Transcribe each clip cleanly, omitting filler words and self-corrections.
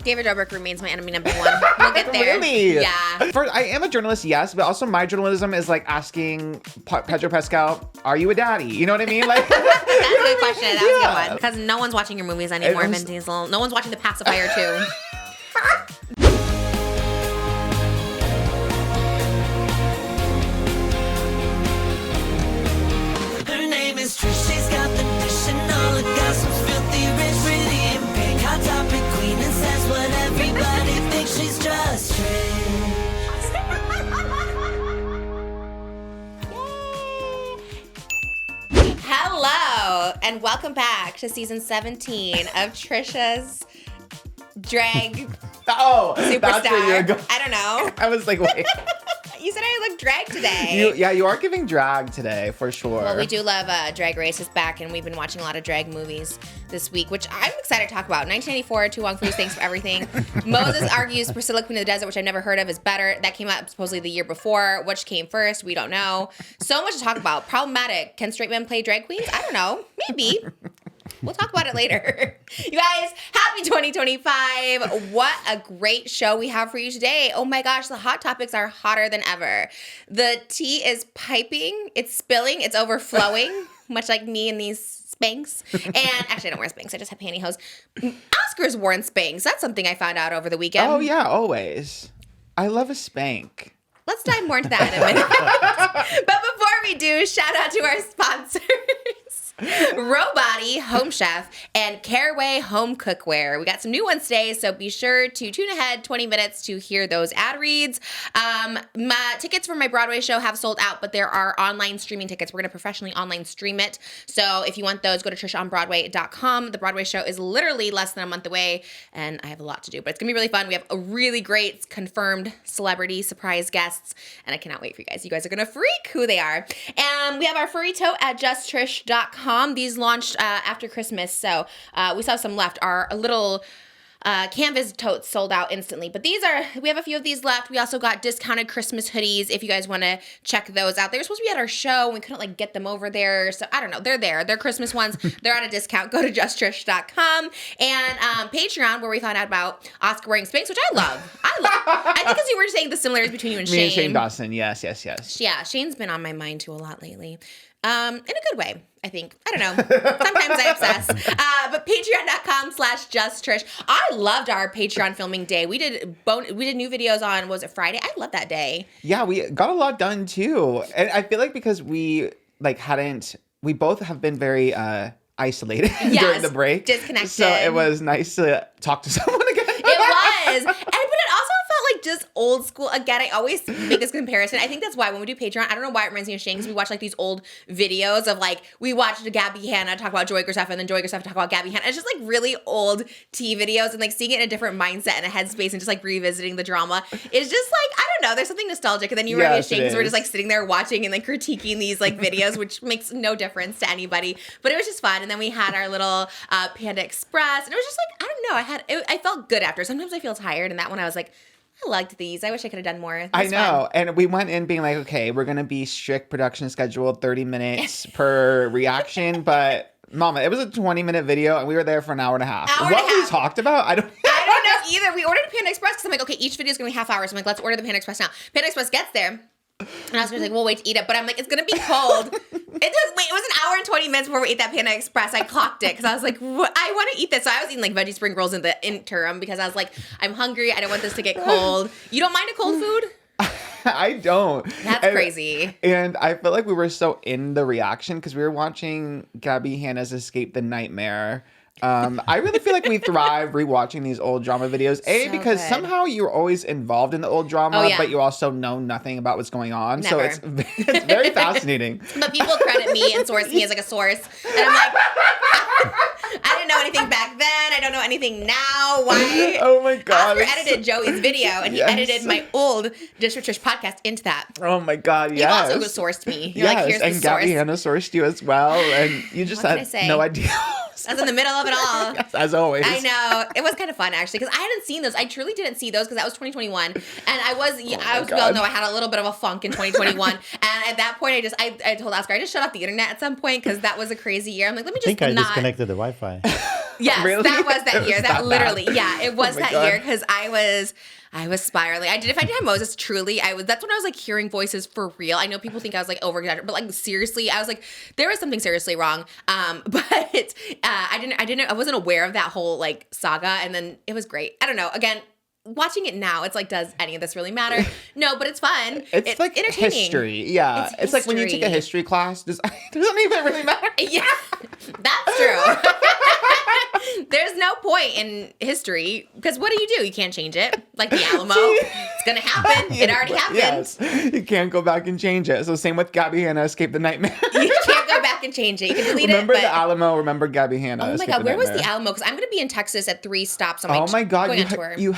David Dobrik remains my enemy number one. We'll get there. Really? Yeah. First, I am a journalist, yes, but also my journalism is like asking Pedro Pascal, "Are you a daddy?" You know what I mean? Like That's a good question. That was a good one. Because no one's watching your movies anymore, Vin Diesel. No one's watching The Pacifier 2. Her name is Trish, she's got the dish and all the gossip's filthy rich, pretty and pink, hot topic queen, and says what everybody thinks. She's just Trish. Hello, and welcome back to season 17 of Trisha's Drag oh, that's where you're Superstar. going. I don't know. I was like, wait. You said I look drag today. You are giving drag today, for sure. Well, we do love Drag Race is back, and we've been watching a lot of drag movies this week, which I'm excited to talk about. 1994, To Wong Fu's Thanks for Everything. Moses argues Priscilla, Queen of the Desert, which I've never heard of, is better. That came out supposedly the year before. Which came first? We don't know. So much to talk about. Problematic. Can straight men play drag queens? I don't know. Maybe. We'll talk about it later. You guys, happy 2025. What a great show we have for you today. Oh my gosh, the hot topics are hotter than ever. The tea is piping, it's spilling, it's overflowing, much like me and these Spanx. And actually, I don't wear Spanx, I just have pantyhose. Oscar's worn Spanx. That's something I found out over the weekend. Oh, yeah, always. I love a spank. Let's dive more into that in a minute. But before we do, shout out to our sponsors. Robody Home Chef and Caraway Home Cookware. We got some new ones today, so be sure to tune ahead 20 minutes to hear those ad reads. My tickets for my Broadway show have sold out, but there are online streaming tickets. We're going to professionally online stream it. So if you want those, go to trishonbroadway.com. The Broadway show is literally less than a month away, and I have a lot to do, but it's going to be really fun. We have a really great confirmed celebrity surprise guests, and I cannot wait for you guys. You guys are going to freak who they are. And we have our furry tote at justtrish.com. These launched after Christmas, so we saw some left. Our little canvas totes sold out instantly, but we have a few of these left. We also got discounted Christmas hoodies if you guys want to check those out. They were supposed to be at our show, and we couldn't get them over there, so I don't know. They're there. They're Christmas ones. They're at a discount. Go to justtrish.com and Patreon, where we found out about Oscar wearing Spanx, which I love. I think as you were saying, the similarities between you and Shane. Me and Shane Dawson, yes. Yeah, Shane's been on my mind too a lot lately. In a good way, I think. I don't know. Sometimes I obsess. But patreon.com/justtrish. I loved our Patreon filming day. We did new videos on, was it Friday? I love that day. Yeah, we got a lot done too. And I feel like because we both have been very isolated during the break. Disconnected. So it was nice to talk to someone again. It was. But it also felt like just old school. Again, I always make this comparison. I think that's why when we do Patreon, I don't know why it reminds me of Shane, because we watch like these old videos of like, we watched GABBIE HANNA talk about Joy GRACEFFA, and then Joy GRACEFFA talk about GABBIE HANNA. It's just like really old tea videos, and like seeing it in a different mindset and a headspace and just like revisiting the drama. It's just like, I don't know, there's something nostalgic. And then you remind me of Shane, because we're just like sitting there watching and like critiquing these like videos, which makes no difference to anybody. But it was just fun. And then we had our little Panda Express, and it was just like, I don't know, I felt good after. Sometimes I feel tired, and that one I was like, I liked these. I wish I could have done more. I know. Fun. And we went in being like, okay, we're going to be strict production schedule, 30 minutes per reaction. But mama, it was a 20-minute video, and we were there for an hour and a half. What we talked about, I don't know either. We ordered a Panda Express because I'm like, okay, each video is going to be half hours. I'm like, let's order the Panda Express now. Panda Express gets there. And I was like, we'll wait to eat it. But I'm like, it's going to be cold. It was an hour and 20 minutes before we ate that Panda Express. I clocked it because I was like, I want to eat this. So I was eating like veggie spring rolls in the interim because I was like, I'm hungry. I don't want this to get cold. You don't mind a cold food? I don't. That's crazy. And I feel like we were so in the reaction because we were watching GABBIE HANNA's Escape the Nightmare. I really feel like we thrive rewatching these old drama videos. Because somehow you're always involved in the old drama, but you also know nothing about what's going on. Never. So it's very fascinating. But people credit me and source me as like a source. And I'm like, I didn't know anything back then. I don't know anything now. Why? Oh my God. Oscar edited Joey's video, and he edited my old Just Trish podcast into that. Oh my God, yes. You also sourced me. You're like, here's the source. And GABBIE HANNA sourced you as well, and you just had no idea. I was in the middle of it all. Yes, as always. I know. It was kind of fun, actually, because I hadn't seen those. I truly didn't see those because that was 2021. And we all know I had a little bit of a funk in 2021. And at that point, I told Oscar, I just shut off the internet at some point because that was a crazy year. I'm like, let me just I disconnected the Wi-Fi. Yes, Really? that was that It year. was That that literally, bad? yeah, it was Oh my that God. year because I was spiraling. If I did have Moses, truly, that's when I was like hearing voices for real. I know people think I was like over exaggerating, but like seriously, I was like, there was something seriously wrong. But I wasn't aware of that whole like saga, and then it was great. I don't know. Again, watching it now, it's like, does any of this really matter? No, but it's fun. It's like entertaining. history. Yeah. It's like when you take a history. history class, doesn't even really matter. Yeah, that's true. There's no point in history because what do? You can't change it. Like the Alamo, it's gonna happen. It already happened. Yes. You can't go back and change it. So same with Gabbie Hanna, Escape the Nightmare. You can't go back and change it. You can delete Remember it. the Alamo, remember Gabbie Hanna. Oh my Escape God, the where was the Nightmare. Alamo? Because I'm gonna be in Texas at 3 stops on my Oh my God, going on tour. you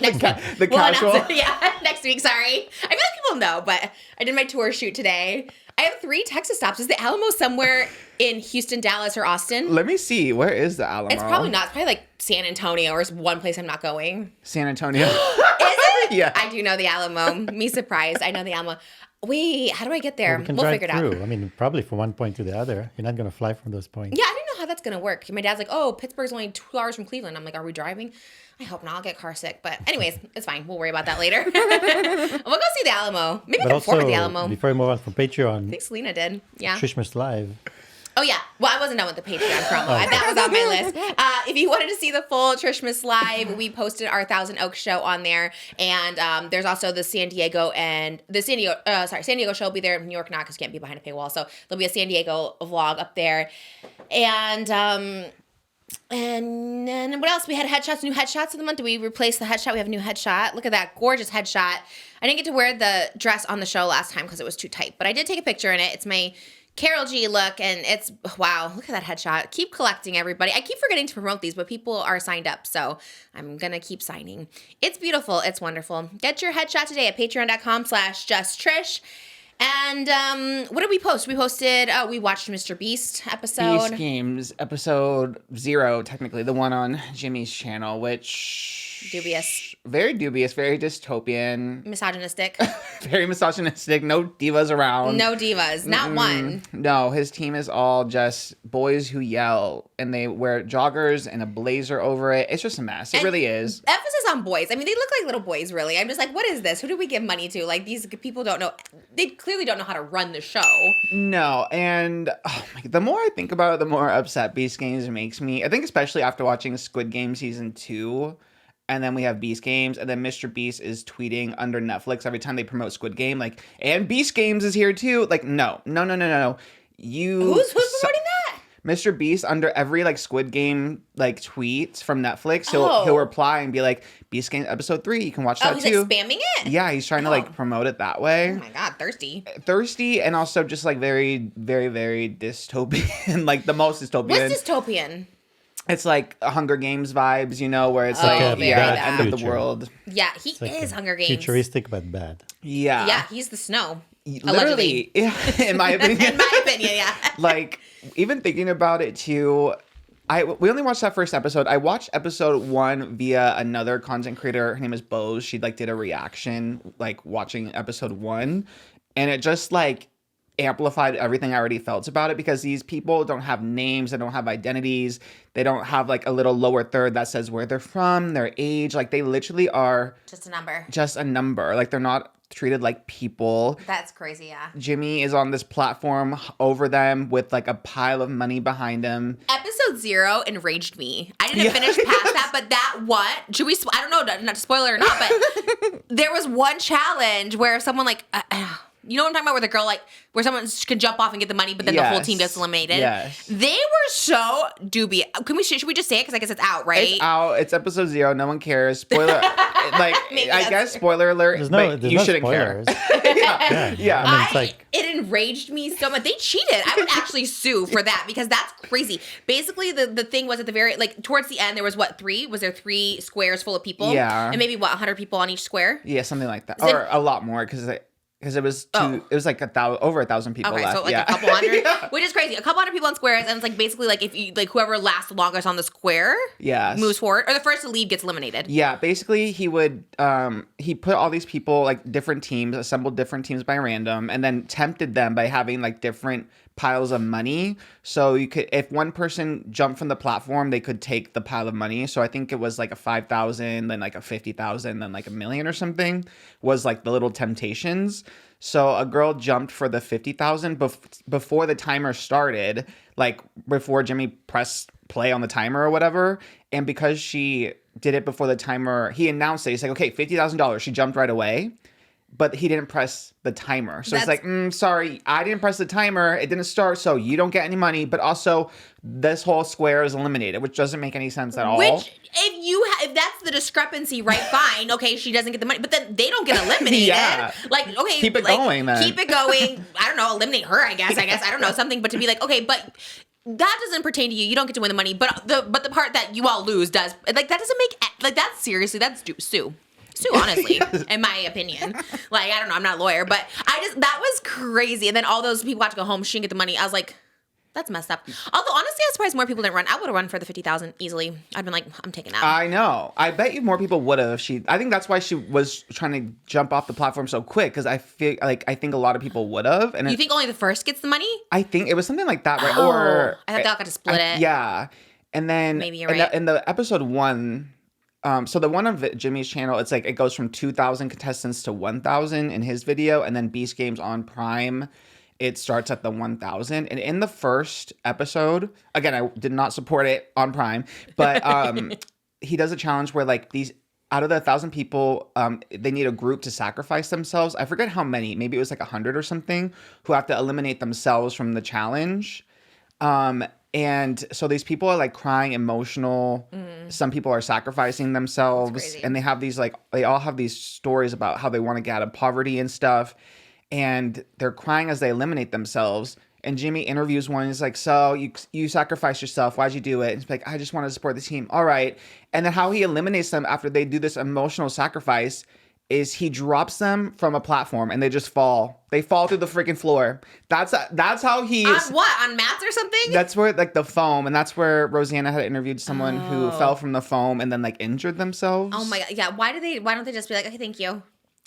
Next the We'll announce casual. it. Yeah, next week. Sorry, I feel like people know, but I did my tour shoot today. I have 3 Texas stops. Is the Alamo somewhere in Houston, Dallas, or Austin? Let me see. Where is the Alamo? It's probably not. It's probably like San Antonio or one place I'm not going. San Antonio. Is it? Yeah. I do know the Alamo. Me surprised. I know the Alamo. Wait, how do I get there? We can We'll drive figure it out. through. I mean, probably from one point to the other. You're not going to fly from those points. Yeah, I didn't know how that's gonna work. My dad's like, "Oh, Pittsburgh's only 2 hours from Cleveland." I'm like, "Are we driving?" I hope not. I'll get car sick. But anyways, it's fine. We'll worry about that later. We'll go see the Alamo. Maybe I But can afford also, the Alamo. before we move on from I Patreon, think Selena did. Yeah. Trishmas Live. Oh yeah. Well, I wasn't done with the Patreon promo. That was on my list. If you wanted to see the full Trishmas Live, we posted our Thousand Oaks show on there, and there's also the San Diego show will be there. New York not because you can't be behind a paywall, so there'll be a San Diego vlog up there, and then what else? We had new headshots of the month. Did we replace the headshot? We have a new headshot. Look at that gorgeous headshot. I didn't get to wear the dress on the show last time because it was too tight, but I did take a picture in it. It's my Carol G look, and it's, wow, look at that headshot. Keep collecting, everybody. I keep forgetting to promote these, but people are signed up, so I'm going to keep signing. It's beautiful. It's wonderful. Get your headshot today at patreon.com/JustTrish. And what did we post? We posted, we watched Mr. Beast episode. Beast Games, episode 0, technically, the one on Jimmy's channel, which... Dubious. Very dubious, very dystopian. Misogynistic. Very misogynistic, no divas around. No divas. Not one. No, his team is all just boys who yell, and they wear joggers and a blazer over it. It's just a mess. It And really is. Emphasis on boys. I mean, they look like little boys, really. I'm just like, what is this? Who do we give money to? Like, these people don't know. They clearly don't know how to run the show. No, and oh my, the more I think about it, the more upset Beast Games makes me. I think especially after watching Squid Game Season 2, and then we have Beast Games, and then Mr. Beast is tweeting under Netflix every time they promote Squid Game, like, and Beast Games is here too. Like, no. Who's promoting that? Mr. Beast, under every like Squid Game like tweets from Netflix, he'll Oh. reply and be like, Beast Game episode 3, you can watch that He's too. like spamming it? Yeah, he's trying to like promote it that Oh way. my God, thirsty. Thirsty, and also just like very, very, very dystopian, like the most dystopian. What's dystopian? It's like Hunger Games vibes, you know, where it's Oh, like, very yeah, bad. end of the Future. world. Yeah, he It's like is a Hunger Games. Futuristic but bad. Yeah. Yeah, he's the snow. Literally, yeah, in my opinion. In my opinion, yeah. Like, even thinking about it too, we only watched that first episode. I watched episode 1 via another content creator. Her name is Bose. She like did a reaction, like watching episode 1, and it just like amplified everything I already felt about it, because these people don't have names, they don't have identities, they don't have like a little lower third that says where they're from, their age. Like, they literally are Just a number. just a number. Like, they're not treated like people. That's crazy, yeah. Jimmy is on this platform over them with like a pile of money behind him. Episode 0 enraged me. I didn't finish past that, but that what? Should we? I don't know, not to spoil it or not, but there was one challenge where someone like, you know what I'm talking about, where the girl like, where someone can jump off and get the money, but then the whole Yes. team gets eliminated. Yes. They were so dubious. Should we just say it? Because I guess it's out, right? It's out. It's episode 0. No one cares. Spoiler. Like, Maybe I that's guess true. spoiler alert. There's you no shouldn't spoilers. care. yeah. Yeah. I mean, it's like, It enraged me so much. They cheated. I would actually sue for that, because that's crazy. Basically, the thing was at the very, like, towards the end, there was what, 3? Was there 3 squares full of people? Yeah. And maybe, 100 people on each square? Yeah, something like that. Is it- Or a lot more, because Because it was like over 1,000 people Okay, left. so like yeah. a couple hundred, Yeah. which is crazy. A couple hundred people on squares, and it's like basically like if you like whoever lasts the longest on the square Yes. moves forward, or the first to leave gets eliminated. Yeah, basically he would he put all these people like different teams, assembled different teams by random, and then tempted them by having like different piles of money. So you could, if one person jumped from the platform, they could take the pile of money. So I think it was like a 5,000, then like a 50,000, then like $1 million or something was like the little temptations. So a girl jumped for the 50,000 before the timer started, like before Jimmy pressed play on the timer or whatever. And because she did it before the timer, he announced it. He's like, okay, $50,000. She jumped right away, but he didn't press the timer. So it's like, sorry, I didn't press the timer. It didn't start, so you don't get any money. But also, this whole square is eliminated, which doesn't make any sense at all. Which, if that's the discrepancy, right? Fine, okay, she doesn't get the money, but then they don't get eliminated. Yeah. Like, okay, Keep it like, going, then. Keep it going. I don't know, eliminate her. I guess. I don't know, something. But to be like, okay, but that doesn't pertain to you. You don't get to win the money. But the part that you all lose does. Like that doesn't make like that's seriously that's Sue. Honestly, Yes. in my opinion. Like, I don't know, I'm not a lawyer, but that was crazy. And then all those people had to go home, she didn't get the money. I was like, that's messed up. Although, honestly, I was surprised more people didn't run. I would have run for the 50,000 easily. I'd been like, I'm taking that. I know. I bet you more people would have. I think that's why she was trying to jump off the platform so quick, because I think a lot of people would have. And You think only the first gets the money? I think it was something like that, right? Oh, Or I thought they all got to split it. Yeah. And then Maybe you're right. in the episode 1, so the one on Jimmy's channel, it's like it goes from 2,000 contestants to 1,000 in his video, and then Beast Games on Prime, it starts at the 1,000. And in the first episode, again, I did not support it on Prime, but he does a challenge where like these out of the 1,000 people, they need a group to sacrifice themselves. I forget how many, maybe it was like 100 or something, who have to eliminate themselves from the challenge. And so these people are like crying, emotional. Some people are sacrificing themselves, and they all have these stories about how they want to get out of poverty and stuff. And they're crying as they eliminate themselves. And Jimmy interviews one. He's like, so you sacrificed yourself. Why'd you do it? And he's like, I just want to support the team. All right. And then how he eliminates them after they do this emotional sacrifice is he drops them from a platform and they just fall. They fall through the freaking floor. That's how he On what? On mats or something? That's where like the foam, and that's where Rosanna had interviewed someone who fell from the foam and then like injured themselves. Oh my God. Yeah. Why don't they just be like, okay, thank you?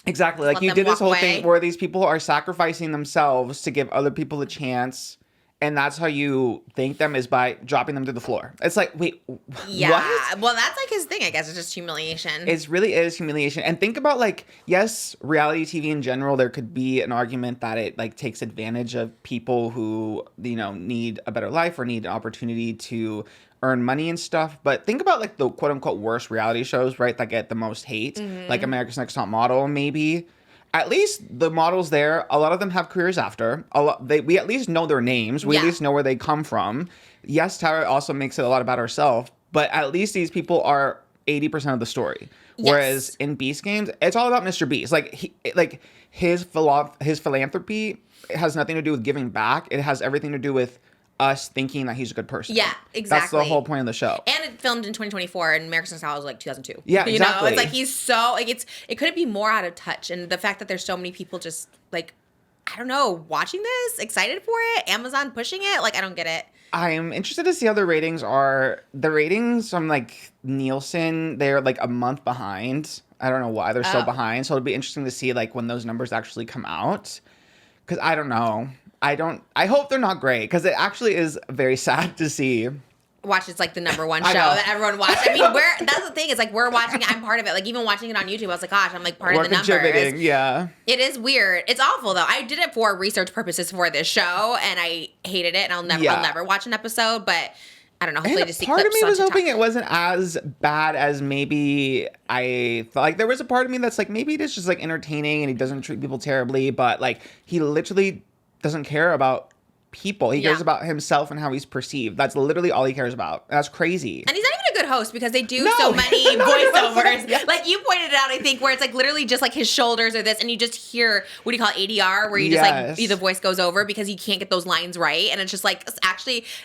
Exactly. Like Let you them did this walk whole away. thing where these people are sacrificing themselves to give other people a chance. And that's how you thank them, is by dropping them to the floor. It's like, wait, Yeah. what? Well, that's like his thing, I guess. It's just humiliation. It really is humiliation. And think about like, yes, reality TV in general, there could be an argument that it like takes advantage of people who, you know, need a better life or need an opportunity to earn money and stuff. But think about like the quote unquote worst reality shows, right? That get the most hate, like America's Next Top Model, maybe. At least the models there, a lot of them have careers after. We at least know their names. We at least know where they come from. Yes, Tara also makes it a lot about herself, but at least these people are 80% of the story. Yes. Whereas in Beast Games, it's all about Mr. Beast. Like his philanthropy has nothing to do with giving back. It has everything to do with us thinking that he's a good person. Yeah, exactly. That's the whole point of the show. And it filmed in 2024, and American Style was like 2002. Yeah, you exactly. know, it's like he's so like it couldn't be more out of touch, and the fact that there's so many people just like, I don't know, watching this, excited for it, Amazon pushing it, like I don't get it. I'm interested to see how the ratings are. The ratings from like Nielsen, they're like a month behind. I don't know why they're so behind. So it'll be interesting to see like when those numbers actually come out. Because I don't know. I hope they're not great, because it actually is very sad to see. Watch, it's like the number one I show know. that everyone watched. I mean, that's the thing. It's like we're watching it. I'm part of it. Like even watching it on YouTube, I was like, gosh, I'm like part of the numbers. Contributing, yeah. It is weird. It's awful though. I did it for research purposes for this show, and I hated it. And I'll never watch an episode. But I don't know. Hopefully, And just see part of clips me on was TikTok. hoping it wasn't as bad as maybe I thought. Like there was a part of me that's like, maybe it is just like entertaining and he doesn't treat people terribly, but like he literally doesn't care about people. He cares about himself and how he's perceived. That's literally all he cares about. That's crazy. And he's not even a good host because they do so many voiceovers. Like you pointed it out, I think, where it's like literally just like his shoulders or this, and you just hear what do you call it, ADR, where you just like the voice goes over because you can't get those lines right, and it's just like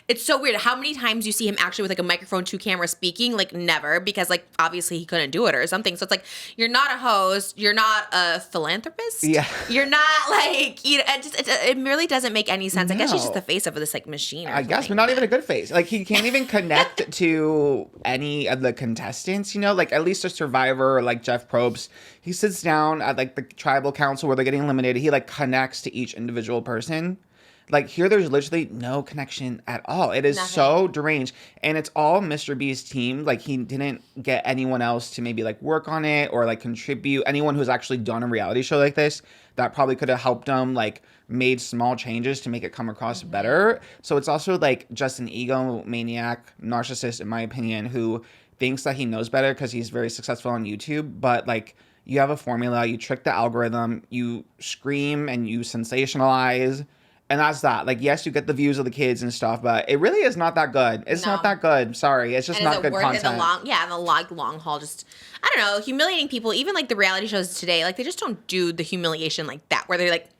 it's so weird. How many times you see him actually with like a microphone, 2 cameras speaking? Like never, because like obviously he couldn't do it or something. So it's like you're not a host, you're not a philanthropist. Yeah, you're not like it really doesn't make any sense. I guess he's just the face of this like machine. I guess, but not even a good face. Like he can't even connect to any of the contestants, you know, like at least a Survivor, like Jeff Probst, he sits down at like the tribal council where they're getting eliminated. He like connects to each individual person. Like here, there's literally no connection at all. It is so deranged, and it's all Mr. Beast's team. Like he didn't get anyone else to maybe like work on it or like contribute. Anyone who's actually done a reality show like this that probably could have helped him, like made small changes to make it come across better. So it's also like just an egomaniac narcissist, in my opinion, who thinks that he knows better because he's very successful on YouTube. But like you have a formula, you trick the algorithm, you scream and you sensationalize. And that's that. Like, yes, you get the views of the kids and stuff, but it really is not that good. It's not that good. Sorry. It's just not good content. In the long haul, just, I don't know, humiliating people, even like the reality shows today, like they just don't do the humiliation like that, where they like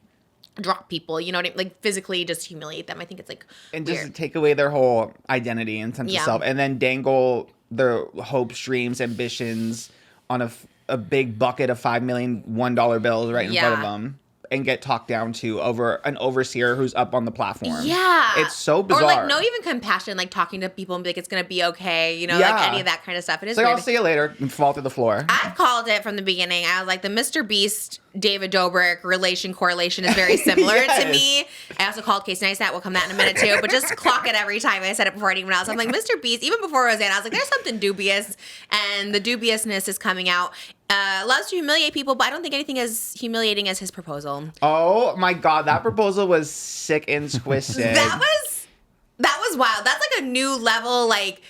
drop people, you know what I mean? Like physically just humiliate them. I think it's like and weird. Just take away their whole identity and sense of self, and then dangle their hopes, dreams, ambitions on a big bucket of $5 million $1 bills right in front of them. And get talked down to over an overseer who's up on the platform. Yeah. It's so bizarre. Or like no even compassion, like talking to people and be like, it's going to be okay. You know, like any of that kind of stuff. It is like, weird. I'll see you later and fall through the floor. I've called it from the beginning. I was like, the Mr. Beast, David Dobrik correlation is very similar to me. I also called Casey Neistat. We'll come to that in a minute too. But just clock it every time. I said it before anyone else. I'm like, Mr. Beast, even before Roseanne, I was like, there's something dubious. And the dubiousness is coming out. Loves to humiliate people, but I don't think anything as humiliating as his proposal. Oh my God, that proposal was sick and twisted. That was wild. That's like a new level, like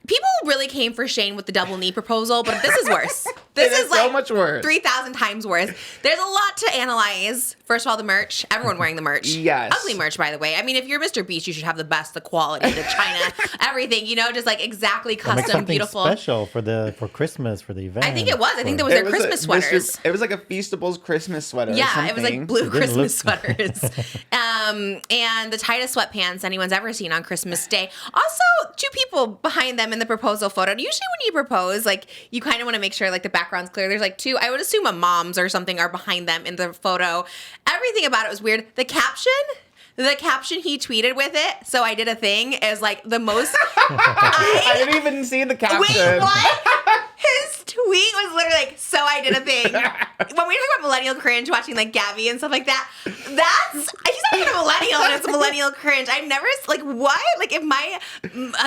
people really came for Shane with the double knee proposal, but this is worse. This is like so much worse. 3,000 times worse. There's a lot to analyze. First of all, the merch. Everyone wearing the merch. Yes. Ugly merch, by the way. I mean, if you're Mr. Beast, you should have the best, the quality, the China, everything, you know, just like exactly custom, beautiful. Special for Christmas, for the event. I think it was. I think there was their Christmas sweaters. It was like a Feastables Christmas sweater. Yeah, it was like blue Christmas sweaters. And the tightest sweatpants anyone's ever seen on Christmas Day. Also, 2 people behind them in the proposal photo. Usually when you propose, like you kind of want to make sure like the background's clear. There's like 2, I would assume a moms or something are behind them in the photo. Everything about it was weird. The caption he tweeted with it, so I did a thing, is like the most. I didn't even see the caption. Wait, what? His tweet was literally like, so I did a thing. When we talk about millennial cringe, watching like GABBIE and stuff like that, he's not even a millennial and it's millennial cringe. I've never, like, what? Like if my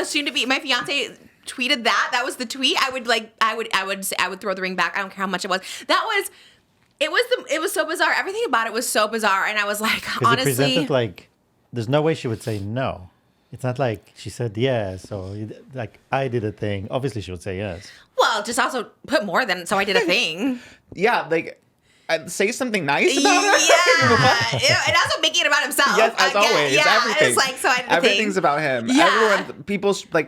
soon-to-be, my fiance tweeted that was the tweet, I would throw the ring back. I don't care how much it was. It was so bizarre. Everything about it was so bizarre. And I was like, honestly. It presented like, there's no way she would say no. It's not like she said yes, or like I did a thing. Obviously, she would say yes. Well, just also put more than so I did a thing. Yeah, like say something nice about her. Yeah, and also making it about himself. Yes, as always. Yeah, everything. It's like so I did a Everything's thing. about him. Yeah. Everyone,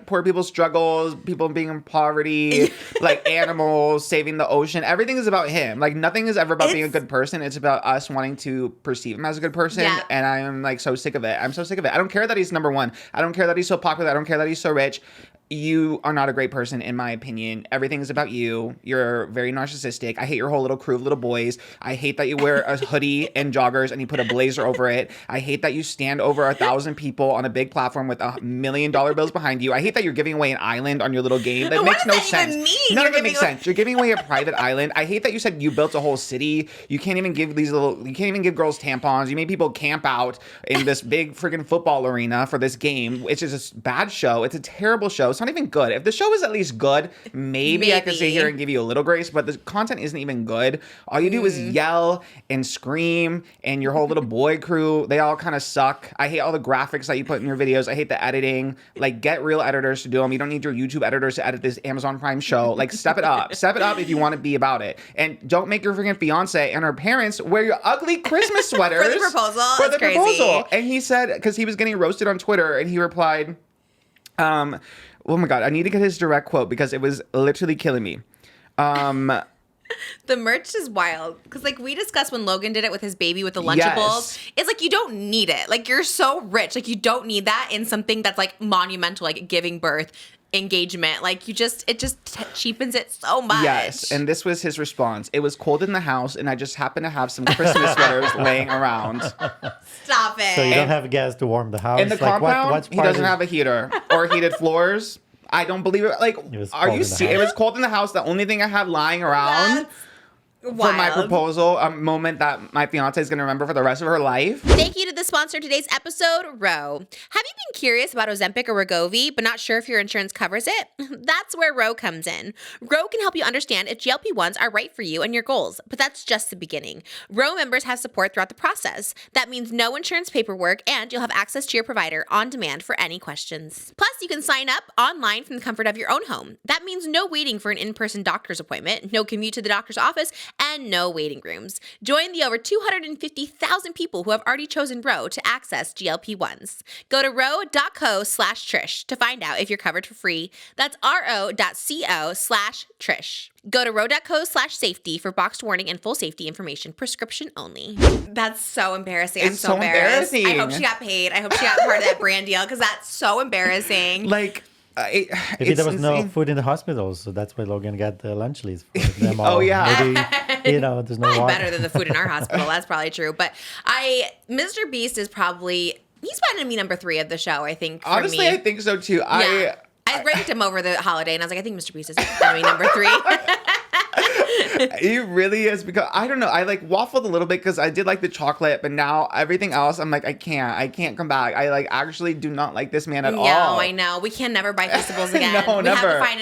poor people's struggles, people being in poverty, like animals, saving the ocean. Everything is about him. Like nothing is ever about being a good person. It's about us wanting to perceive him as a good person. Yeah. And I am like so sick of it. I'm so sick of it. I don't care that he's number 1. I don't care that he's so popular. I don't care that he's so rich. You are not a great person, in my opinion. Everything is about you. You're very narcissistic. I hate your whole little crew of little boys. I hate that you wear a hoodie and joggers and you put a blazer over it. I hate that you stand over 1,000 people on a big platform with $1 million bills behind you. I hate that you're giving away an island on your little game. That makes no sense. None of it makes sense. You're giving away a private island. I hate that you said you built a whole city. You can't even give girls tampons. You made people camp out in this big freaking football arena for this game, which is a bad show. It's a terrible show. It's not even good. If the show is at least good, maybe I could sit here and give you a little grace, but the content isn't even good. All you do is yell and scream, and your whole little boy crew, they all kind of suck. I hate all the graphics that you put in your videos. I hate the editing. Like, get real editors to do them. You don't need your YouTube editors to edit this Amazon Prime show. Like, step it up. Step it up if you want to be about it. And don't make your freaking fiance and her parents wear your ugly Christmas sweaters. For the proposal. For the proposal. And he said, because he was getting roasted on Twitter, and he replied, Oh my God, I need to get his direct quote because it was literally killing me. The merch is wild because, like, we discussed when Logan did it with his baby with the Lunchables. Yes. It's like you don't need it. Like, you're so rich. Like, you don't need that in something that's like monumental, like giving birth, engagement. Like, it just cheapens it so much. Yes, and this was his response. It was cold in the house, and I just happened to have some Christmas sweaters laying around. Stop it. So you don't have gas to warm the house. In the compound, he doesn't have a heater or heated floors. I don't believe it. Like, are you serious? It was cold in the house. The only thing I had lying around for my proposal, a moment that my fiance is going to remember for the rest of her life. Thank you to the sponsor of today's episode, Ro. Have you been curious about Ozempic or Wegovy, but not sure if your insurance covers it? That's where Ro comes in. Ro can help you understand if GLP-1s are right for you and your goals, but that's just the beginning. Ro members have support throughout the process. That means no insurance paperwork, and you'll have access to your provider on demand for any questions. Plus, you can sign up online from the comfort of your own home. That means no waiting for an in-person doctor's appointment, no commute to the doctor's office, and no waiting rooms. Join the over 250,000 people who have already chosen Ro to access GLP-1s. Go to ro.co/Trish to find out if you're covered for free. That's ro.co/Trish. Go to ro.co/safety for boxed warning and full safety information. Prescription only. That's so embarrassing. I'm so embarrassed. I hope she got paid. I hope she got part of that brand deal because that's so embarrassing. Like, maybe there was no food in the hospitals, so that's why Logan got the lunch leaves for them all. Oh, yeah. Maybe, there's no water. Better than the food in our hospital. That's probably true. But Mr. Beast is probably, he's probably going to be number 3 of the show, I think. For honestly, me. I think so too. Yeah. I ranked him over the holiday, and I was like, I think Mr. Beast is going to be number 3. He really is, because I don't know. I like waffled a little bit because I did like the chocolate, but now everything else, I'm like, I can't come back. I like actually do not like this man at all. No, I know. We can never buy Feastables again. No, we never. have to find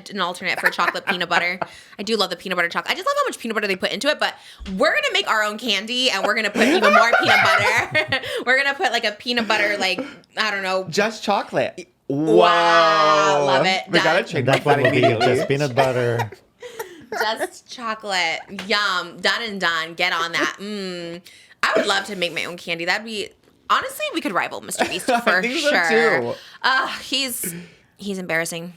an alternate for chocolate peanut butter. I do love the peanut butter chocolate. I just love how much peanut butter they put into it, but we're going to make our own candy, and we're going to put even more peanut butter. We're going to put like a peanut butter, like, I don't know. Just chocolate. Wow. Love it. We got to check that That would be immediately. just peanut butter. Just chocolate. Yum. Done and done. Get on that. I would love to make my own candy. That'd be, honestly, we could rival Mr. Beast for I think sure. So too. He's embarrassing.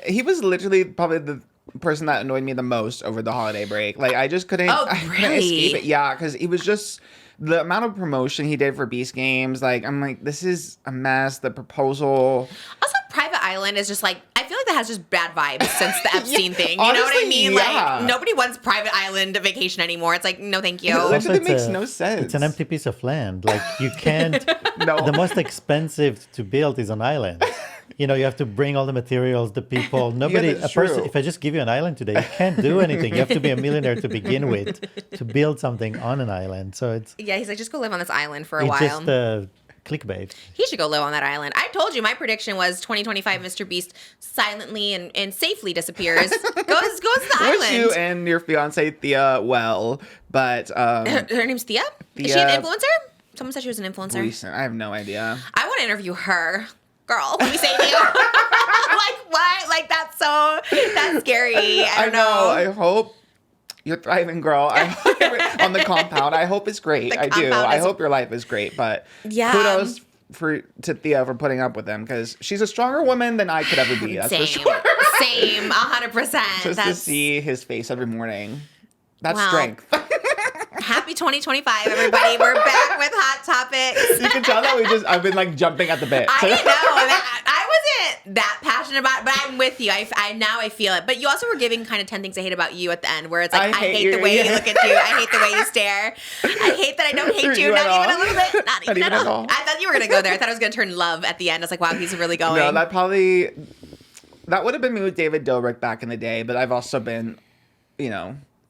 He was literally probably the person that annoyed me the most over the holiday break. Like, I just couldn't, I couldn't escape it. Yeah, because he was just, the amount of promotion he did for Beast Games, like, I'm like, this is a mess. The proposal. Also, Private Island is just like, I feel like that has just bad vibes since the Epstein thing. You honestly, know what I mean? Yeah. Like, nobody wants Private Island vacation anymore. It's like, no, thank you. It literally makes no sense. It's an empty piece of land. Like, you can't. No. The most expensive to build is an island. You have to bring all the materials, the people. Nobody, that's a person. true. If I just give you an island today, you can't do anything. You have to be a millionaire to begin with to build something on an island. So it's. Yeah, he's like, just go live on this island for a while. It's just clickbait. He should go live on that island. I told you my prediction was 2025 Mr. Beast silently and safely disappears. goes to the island. Wish you and your fiance Thea well, but her name's Thea? Is she an influencer? Someone said she was an influencer. Recent. I have no idea. I want to interview her. Girl, let me save you. Like, what? Like, that's scary. I don't know. I hope you're thriving, girl. On the compound. I hope it's great. I do. I hope your life is great. But kudos to Thea for putting up with him, because she's a stronger woman than I could ever be. That's for sure. Same, 100%. Just to see his face every morning. That's strength. Happy 2025, everybody. We're back with Hot Topics. You can tell that I've been like jumping at the bit. I know. I wasn't that passionate about it, but I'm with you. I feel it. But you also were giving kind of 10 things I hate about you at the end, where it's like, I hate the way you look at you. I hate the way you stare. I hate that I don't hate you. Not even a little bit. Not even at all. I thought you were going to go there. I thought I was going to turn love at the end. I was like, wow, he's really going. No, that would have been me with David Dobrik back in the day, but I've also been,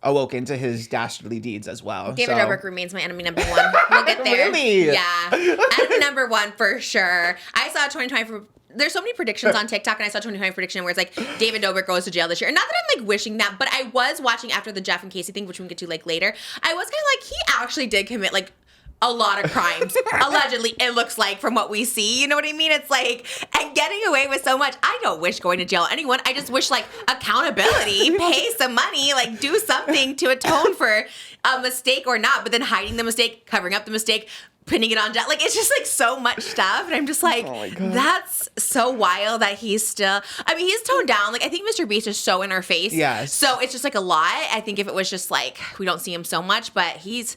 awoken to his dastardly deeds as well. David Dobrik remains my enemy number 1. We'll get there. Really? Yeah. Enemy number 1 for sure. I saw 2020 there's so many predictions on TikTok, and I saw 2020 prediction where it's like David Dobrik goes to jail this year. And not that I'm like wishing that, but I was watching after the Jeff and Casey thing, which we can get to like later. I was kind of like, he actually did commit like a lot of crimes. Allegedly, it looks like, from what we see. You know what I mean? It's like, and getting away with so much. I don't wish going to jail anyone. I just wish like accountability, pay some money, like do something to atone for a mistake or not, but then hiding the mistake, covering up the mistake, pinning it on Jet. Like, it's just like so much stuff. And I'm just like, Oh my God. that's so wild that he's still, I mean, he's toned down. Like, I think Mr. Beast is so in our face. Yes. So it's just like a lot. I think if it was just like, we don't see him so much, but he's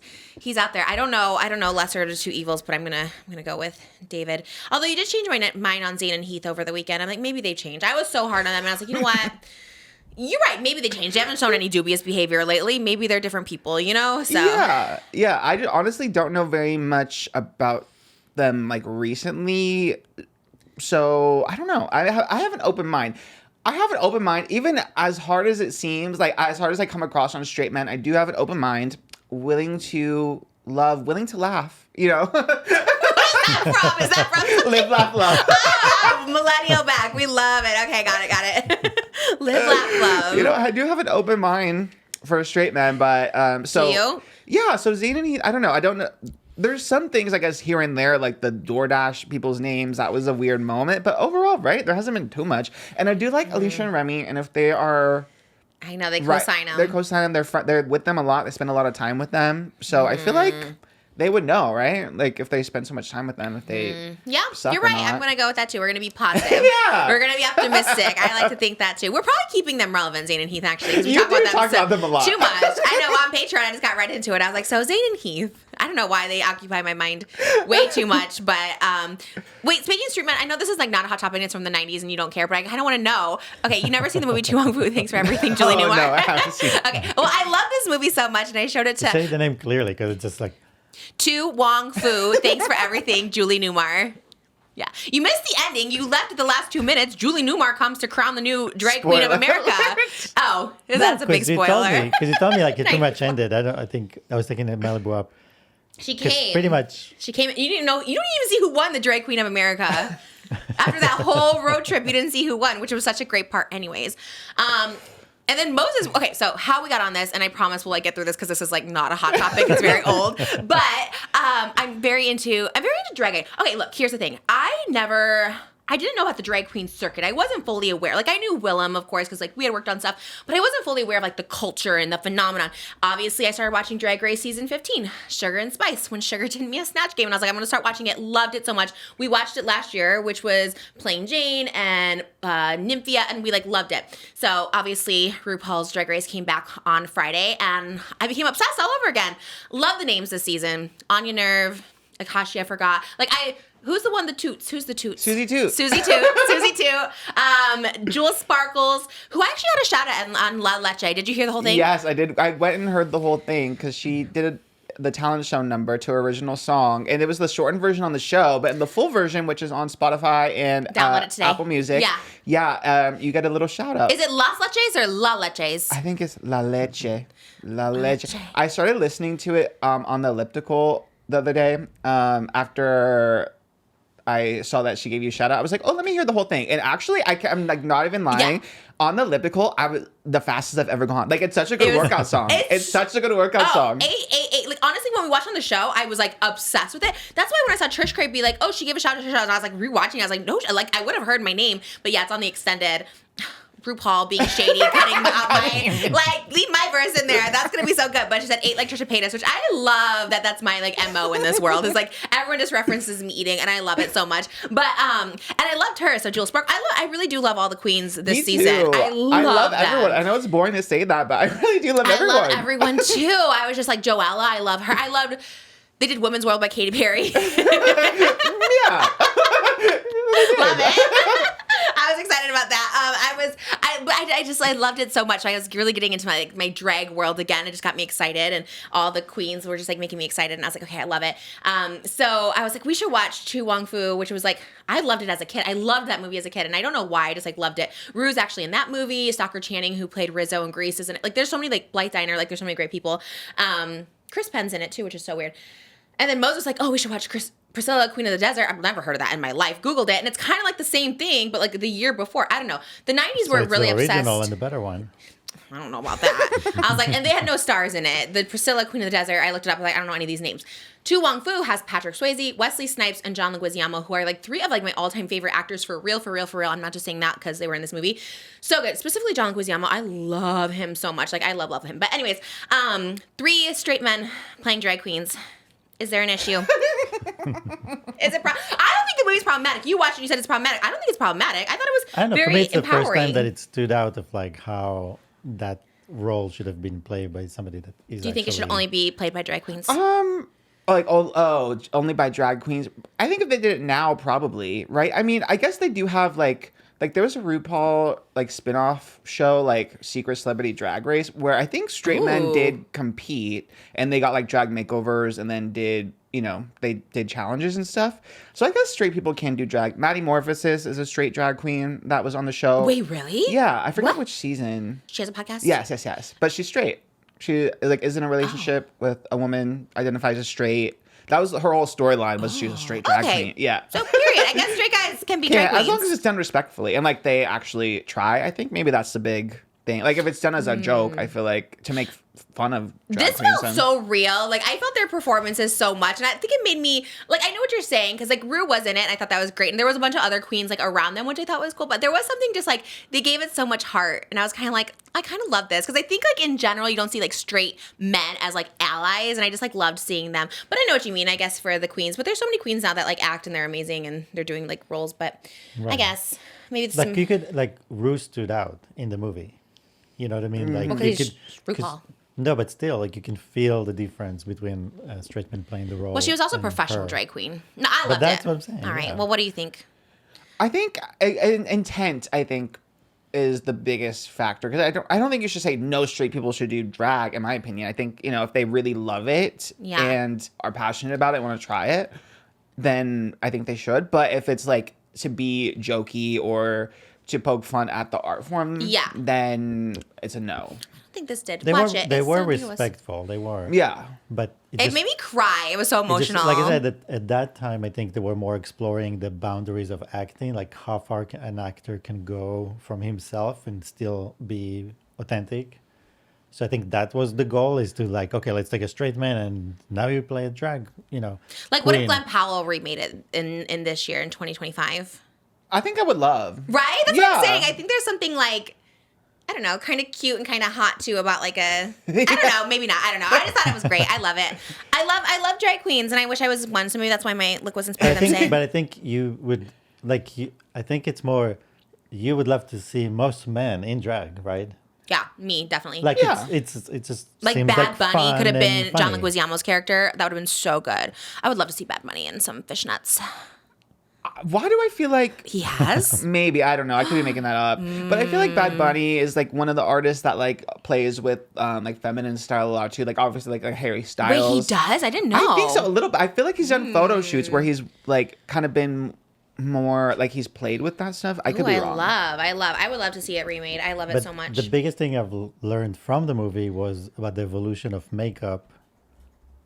out there. I don't know lesser of the two evils, but I'm gonna go with David. Although you did change my mind on Zayn and Heath over the weekend. I'm like, maybe they changed. I was so hard on them, and I was like, you know what? You're right. Maybe they changed. They haven't shown any dubious behavior lately. Maybe they're different people, you know? So Yeah. I honestly don't know very much about them like recently. So I don't know. I have an open mind. Even as hard as it seems, like as hard as I come across on straight men, I do have an open mind, willing to love, willing to laugh, you know? Is that from Live, laugh, love. Millennial back? We love it. Okay, got it. Live, laugh, love. You know, I do have an open mind for a straight man, but so Do you? yeah. So Zayn and Heath, I don't know. There's some things I guess here and there, like the DoorDash people's names. That was a weird moment, but overall, right? There hasn't been too much, and I do like Alicia and Remy, and if they are. I know, they co-sign them. They co-sign them. They're with them a lot. They spend a lot of time with them, so I feel like they would know, right? Like if they spend so much time with them, if they Yeah, suck you're or right. not. I'm going to go with that too. We're going to be positive. Yeah. We're going to be optimistic. I like to think that too. We're probably keeping them relevant, Zayn and Heath, actually. 'cause we You talk do about them, talk about them a lot. Too much. I know. On Patreon, I just got right into it. I was like, so Zayn and Heath. I don't know why they occupy my mind way too much. But wait, speaking of street men, I know this is like not a hot topic. It's from the 90s and you don't care, but I kind of want to know. Okay, you never seen the movie Tu Wong Fu. Thanks for everything, Julie Newmar. No, I haven't seen it. Okay, well, I love this movie so much, and I showed it to Say the name clearly because it's just like, Tu Wong Fu. Thanks for everything, Julie Newmar. Yeah. You missed the ending. You left at the last 2 minutes. Julie Newmar comes to crown the new drag queen of Spoiler. America. Oh, that's a big spoiler. Because you told me like it I pretty much ended. I think I was thinking it Malibu up. She 'Cause came. pretty much. She came. You didn't know. You don't even see who won the drag queen of America. After that whole road trip, you didn't see who won, which was such a great part, anyways. And then Moses. Okay, so how we got on this, and I promise we'll like get through this because this is like not a hot topic. It's very old, but I'm very into drag. Okay, look. Here's the thing. I didn't know about the drag queen circuit. I wasn't fully aware. Like, I knew Willem, of course, because, like, we had worked on stuff, but I wasn't fully aware of, like, the culture and the phenomenon. Obviously, I started watching Drag Race Season 15, Sugar and Spice, when Sugar did me a Snatch Game, and I was like, I'm going to start watching it. Loved it so much. We watched it last year, which was Plain Jane and Nymphia, and we, like, loved it. So, obviously, RuPaul's Drag Race came back on Friday, and I became obsessed all over again. Love the names this season. Anya Nerve, Akashi, I forgot. Who's the one that toots? Who's the toots? Susie Toot. Susie Toot. Jewel Sparkles, who I actually got a shout out on La Leche. Did you hear the whole thing? Yes, I did. I went and heard the whole thing because she did the talent show number to her original song, and it was the shortened version on the show, but in the full version, which is on Spotify and Download it today. Apple Music, you get a little shout out. Is it Las Leches or La Leches? I think it's La Leche. La Leche. I started listening to it on the elliptical the other day after I saw that she gave you a shout out. I was like, oh, let me hear the whole thing. And actually, I'm like not even lying. Yeah. On the elliptical, I was the fastest I've ever gone. Like, it's such a good workout song. It's such a good workout song. 888. Like, honestly, when we watched on the show, I was like obsessed with it. That's why when I saw Trish Craig be like, oh, she gave a shout out to Trish, and I was like rewatching it. I was like, no, like I would have heard my name, but yeah, it's on the extended. RuPaul being shady, cutting out my, like, leave my verse in there. That's going to be so good. But she said, ate like Trisha Paytas, which I love that's my, like, MO in this world. It's like, everyone just references me eating, and I love it so much. But, and I loved her. So, Jewel Spark, I really do love all the queens this Me season. too. I love everyone. I know it's boring to say that, but I really do love everyone. I love everyone, too. I was just like, Joella, I love her. I loved, they did Women's World by Katy Perry. Yeah. Love it. I was excited about that. I loved it so much. I was really getting into my drag world again. It just got me excited, and all the queens were just like making me excited. And I was like, okay, I love it. So I was like, we should watch Tu Wong Fu, which was like, I loved it as a kid. I loved that movie as a kid, and I don't know why. I just like loved it. Rue's actually in that movie. Stalker Channing, who played Rizzo in Grease, is in it. Like, there's so many, like, Blythe Diner. Like, there's so many great people. Chris Penn's in it too, which is so weird. And then Moses was like, oh, we should watch Priscilla, Queen of the Desert. I've never heard of that in my life. Googled it, and it's kind of like the same thing, but like the year before. I don't know. The 90s were really the obsessed. original and the better one. I don't know about that. I was like, and they had no stars in it. The Priscilla, Queen of the Desert, I looked it up. I was like, I don't know any of these names. Tu Wong Fu has Patrick Swayze, Wesley Snipes, and John Leguizamo, who are like three of like my all-time favorite actors for real. I'm not just saying that because they were in this movie. So good. Specifically John Leguizamo. I love him so much. Like, I love him. But anyways, 3 straight men playing drag queens. Is there an issue? Is it? I don't think the movie's problematic. You watched it, you said it's problematic. I don't think it's problematic. I thought it was I don't know. For very me, it's the empowering. first time that it stood out of like how that role should have been played by somebody that is. Do you think it should only be played by drag queens? Like only by drag queens. I think if they did it now, probably, right? I mean, I guess they do have like there was a RuPaul like spin-off show like Secret Celebrity Drag Race where I think straight men did compete and they got like drag makeovers and then did, you know, they did challenges and stuff. So I guess straight people can do drag. Maddie Morphosis is a straight drag queen that was on the show. Wait, really? Yeah, I forgot which season. She has a podcast? Yes. But she's straight. She like is in a relationship with a woman, identifies as straight. That was her whole storyline was she was a straight drag queen. Yeah. So period. I guess straight guys can be drag queens. As long as it's done respectfully and like they actually try. I think maybe that's the big thing. Like if it's done as a joke, I feel like to make fun of drag this queens. felt so real. Like I felt their performances so much, and I think it made me like I know what you're saying because like Rue was in it, and I thought that was great, and there was a bunch of other queens like around them, which I thought was cool. But there was something just like they gave it so much heart, and I was kind of like I kind of love this because I think like in general you don't see like straight men as like allies, and I just like loved seeing them. But I know what you mean, I guess for the queens. But there's so many queens now that like act and they're amazing and they're doing like roles. But I guess maybe it's like you could like Rue stood out in the movie. You know what I mean? Like Okay, you could, RuPaul. No, but still, like you can feel the difference between straight men playing the role. Well, she was also a and professional her. drag queen. No, I loved it. That's what I'm saying. All right. Yeah. Well, what do you think? I think intent, I think, is the biggest factor because I don't think you should say no straight people should do drag. In my opinion, I think if they really love it and are passionate about it, want to try it, then I think they should. But if it's like to be jokey or to poke fun at the art form, then it's a no. I think this did. They Watch were it. they It's were so ridiculous. respectful. They were. Yeah. But It made me cry. It was so emotional. Like I said, at that time, I think they were more exploring the boundaries of acting, like how far an actor can go from himself and still be authentic. So I think that was the goal: is to like, okay, let's take a straight man and now you play a drag, Like, what if Glenn Powell remade it in this year in 2025? I think I would love. Right? That's what I'm saying. I think there's something like, I don't know, kind of cute and kind of hot too about like I don't know, maybe not. I don't know. I just thought it was great. I love it. I love drag queens, and I wish I was one. So maybe that's why my look was inspired. But I think you would I think it's more. You would love to see most men in drag, right? Yeah, me definitely. Like it's just like seems Bad Bunny could have been John funny. Leguizamo's character. That would have been so good. I would love to see Bad Bunny in some fishnets. Why do I feel like he has? Maybe, I don't know. I could be making that up. But I feel like Bad Bunny is like one of the artists that like plays with like feminine style a lot too. Like obviously like Harry Styles. Wait, he does? I didn't know. I think so a little bit. I feel like he's done photo shoots where he's like kind of been more like he's played with that stuff. I could be wrong. I would love to see it remade. I love it so much. The biggest thing I've learned from the movie was about the evolution of makeup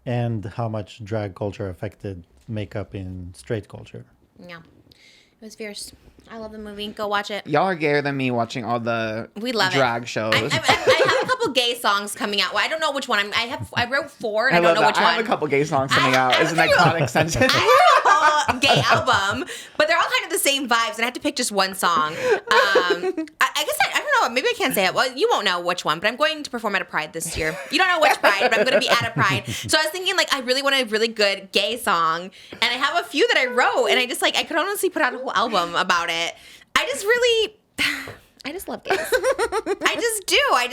and how much drag culture affected makeup in straight culture. Yeah. It was fierce. I love the movie. Go watch it. Y'all are gayer than me watching all the drag shows. I have a couple gay songs coming out. Well, I don't know which one. I wrote 4 and I don't know which one. I have a couple gay songs coming out. It's an iconic sentence. I have a whole gay album, but they're all kind of the same vibes, and I have to pick just one song. I guess I don't know. Maybe I can't say it. Well, you won't know which one, but I'm going to perform at a Pride this year. You don't know which Pride, but I'm going to be at a Pride. So I was thinking, like, I really want a really good gay song, and I have a few that I wrote, and I just I could honestly put out a whole album about it. I just love gays. I just do. I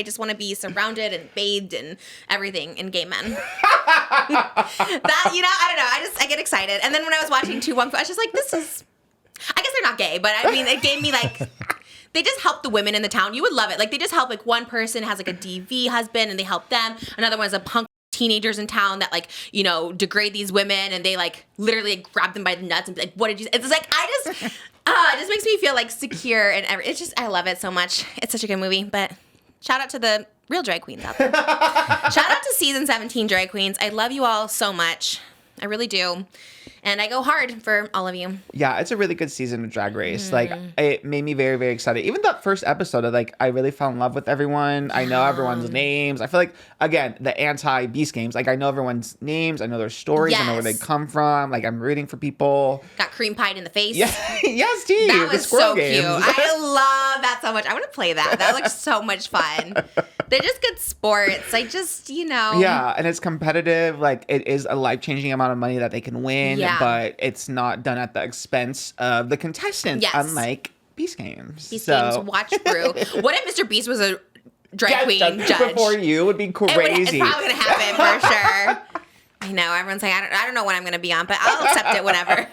just want to be surrounded and bathed and everything in gay men. I don't know. I get excited. And then when I was watching Tu Wong Fu, I was just like, I guess they're not gay, but I mean, it gave me like, they just help the women in the town. You would love it. Like, they just help, like, one person has like a DV husband and they help them. Another one's a punk teenagers in town that degrade these women, and they literally grab them by the nuts and be like, what did you say? It's like, it just makes me feel secure and I love it so much. It's such a good movie. But shout out to the real drag queens out there. Shout out to season 17 drag queens. I love you all so much. I really do. And I go hard for all of you. Yeah, it's a really good season of Drag Race. It made me very, very excited. Even that first episode, I really fell in love with everyone. I know everyone's names. I feel like, again, the anti-Beast Games, I know everyone's names. I know their stories. Yes. I know where they come from. I'm rooting for people. Got cream pied in the face. Yeah. Yes, Steve. That was so games. cute. I love that so much. I want to play that. That looks so much fun. They're just good sports. I just, Yeah, and it's competitive. Like, it is a life-changing amount of money that they can win, but it's not done at the expense of the contestants, unlike Beast Games. Beast Games, watch Brew. What if Mr. Beast was a drag queen judge? Before you would be crazy. It's probably going to happen for sure. I know. Everyone's like, I don't know when I'm going to be on, but I'll accept it whenever.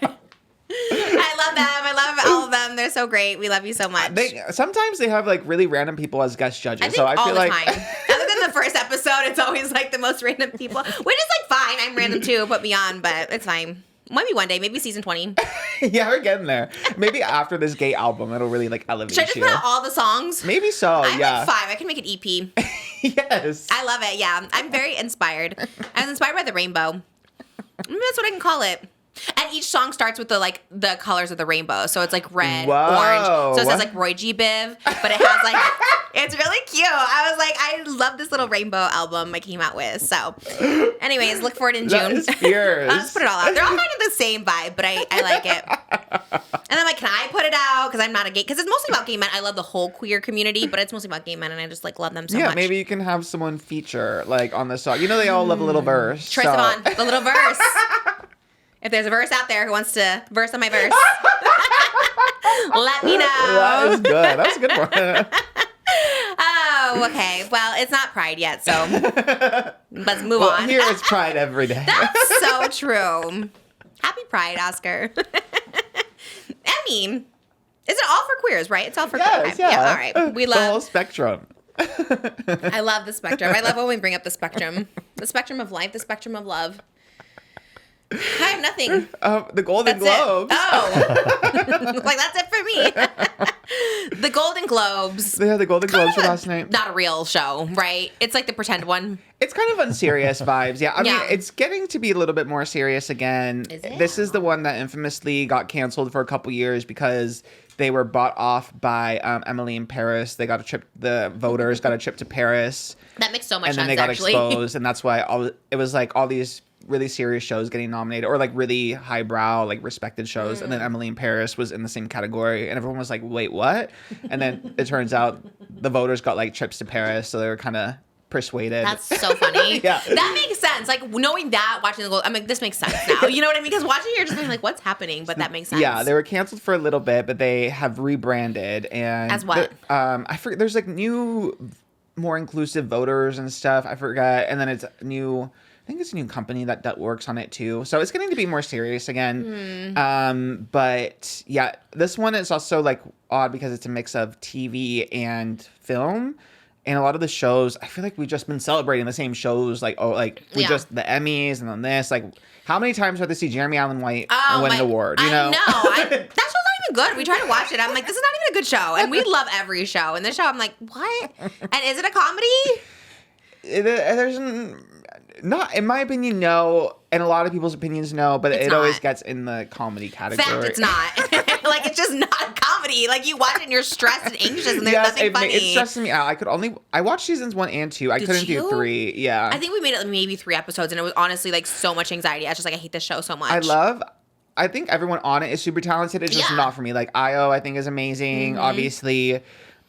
I love them. I love all of them. They're so great. We love you so much. Sometimes they have like really random people as guest judges. I think so I all feel the like time. Other than the first episode, it's always like the most random people, which is like fine. I'm random too. Put me on, but it's fine. Maybe one day, maybe season 20. Yeah, we're getting there. Maybe after this gay album, it'll really like elevate you. Should I just put out all the songs? Maybe so. I'm like 5. I can make an EP. Yes. I love it. Yeah, I'm very inspired. I was inspired by the rainbow. Maybe that's what I can call it. And each song starts with the colors of the rainbow. So it's like red, orange. So it says like Roy G. Biv, but it has like, it's really cute. I was like, I love this little rainbow album I came out with. So anyways, look for it in June. That is fierce. I'll just put it all out. They're all kind of the same vibe, but I like it. And I'm like, can I put it out? Because I'm not a gay, because it's mostly about gay men. I love the whole queer community, but it's mostly about gay men, and I just like love them so much. Yeah, maybe you can have someone feature like on the song. You know, they all love a little verse. Troye Sivan, the little verse. If there's a verse out there who wants to verse on my verse, let me know. That was good. That was a good one. Oh, okay. Well, it's not Pride yet, so let's move on. Here it's Pride every day. That's so true. Happy Pride, Oscar. Emmy. Is it all for queers, right? It's all for queers. Yeah. All right. We love the whole spectrum. I love the spectrum. I love when we bring up the spectrum. The spectrum of life, the spectrum of love. I have nothing. The Golden Globes. Like that's it for me. The Golden Globes. They had the Golden Globes for last night. Not a real show, right? It's like the pretend one. It's kind of unserious vibes. Yeah, I mean, it's getting to be a little bit more serious again. Is it? This is the one that infamously got canceled for a couple years because they were bought off by Emily and PEREZ. They got a trip. The voters got a trip to Paris. That makes so much sense. And then they got actually exposed, and that's why it was like all these really serious shows getting nominated, or like really highbrow, like respected shows. And then Emily in Paris was in the same category, and everyone was like, wait, what? And then it turns out the voters got like trips to Paris, so they were kind of persuaded. That's so funny. Yeah. That makes sense. Like knowing that, watching the gold, I'm like, this makes sense now. You know what I mean? Because watching it, you're just like, what's happening? But that makes sense. Yeah, they were canceled for a little bit, but they have rebranded. And as what? I forget. There's like new, more inclusive voters and stuff. I forgot. And then it's new. I think it's a new company that works on it too. So it's getting to be more serious again. But yeah, this one is also like odd because it's a mix of TV and film. And a lot of the shows, I feel like we've just been celebrating the same shows. Like, just the Emmys and then this. Like, how many times do I have to see Jeremy Allen White win an award? You know? I know. That show's not even good. We try to watch it. I'm like, this is not even a good show. And we love every show. And this show, I'm like, what? And is it a comedy? There's not, in my opinion, no. And a lot of people's opinions, no. But it always gets in the comedy category. Fact, it's not. Like, it's just not a comedy. Like, you watch it and you're stressed and anxious and there's nothing funny. It stresses me out. I watched seasons 1 and 2. I couldn't do 3. Yeah. I think we made it maybe 3 episodes, and it was honestly like so much anxiety. I was just like, I hate this show so much. I think everyone on it is super talented. It's just not for me. Like, Io, I think, is amazing. Obviously.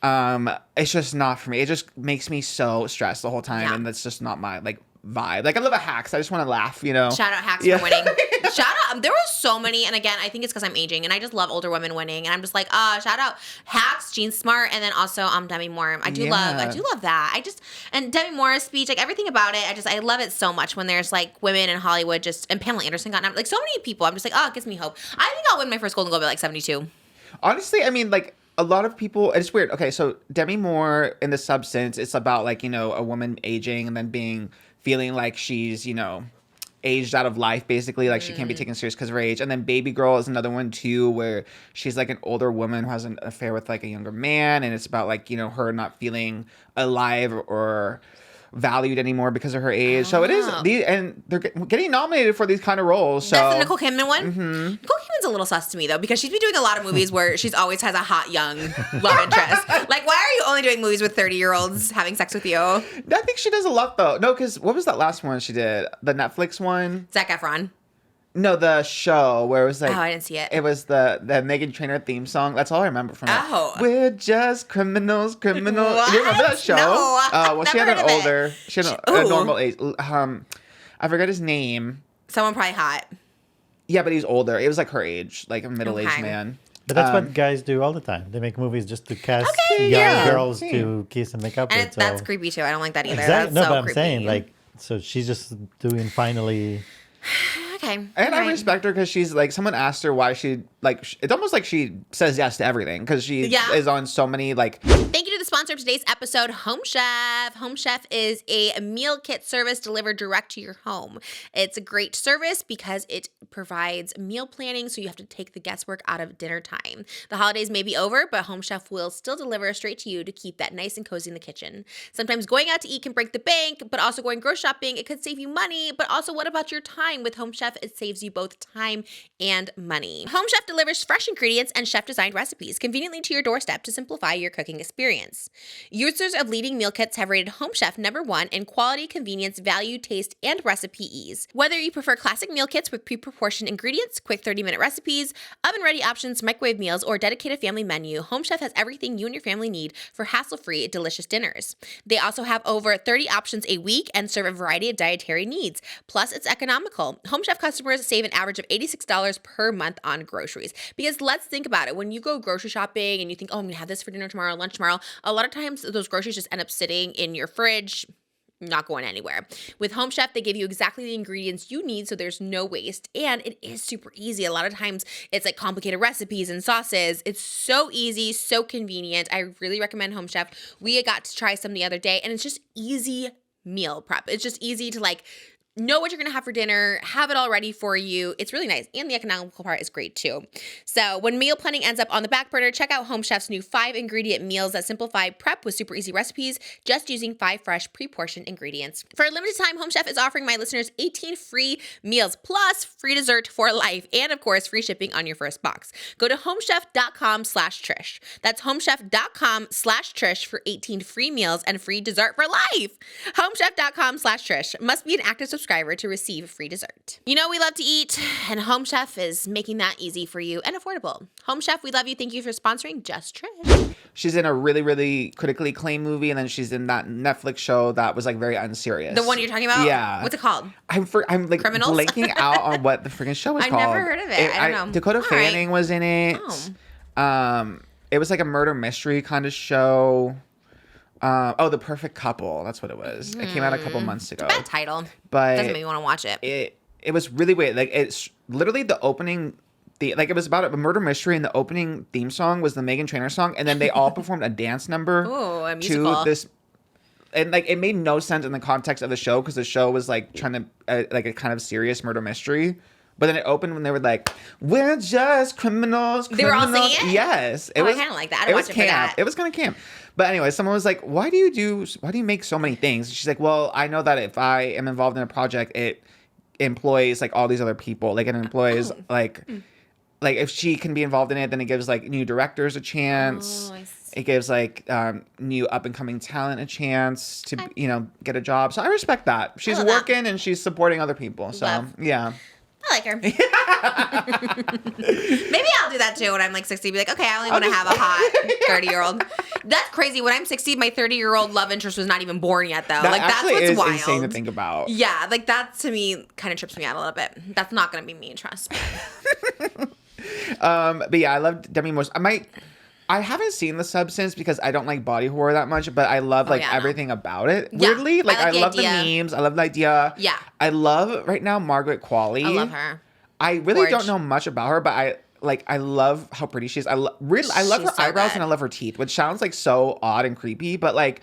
It's just not for me. It just makes me so stressed the whole time, and that's just not my vibe. Like, I love a Hacks. I just want to laugh, you know. Shout out Hacks for winning. Shout out. There were so many, and again, I think it's because I'm aging, and I just love older women winning, and I'm just like, shout out Hacks, Jean Smart, and then also Demi Moore. I do love that. And Demi Moore's speech, like everything about it, I love it so much when there's like women in Hollywood and Pamela Anderson got like so many people. I'm just like, it gives me hope. I think I'll win my first Golden Globe at like 72. Honestly, I mean, like, a lot of people, it's weird. Okay, so Demi Moore in The Substance, it's about like, you know, a woman aging and then feeling like she's, you know, aged out of life, basically. Like, she can't be taken serious because of her age. And then Baby Girl is another one too, where she's like an older woman who has an affair with like a younger man, and it's about like, you know, her not feeling alive or valued anymore because of her age. So it is, and they're getting nominated for these kind of roles. So that's the Nicole Kidman one. Nicole Kidman's a little sus to me though, because she's been doing a lot of movies where she's always has a hot young love interest. Like, why are you only doing movies with 30-year-olds having sex with you? I think she does a lot though. No, because what was that last one she did? The Netflix one? Zac Efron. No, the show where it was like. Oh, I didn't see it. It was the Meghan Trainor theme song. That's all I remember from it. Oh. We're just criminals. What? Do you remember that show? No, Well, she had never an heard of it. older. She had a normal age. I forget his name. Someone probably hot. Yeah, but he's older. It was like her age, like a middle-aged Okay. man. But that's what guys do all the time. They make movies just to cast Okay, young yeah. girls to kiss and make up And with. that's so- creepy too. I don't like that either. Exactly. That's No, so but I'm creepy. saying like, so she's just doing finally. Okay. And all I right. respect her because she's like, someone asked her why she, like, it's almost like she says yes to everything because she Yeah. is on so many, like, Thank you to the sponsor of today's episode, Home Chef. Home Chef is a meal kit service delivered direct to your home. It's a great service because it provides meal planning, so you have to take the guesswork out of dinner time. The holidays may be over, but Home Chef will still deliver straight to you to keep that nice and cozy in the kitchen. Sometimes going out to eat can break the bank, but also going grocery shopping, it could save you money. But also, what about your time? With Home Chef, it saves you both time and money. Home Chef delivers fresh ingredients and chef-designed recipes conveniently to your doorstep to simplify your cooking experience. Users of leading meal kits have rated Home Chef #1 in quality, convenience, value, taste, and recipe ease. Whether you prefer classic meal kits with pre-proportioned ingredients, quick 30-minute recipes, oven-ready options, microwave meals, or dedicated family menu, Home Chef has everything you and your family need for hassle-free, delicious dinners. They also have over 30 options a week and serve a variety of dietary needs. Plus, it's economical. Home Chef customers save an average of $86 per month on groceries. Because let's think about it. When you go grocery shopping and you think, oh, I'm going to have this for dinner tomorrow, lunch tomorrow, a lot of times those groceries just end up sitting in your fridge, not going anywhere. With Home Chef, they give you exactly the ingredients you need so there's no waste. And it is super easy. A lot of times it's like complicated recipes and sauces. It's so easy, so convenient. I really recommend Home Chef. We got to try some the other day and it's just easy meal prep. It's just easy to like know what you're going to have for dinner, have it all ready for you. It's really nice. And the economical part is great too. So when meal planning ends up on the back burner, check out Home Chef's new 5-ingredient meals that simplify prep with super easy recipes, just using 5 fresh pre-portioned ingredients. For a limited time, Home Chef is offering my listeners 18 free meals plus free dessert for life. And of course, free shipping on your first box. Go to homechef.com/Trish. That's homechef.com/Trish for 18 free meals and free dessert for life. Homechef.com/Trish. Must be an active subscriber to receive free dessert. You know we love to eat, and Home Chef is making that easy for you and affordable. Home Chef, we love you. Thank you for sponsoring Just Trish. she's in a really, really critically acclaimed movie, and then she's in that Netflix show that was like very unserious. The one you're talking about? Yeah. What's it called? I'm like Criminals? blanking out on what the freaking show was I've called. never heard of it. I don't know. Dakota All right. Fanning was in it. Oh. It was like a murder mystery kind of show. The Perfect Couple. That's what it was. It came out a couple months ago. Bad title. But Doesn't make me want to watch it. It was really weird. Like, it's literally the opening. Like, it was about a murder mystery, and the opening theme song was the Meghan Trainor song, and then they all performed a dance number Ooh, a musical. to this. And like, it made no sense in the context of the show because the show was like trying to like a kind of serious murder mystery. But then it opened when they were like, "We're just criminals." They were all criminals." singing it? Yes, I kind of like that. I'd it watch was it for camp. that. It was kind of camp. But anyway, someone was like, why do you make so many things? She's like, well, I know that if I am involved in a project, it employs like all these other people. Like, it employs like if she can be involved in it, then it gives like new directors a chance. Oh, I see. It gives like new up and coming talent a chance to, get a job. So I respect that. She's love that. working and she's supporting other people. So Love. yeah. I like her. Maybe I'll do that too when I'm like 60. Be like, okay, I only want to have a hot 30-year-old. That's crazy. When I'm 60, my 30-year-old love interest was not even born yet, though. That Like, that's actually what's is wild. insane to think about. Yeah, like that to me kind of trips me out a little bit. That's not gonna be me, trust me. But yeah, I loved Demi Moore. I haven't seen The Substance because I don't like body horror that much, but I love like yeah, no. everything about it. Yeah, Weirdly, like I I like the love the idea. memes. I love the idea. Yeah. I love right now Margaret Qualley. I love her. I really Gorge. don't know much about her, but I love how pretty she is. I love her She's so eyebrows good. and I love her teeth, which sounds like so odd and creepy, but like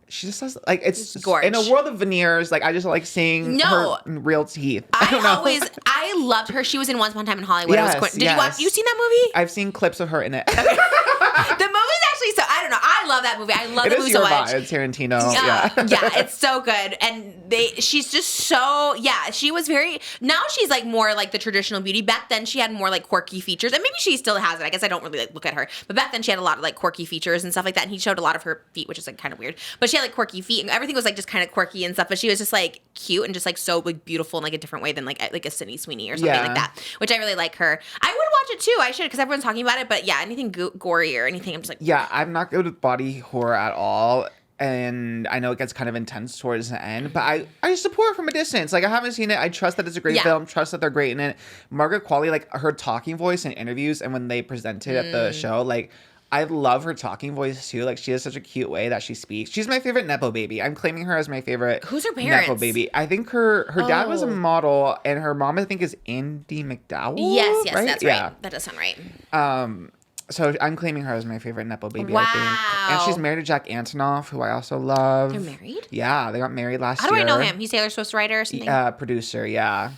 she just has like it's gorge. in a world of veneers. Like I just like seeing No. her real teeth. I don't know. I loved her. She was in Once Upon a Time in Hollywood. Yes, Did yes. you watch? You seen that movie? I've seen clips of her in it. The movie's actually so I don't know. I love that movie. I love It the is movie your so much. vibe, Tarantino. Yeah. Yeah, it's so good. And she's just so she was very now she's like more like the traditional beauty. Back then she had more like quirky features. And maybe she still has it. I guess I don't really like look at her. But back then she had a lot of like quirky features and stuff like that. And he showed a lot of her feet, which is like kind of weird. But she had like quirky feet and everything was like just kind of quirky and stuff. But she was just like cute and just like so like beautiful in like a different way than like a Sydney Sweeney or something like that. Which I really like her. I would watch it too. I should because everyone's talking about it. But yeah, anything gory or anything, I'm just like Yeah, I'm not good with body horror at all. And I know it gets kind of intense towards the end, but I support it from a distance. Like, I haven't seen it. I trust that it's a great film. Trust that they're great in it. Margaret Qualley, like, her talking voice in interviews and when they present it at the show, like, I love her talking voice, too. Like, she has such a cute way that she speaks. She's my favorite Nepo baby. I'm claiming her as my favorite Who's her parents? Nepo baby. I think her dad was a model, and her mom, I think, is Andy McDowell. Yes, right? that's right. That does sound right. So I'm claiming her as my favorite Nepo baby, Wow. I think. And she's married to Jack Antonoff, who I also love. They're married? Yeah, they got married last How year. do I know him? He's Taylor Swift's writer or something? Producer, yeah.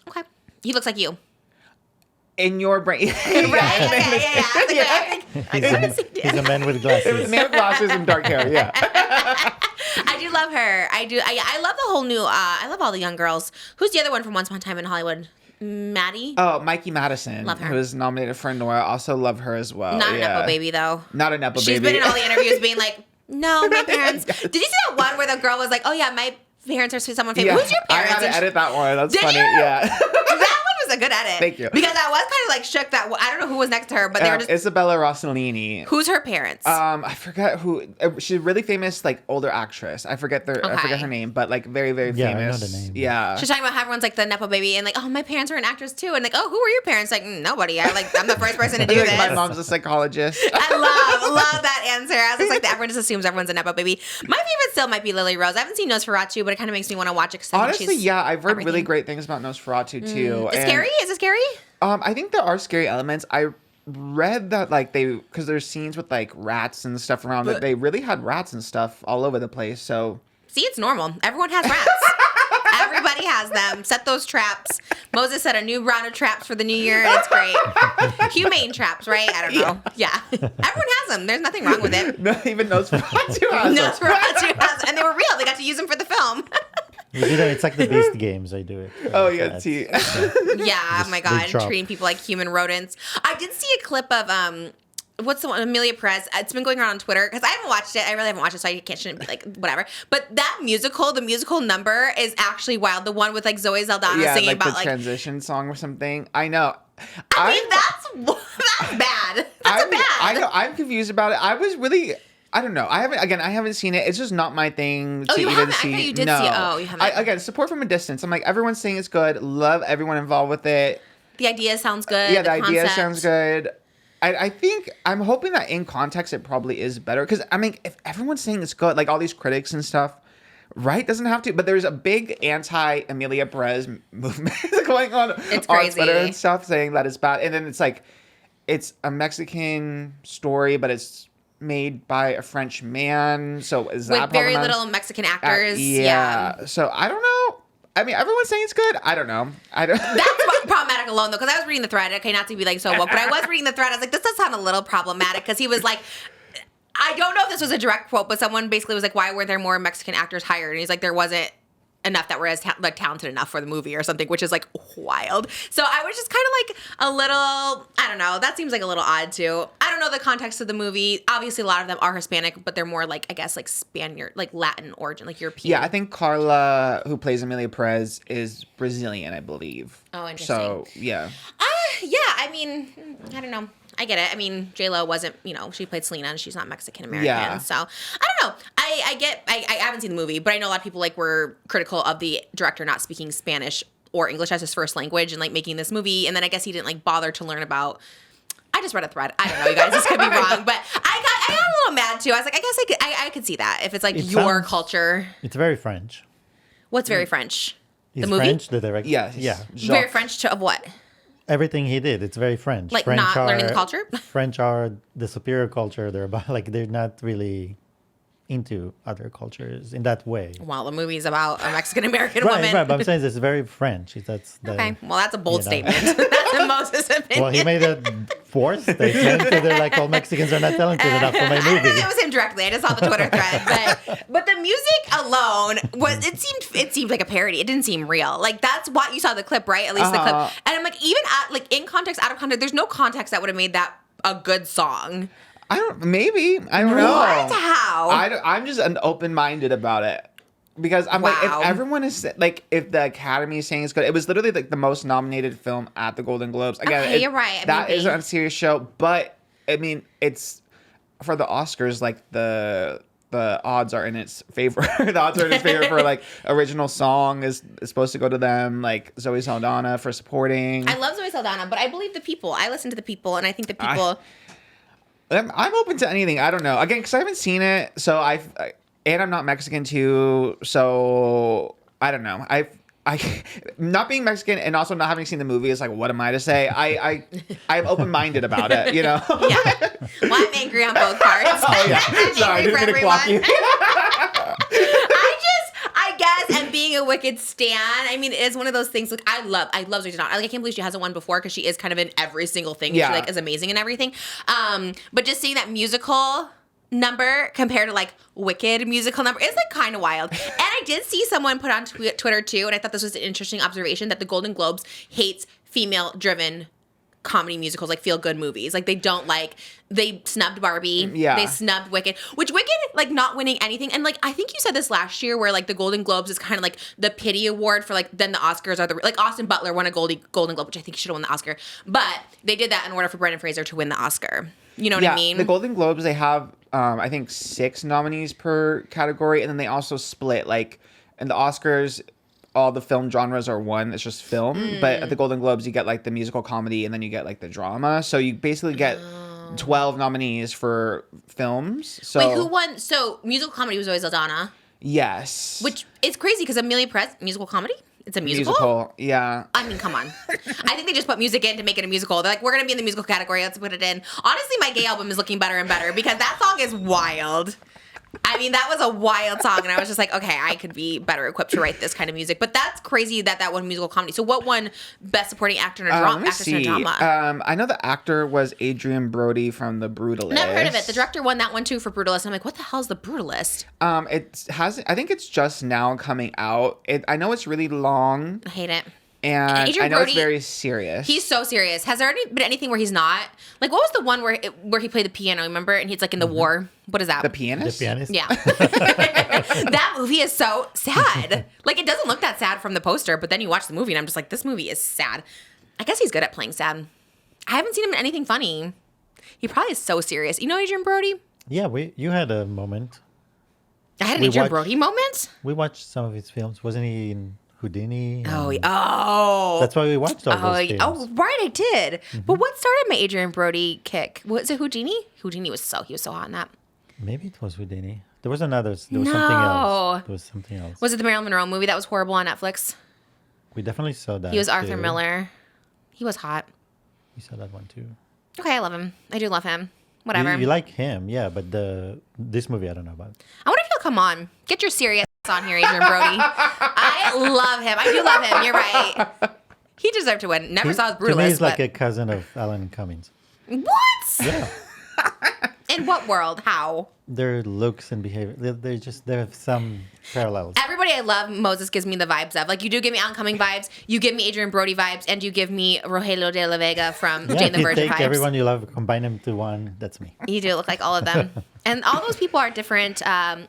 Okay. He looks like you. In your brain. Right? Yeah. He's a man with glasses. Man with glasses and dark hair, yeah. I do love her. I love the whole new, I love all the young girls. Who's the other one from Once Upon a Time in Hollywood? Maddie? Oh, Mikey Madison. Love her. Who was nominated for Nora. Also love her as well. Not a Nepo baby, though. Not a Nepo baby. She's been in all the interviews being like, no, my parents. Did you see that one where the girl was like, oh, yeah, my parents are someone famous? Yeah, Who's your parents? I had to edit that one. That's Did funny. you? Yeah. That one was a good edit. Thank you. Because I was kind of like shook that I don't know who was next to her, but they were just. Isabella Rossellini. Who's her parents? I forget who. She's a really famous, like, older actress. I forget her name, but like very, very famous. I know the name. Yeah. She's talking about how everyone's like the Nepo baby and like, oh, my parents are an actress too. And like, oh, who are your parents? Like, nobody. I'm the first person to do Like, this. my mom's a psychologist. I love that answer. I was just like, everyone just assumes everyone's a Nepo baby. My favorite still might be Lily Rose. I haven't seen Nosferatu, but it kind of makes me want to watch it. Honestly, yeah, I've heard everything. really great things about Nosferatu too. It's scary? Is it scary? I think there are scary elements. I read that like because there's scenes with like rats and stuff around it. They really had rats and stuff all over the place. So see, it's normal. Everyone has rats. Everybody has them. Set those traps. Moses set a new round of traps for the new year. It's great. Humane traps, right? I don't know. Yeah. Everyone has them. There's nothing wrong with it. No, even Nosferatu has them. Nosferatu has them. And they were real. They got to use them for the film. We do that. It's like the Beast Games. I do it. Oh yeah, see. Yeah, oh my God, chop. treating people like human rodents. I did see a clip of what's the one, Emilia Perez. It's been going around on Twitter because I haven't watched it. I really haven't watched it, so I shouldn't be like whatever. But that musical, the musical number is actually wild. The one with like Zoe Saldana singing like about the transition song or something. I know. I mean, that's bad. That's bad. I know. I'm confused about it. I was really. I don't know. I haven't seen it. It's just not my thing to you even haven't? see. I thought you did no. see it. Oh, you haven't. Again, support from a distance. I'm like, everyone's saying it's good. Love everyone involved with it. The idea sounds good. Yeah, the idea concept. sounds good. I think I'm hoping that in context it probably is better because I mean, if everyone's saying it's good, like all these critics and stuff, right? Doesn't have to. But there's a big anti-Emilia Perez movement going on It's on crazy. Twitter and stuff, saying that it's bad. And then it's like, it's a Mexican story, but it's made by a French man. So is that with very problematic? little Mexican actors? Yeah. So I don't know. I mean, everyone's saying it's good. I don't know. That's problematic alone, though, because I was reading the thread. Okay, not to be like so woke, but I was reading the thread. I was like, this does sound a little problematic because he was like, I don't know if this was a direct quote, but someone basically was like, why weren't there more Mexican actors hired? And he's like, there wasn't enough that were as talented enough for the movie or something, which is like wild. So I was just kind of like a little, I don't know, that seems like a little odd too. I don't know the context of the movie. Obviously a lot of them are Hispanic, but they're more like, I guess, like Spaniard, like Latin origin, like European. Yeah, I think Carla, who plays Emilia Perez, is Brazilian, I believe. Oh, interesting. So, yeah. Yeah, I mean, I don't know. I get it. I mean, J-Lo wasn't, she played Selena and she's not Mexican-American. Yeah. So, I don't know. I haven't seen the movie, but I know a lot of people were critical of the director not speaking Spanish or English as his first language and making this movie. And then I guess he didn't bother to learn about, I just read a thread. I don't know, you guys, this could be wrong, but I got a little mad too. I was like, I guess I could see that if it's your culture. It's very French. What's very French? He's the movie? French, the director. Yes. Yeah. Very French of what? Everything he did, it's very French. Like French not learning the culture? French are the superior culture. They're about they're not really into other cultures in that way. Well, the movie's about a Mexican-American Right, woman. right. But I'm saying it's very French. Okay, well, that's a bold you know. statement. That's a Moses opinion. Well, he made a forced statement, so they're like, all Mexicans are not talented enough for my I don't know movie. if it was him directly. I just saw the Twitter thread, but the music alone it seemed like a parody. It didn't seem real. Like that's why you saw the clip, right? At least the clip. And I'm like, even in context, out of context, there's no context that would have made that a good song. I don't know. What? How? I'm just open-minded about it. Because I'm like, Wow. if everyone is like, if the Academy is saying it's good, it was literally like the most nominated film at the Golden Globes. Again, Okay, you're right. That Maybe. isn't a serious show, but I mean, it's for the Oscars. Like the odds are in its favor. The odds are in its favor for like original song is supposed to go to them. Like Zoe Saldana for supporting. I love Zoe Saldana, but I believe the people. I listen to the people, and I think the people. I'm open to anything. I don't know. Again, because I haven't seen it, so and I'm not Mexican too, so I don't know. I not being Mexican and also not having seen the movie is like, what am I to say? I'm open-minded about it, you know? Yeah. Well, I'm angry on both parts. Oh yeah. I'm Sorry, angry didn't for mean to clock you. I guess, and being a Wicked stan, I mean, it is one of those things. Like, I love Zoe Saldana. Like, I can't believe she hasn't won before because she is kind of in every single thing. Yeah. She like is amazing and everything. But just seeing that musical number compared to like Wicked musical number is like kind of wild. And I did see someone put on Twitter too, and I thought this was an interesting observation that the Golden Globes hates female-driven comedy musicals, like feel-good movies. Like they snubbed Barbie. Yeah. They snubbed Wicked, which Wicked, like not winning anything. And like, I think you said this last year where like the Golden Globes is kind of like the pity award for like, then the Oscars are like Austin Butler won a Golden Globe, which I think he should have won the Oscar. But they did that in order for Brendan Fraser to win the Oscar. You know what I mean? The Golden Globes, they have, I think, 6 nominees per category, and then they also split, like, in the Oscars, all the film genres are one. It's just film. But at the Golden Globes, you get, like, the musical comedy, and then you get, like, the drama. So you basically get 12 nominees for films. So Wait, who won? So musical comedy was always Aldana, Yes. which is crazy because Emilia Perez, musical comedy? It's a musical? Yeah. I mean, come on. I think they just put music in to make it a musical. They're like, we're going to be in the musical category. Let's put it in. Honestly, my gay album is looking better and better because that song is wild. I mean, that was a wild song. And I was just like, okay, I could be better equipped to write this kind of music. But that's crazy that won musical comedy. So what won Best Supporting Actor in a Drama? Let me see. I know the actor was Adrian Brody from The Brutalist. Never heard of it. The director won that one too for Brutalist. I'm like, what the hell is The Brutalist? I think it's just now coming out. I know it's really long. I hate it. And Adrian I know Brody, it's very serious. He's so serious. Has there been anything where he's not? Like, what was the one where he played the piano, remember? And he's like in the war. What is that? The Pianist? The Pianist? Yeah. That movie is so sad. Like, it doesn't look that sad from the poster, but then you watch the movie and I'm just like, this movie is sad. I guess he's good at playing sad. I haven't seen him in anything funny. He probably is so serious. You know Adrian Brody? Yeah, you had a moment. I had an Adrian Brody moment? We watched some of his films. Wasn't he in Houdini? Oh. That's why we watched all those films. Oh, right, I did. But what started my Adrian Brody kick? Was it Houdini? Houdini was so hot in that. Maybe it was Houdini. There was another. There was something else. There was something else. Was it the Marilyn Monroe movie that was horrible on Netflix? We definitely saw that. He was Arthur too. Miller. He was hot. We saw that one too. Okay, I love him. I do love him. Whatever. You like him, yeah, but this movie I don't know about. I wonder if he'll come on. Get your serious on here, Adrian Brody. I love him. I do love him. You're right. He deserved to win. Never saw his Brutalist. To me, he's like but... a cousin of Alan Cummings. What? Yeah. In what world? How? Their looks and behavior, they have some parallels. Everybody I love, Moses gives me the vibes of. Like, you do give me Alan Cumming vibes, you give me Adrian Brody vibes, and you give me Rogelio de la Vega from Jane the if you Virgin take vibes. everyone you love, combine them to one, that's me. You do look like all of them. And all those people are different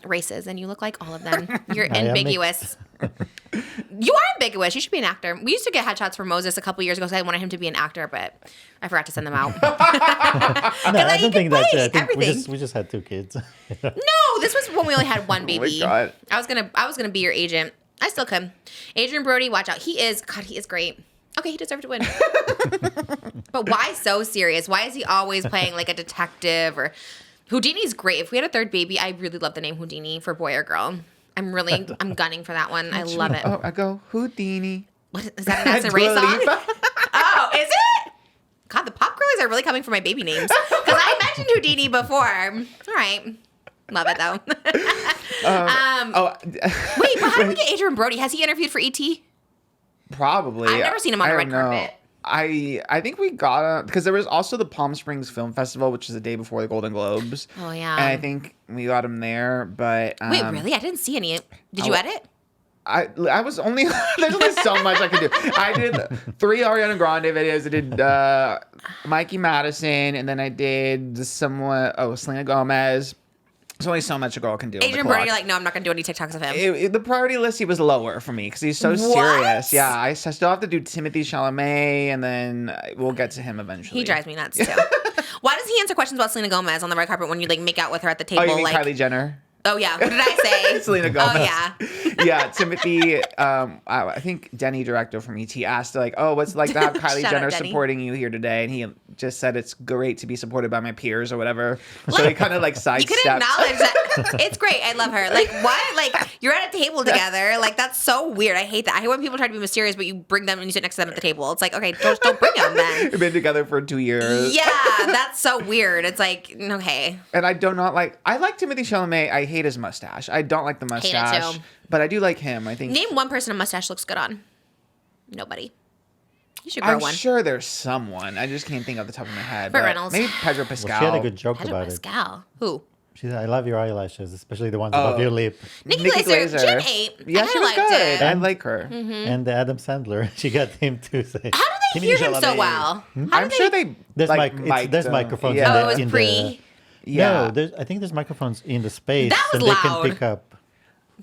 races, and you look like all of them. You're ambiguous. You are ambiguous. You should be an actor. We used to get headshots for Moses a couple years ago, so I wanted him to be an actor, but I forgot to send them out. No, I don't think that's it. I think everything. we just had 2 kids. No, this was when we only had one baby. God. I was gonna be your agent. I still could. Adrian Brody, watch out. He is great. Okay, he deserved to win. But why so serious? Why is he always playing like a detective? Or Houdini's great. If we had a third baby, I really love the name Houdini for boy or girl. I'm gunning for that one. I love it. Oh, I go Houdini. What is that? An Acid Ray song? Oh, is it? God, the pop girlies are really coming for my baby names. Because I mentioned Houdini before. All right. Love it though. Wait, but how did we get Adrian Brody? Has he interviewed for ET? Probably. I've never seen him on the red carpet. I think we got him because there was also the Palm Springs Film Festival, which is the day before the Golden Globes. Oh yeah. And I think we got him there, but wait, really? I didn't see any. Did you edit? I was only there's only so much I could do. I did 3 Ariana Grande videos. I did Mikey Madison, and then I did Selena Gomez. There's only so much a girl can do. Adrian Brody, you're like, no, I'm not gonna do any TikToks of him. The priority list, he was lower for me because he's so serious. Yeah, I still have to do Timothée Chalamet, and then we'll get to him eventually. He drives me nuts too. Why does he answer questions about Selena Gomez on the red carpet when you like make out with her at the table? Oh, you mean like Kylie Jenner? Oh yeah, what did I say? Selena Gomez. Oh yeah. Yeah, Timothy. I think Denny, director from ET, asked like, "Oh, what's it like to have Kylie Shout Jenner out, Denny. supporting you here today?" And he just said it's great to be supported by my peers or whatever. So he kind of like You sidestepped. could acknowledge that. It's great. I love her. Like what? Like you're at a table together. Like that's so weird. I hate that. I hate when people try to be mysterious, but you bring them and you sit next to them at the table. It's like, okay, just don't bring them then. We've been together for 2 years. Yeah, that's so weird. It's like, okay. And I do not like. I like Timothée Chalamet. I hate his mustache. I don't like the Hate it mustache, too. but I do like him. I think. Name one person a mustache looks good on. Nobody. You should grow I'm one. sure there's someone. I just can't think off the top of my head. Burt but Reynolds. Maybe Pedro Well, Pascal. she had a good joke Pedro about Pascal. Who? it. She said, "I love your eyelashes, especially the ones above your lip." Nikki Glaser. Jen 8. Yeah, I she was liked good. it. I like her. And the Adam Sandler, she got him to say. How do they hear him so well? How I'm do sure they. There's like, there's mic'd microphones. them. Oh, in it was in pre. Yeah. No, I think there's microphones in the space, That was and they loud. can pick up.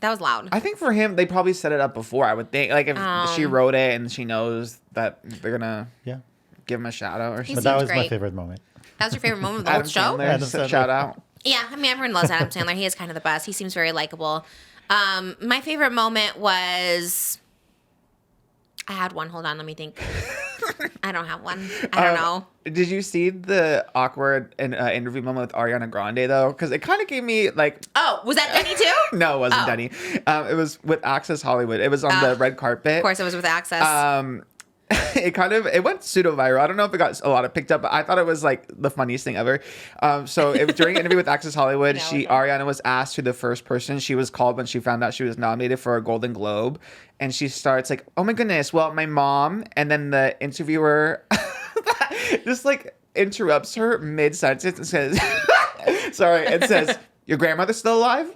That was loud. I think for him, they probably set it up before. I would think, like if she wrote it and she knows that they're gonna Yeah, give him a shout out or He something. but that seems was my great. favorite moment. That was your favorite moment of the whole Adam show? Sandler, Adam Sandler. shout out. Yeah, I mean, everyone loves Adam Sandler. He is kind of the best. He seems very likable. My favorite moment was... I had one. Hold on, let me think. I don't have one. I don't know. Did you see the awkward interview moment with Ariana Grande though? Because it kind of gave me like. Oh, was that Denny too? No, it wasn't Oh. Denny. It was with Access Hollywood. It was on the red carpet. Of course, it was with Access. It went pseudo viral. I don't know if it got a lot of picked up, but I thought it was like the funniest thing ever. So it was during an interview with Access Hollywood. Ariana was asked who the first person she was called when she found out she was nominated for a Golden Globe, and she starts like, "Oh my goodness, well, my mom," and then the interviewer just like interrupts her mid sentence and says, "Sorry," and says, "Your grandmother's still alive?"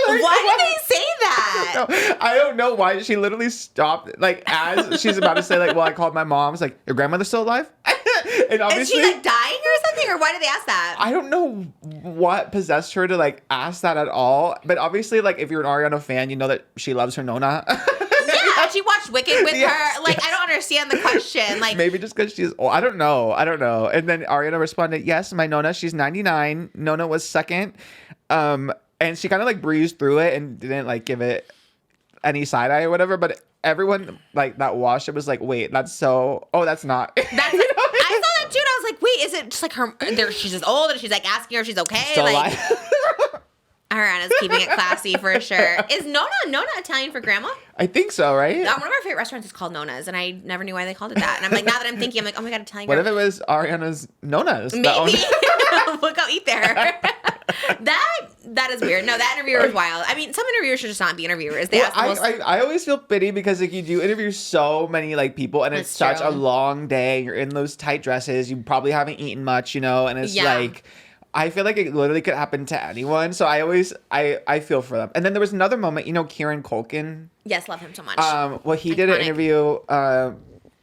Why did they say that? No, I don't know why she literally stopped, like, as she's about to say, like, well, I called my mom. It's like, your grandmother's still alive? And Is obviously, she like dying or something? Or why did they ask that? I don't know what possessed her to, like, ask that at all. But obviously, like, if you're an Ariana fan, you know that she loves her Nona. Yeah, she watched Wicked with Yes, her. Like, I don't understand the question. Like, Maybe just because she's old. I don't know. And then Ariana responded, yes, my Nona, she's 99. Nona was second. And she kind of, like, breezed through it and didn't, like, give it any side eye or whatever. But everyone, like, that watched it was like, wait, that's not. I saw that too, and I was like, wait, is it just like her? She's just old, and she's like asking her if she's okay. Still like, alive. Ariana's keeping it classy for sure. Is Nona Italian for grandma? I think so, right? One of our favorite restaurants is called Nona's, and I never knew why they called it that. And I'm like, now that I'm thinking, I'm like, oh my god, Italian. What if it was Ariana's Nona's? Maybe we'll go eat there. That is weird. No, that interviewer was wild. I mean, some interviewers should just not be interviewers. They Well, ask the most. I always feel pity because like you do interview so many like people and it's That's such a true. long day. You're in those tight dresses. You probably haven't eaten much, and it's Yeah. like I feel like it literally could happen to anyone. So I feel for them. And then there was another moment, KIERAN KULKIN. Yes, love him so much. Well, he did an Iconic. interview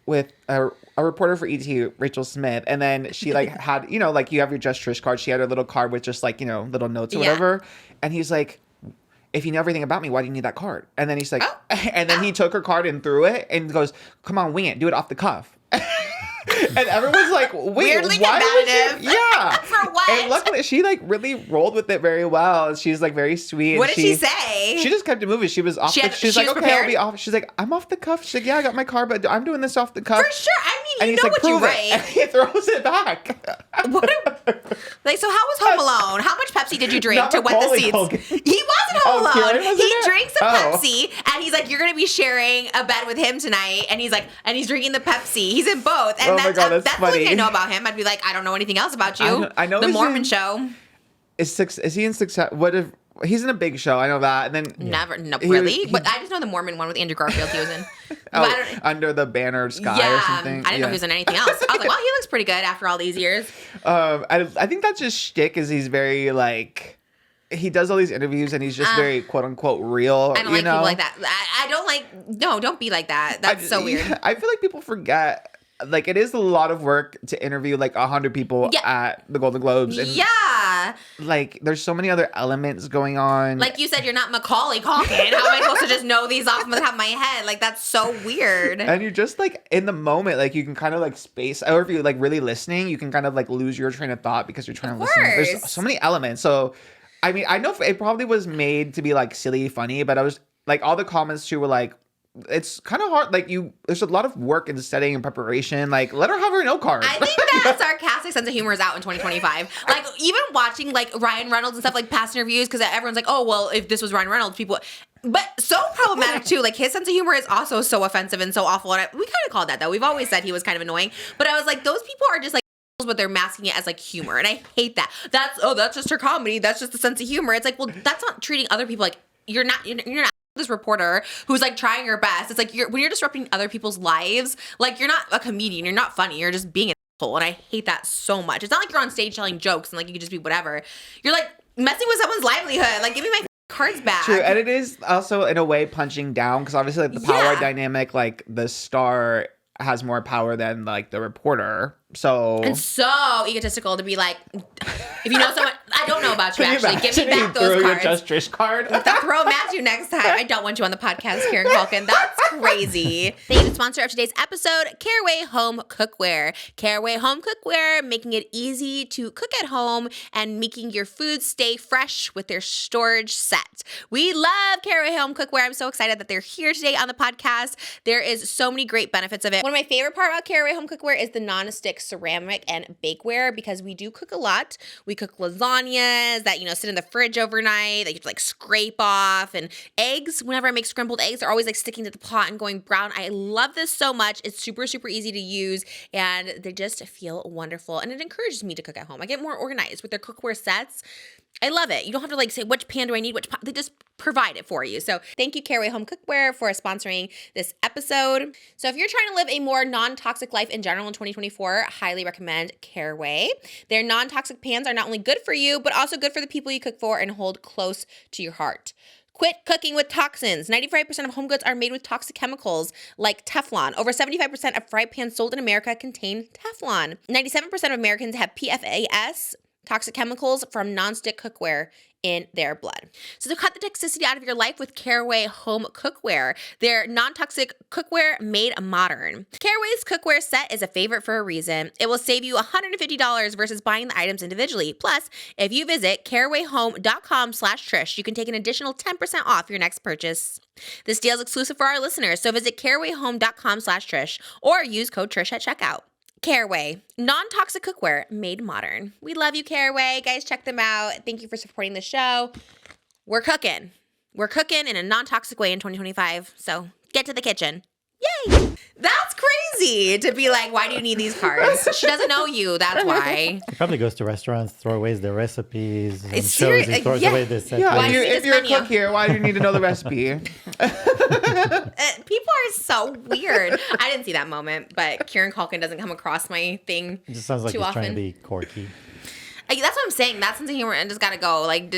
with a reporter for ET, Rachel Smith, and then she like had like you have your Just Trish card. She had her little card with just like little notes or Yeah. whatever, and he's like, if you know everything about me, why do you need that card? And then he's like, Oh. and then he took her card and threw it and goes, come on, wing it, do it off the cuff. And everyone's like, wait, Weirdly why would combative. you? Yeah. For what? And luckily, she like really rolled with it very well. She's like very sweet. What and did she say? She just kept it moving. She was off. She's She's like, okay, prepared? I'll be off. She's like, I'm off the cuff. She's like, yeah, I got my card, but I'm doing this off the cuff. For sure. I And mean, he's you know like, what you prove it. And write. he throws it back. Like, so how was Home Alone? How much Pepsi did you drink Not to wet the Macaulay seats? Culkin. He wasn't Home Oh, Kieran Alone. was He in it? drinks a Oh. Pepsi, and he's like, you're going to be sharing a bed with him tonight. And he's like, and he's drinking the Pepsi. He's in both. And Oh my God, that's the only thing I funny. know about him. I'd be like, I don't know anything else about you. I know the he's Mormon in- show. Is he in Success? What if he's in a big show? I know that. And then Never, no, really. But I just know the Mormon one with Andrew Garfield. He was in. Under the banner sky or something. I didn't know he was in anything else. I was like, well, he looks pretty good after all these years. I think that's just shtick. Is he's very like. He does all these interviews and he's just very quote unquote real. I don't like people like that. I don't like. No, don't be like that. That's so weird. I feel like people forget. Like, it is a lot of work to interview like 100 people at the Golden Globes. And, like, there's so many other elements going on. Like you said, you're not Macaulay Culkin. How am I supposed to just know these off the top of my head? Like, that's so weird. And you're just like in the moment, like you can kind of like space, or if you're like really listening, you can kind of like lose your train of thought because you're trying to listen. There's so many elements. So, I mean, I know it probably was made to be like silly, funny, but I was like, all the comments too were like, it's kind of hard. Like there's a lot of work in setting and preparation. Like, let her have her note card. I think that sarcastic sense of humor is out in 2025. Like, even watching like Ryan Reynolds and stuff, like past interviews, because everyone's like, oh, well, if this was Ryan Reynolds, people. But so problematic too. Like, his sense of humor is also so offensive and so awful. And we kind of called that though. We've always said he was kind of annoying. But I was like, those people are just like, but they're masking it as like humor, and I hate that. That's just her comedy. That's just the sense of humor. It's like, well, that's not treating other people like you're not this reporter who's like trying her best. It's like when you're disrupting other people's lives, like you're not a comedian, you're not funny, you're just being an asshole, and I hate that so much. It's not like you're on stage telling jokes and like you could just be whatever. You're like messing with someone's livelihood. Like, give me my cards back. True, and it is also in a way punching down because obviously like the power dynamic, like the star has more power than like the reporter. And so egotistical to be like, if you know someone, I don't know about you actually, give me back those cards. Your Just Trish card. Throw them at you next time. I don't want you on the podcast, Kieran Culkin. That's crazy. Thank you to the sponsor of today's episode, Caraway Home Cookware. Caraway Home Cookware, making it easy to cook at home and making your food stay fresh with their storage set. We love Caraway Home Cookware. I'm so excited that they're here today on the podcast. There is so many great benefits of it. One of my favorite part about Caraway Home Cookware is the non-stick ceramic and bakeware, because we do cook a lot. We cook lasagnas that, sit in the fridge overnight that you have to like scrape off, and eggs. Whenever I make scrambled eggs, they're always like sticking to the pot and going brown. I love this so much. It's super, super easy to use, and they just feel wonderful, and it encourages me to cook at home. I get more organized with their cookware sets. I love it. You don't have to like say, which pan do I need, which pot? They just provide it for you. So thank you, Caraway Home Cookware, for sponsoring this episode. So if you're trying to live a more non-toxic life in general in 2024, highly recommend Caraway. Their non-toxic pans are not only good for you, but also good for the people you cook for and hold close to your heart. Quit cooking with toxins. 95% of home goods are made with toxic chemicals like Teflon. Over 75% of fry pans sold in America contain Teflon. 97% of Americans have PFAS, toxic chemicals, from nonstick cookware in their blood. So to cut the toxicity out of your life with Caraway Home Cookware, their non-toxic cookware made modern. Caraway's cookware set is a favorite for a reason. It will save you $150 versus buying the items individually. Plus, if you visit carawayhome.com/Trish, you can take an additional 10% off your next purchase. This deal is exclusive for our listeners, so visit carawayhome.com/Trish or use code Trish at checkout. Caraway, non-toxic cookware made modern. We love you, Caraway. Guys, check them out. Thank you for supporting the show. We're cooking. We're cooking in a non-toxic way in 2025. So get to the kitchen. Yay! That's crazy to be like, why do you need these cards? She doesn't know you. That's why. He probably goes to restaurants, throw away their recipes, and shows he throws away this set. Yeah, if you're a cook here, why do you need to know the recipe? People are so weird. I didn't see that moment, but Kieran Culkin doesn't come across my thing It just sounds like too he's often. trying to be quirky. That's what I'm saying. That sense of humor and just gotta go. Like,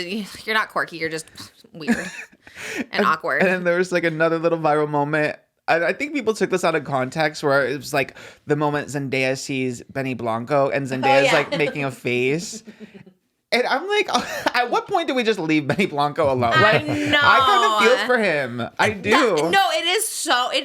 you're not quirky. You're just weird and awkward. And then there was like another little viral moment. I think people took this out of context where it was like the moment Zendaya sees Benny Blanco and Zendaya's like making a face. And I'm like, at what point do we just leave Benny Blanco alone? Like, I know. I kind of feel for him. I do. No, it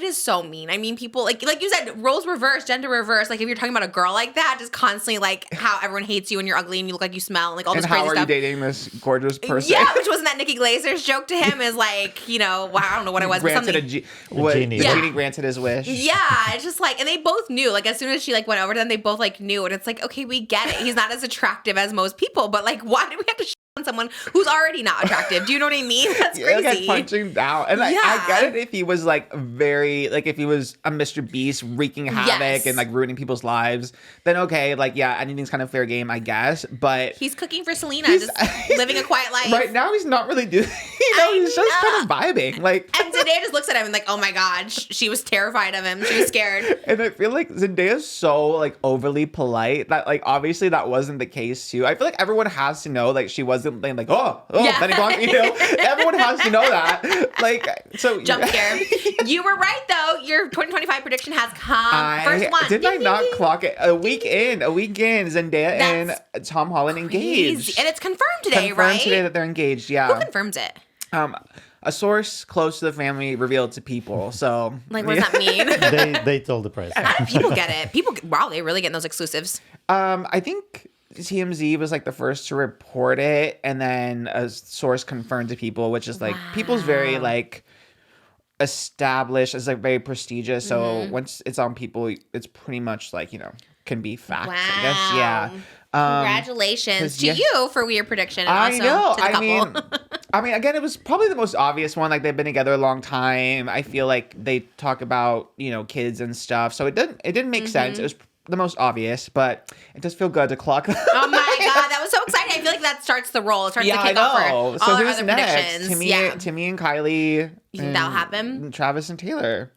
is so mean. I mean, people like you said, roles reverse, gender reverse. Like, if you're talking about a girl like that, just constantly like how everyone hates you and you're ugly and you look like you smell and like all this crazy stuff. And how are you dating this gorgeous person? Yeah, which wasn't that Nikki Glazer's joke to him is like, well, I don't know what it was. Granted but genie. The genie granted his wish. Yeah, it's just like, and they both knew. Like, as soon as she like went over to them, they both like knew, and it's like, okay, we get it. He's not as attractive as most people, but like, why do we have to someone who's already not attractive. Do you know what I mean? That's crazy. Like punching down. And like, I get it if he was like very, like if he was a Mr. Beast wreaking havoc and like ruining people's lives, then okay, like yeah, anything's kind of fair game, I guess. But he's cooking for Selena, just living a quiet life. Right now he's not really doing, he's just kind of vibing. Like, and Zendaya just looks at him and like, oh my God, she was terrified of him. She was scared. And I feel like Zendaya's so like overly polite that like obviously that wasn't the case too. I feel like everyone has to know like she wasn't like, Benny Blanco, everyone has to know that. Like, so jump scare. You were right though. Your 2025 prediction has come. First one. Did I not clock it? A week in, Zendaya and Tom Holland engaged. And it's confirmed today, right? Confirmed today that they're engaged, yeah. Who confirms it? A source close to the family revealed to People. So like, what does that mean? They told the press. How did people get it? Wow, they really getting those exclusives. I think TMZ was like the first to report it, and then a source confirmed to People, which is like People's very like established, it's like very prestigious. So once it's on People, it's pretty much like can be facts. I guess. Yeah. Congratulations to you for your prediction. And also to the couple. I mean, again, it was probably the most obvious one. Like they've been together a long time. I feel like they talk about kids and stuff, so it didn't make sense. It was the most obvious, but it does feel good to clock. Oh my God, that was so exciting! I feel like that starts the roll. It starts the kickoff for all so our who's other next? predictions. Timmy and Kylie. You think that'll happen? Travis and Taylor.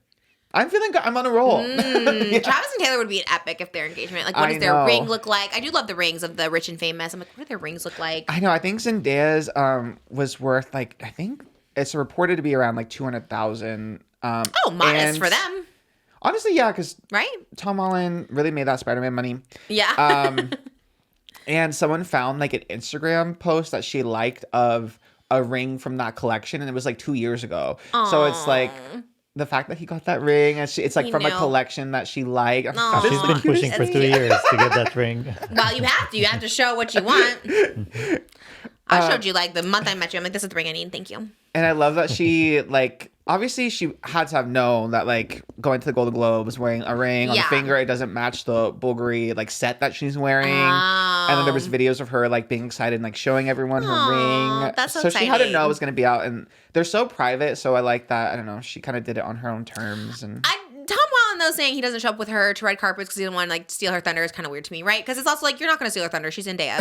I'm feeling good. I'm on a roll. Travis and Taylor would be an epic if their engagement. Like, what does their ring look like? I do love the rings of the rich and famous. I'm like, what do their rings look like? I know. I think Zendaya's was worth like, I think it's reported to be around like 200,000. Modest for them. Honestly, yeah, because right? Tom Holland really made that Spider-Man money. Yeah. And someone found like an Instagram post that she liked of a ring from that collection, and it was like 2 years ago. Aww. So it's like the fact that he got that ring, and it's like from a collection that she liked. She's been pushing for 3 years to get that ring. Well, you have to. You have to show what you want. I showed you like the month I met you. I'm like, this is the ring I need. Thank you. And I love that she like, obviously she had to have known that like going to the Golden Globes wearing a ring on the finger, it doesn't match the Bulgari like set that she's wearing. And then there was videos of her like being excited and like showing everyone her ring. That's so exciting. She had to know it was going to be out, and they're so private. So I like that. I don't know. She kind of did it on her own terms. And Tom Holland though saying he doesn't show up with her to red carpets because he doesn't want to like steal her thunder is kind of weird to me, right? Because it's also like, you're not going to steal her thunder. She's Zendaya.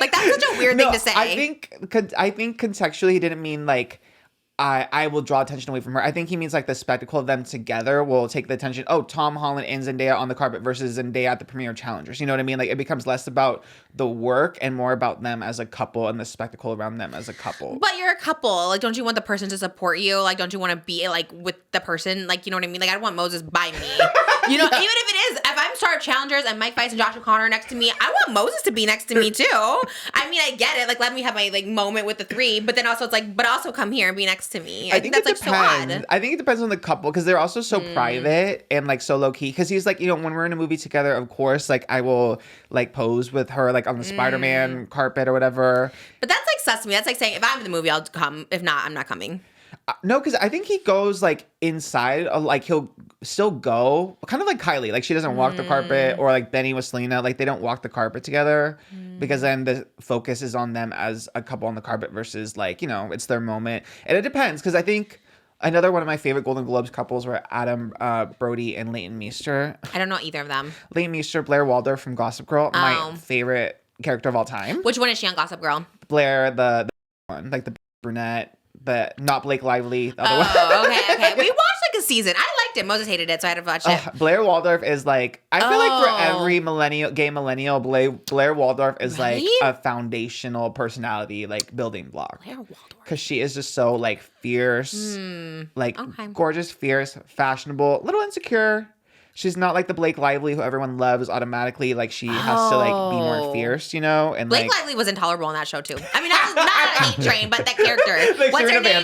Like, that's such a weird thing to say. I think contextually he didn't mean like, I will draw attention away from her. I think he means like the spectacle of them together will take the attention. Oh, Tom Holland and Zendaya on the carpet versus Zendaya at the premiere challengers. You know what I mean? Like, it becomes less about the work and more about them as a couple and the spectacle around them as a couple. But you're a couple. Like, don't you want the person to support you? Like, don't you want to be like with the person? Like, you know what I mean? Like, I don't want Moses by me. You know, even if it is, if I'm Star of Challengers and Mike Weiss and Josh O'Connor next to me, I want Moses to be next to me too. I mean, I get it. Like, let me have my like moment with the three, but then also it's like, but also come here and be next to me. I think that's like so odd. I think it depends on the couple because they're also so private and like so low key. Because he's like, when we're in a movie together, of course, like I will like pose with her like on the Spider-Man carpet or whatever. But that's like sus to me. That's like saying if I'm in the movie, I'll come. If not, I'm not coming. No, because I think he goes like inside, like he'll still go, kind of like Kylie. Like she doesn't walk the carpet, or like Benny with Selena. Like they don't walk the carpet together because then the focus is on them as a couple on the carpet versus like, it's their moment. And it depends because I think another one of my favorite Golden Globes couples were Adam Brody and Leighton Meester. I don't know either of them. Leighton Meester, Blair Waldorf from Gossip Girl, my favorite character of all time. Which one is she on Gossip Girl? Blair, the one, like the brunette. But not Blake Lively. The other one. Okay. We watched like a season. I liked it. Moses hated it, so I had to watch it. Blair Waldorf is like, I feel like for every gay millennial, Blair Waldorf is like a foundational personality, like building block. Blair Waldorf. Because she is just so like fierce, like gorgeous, fierce, fashionable, little insecure. She's not like the Blake Lively who everyone loves automatically. Like she has to like be more fierce, And Blake Lively was intolerable on that show too. I mean, not a hate train, but that character. Like What's her name?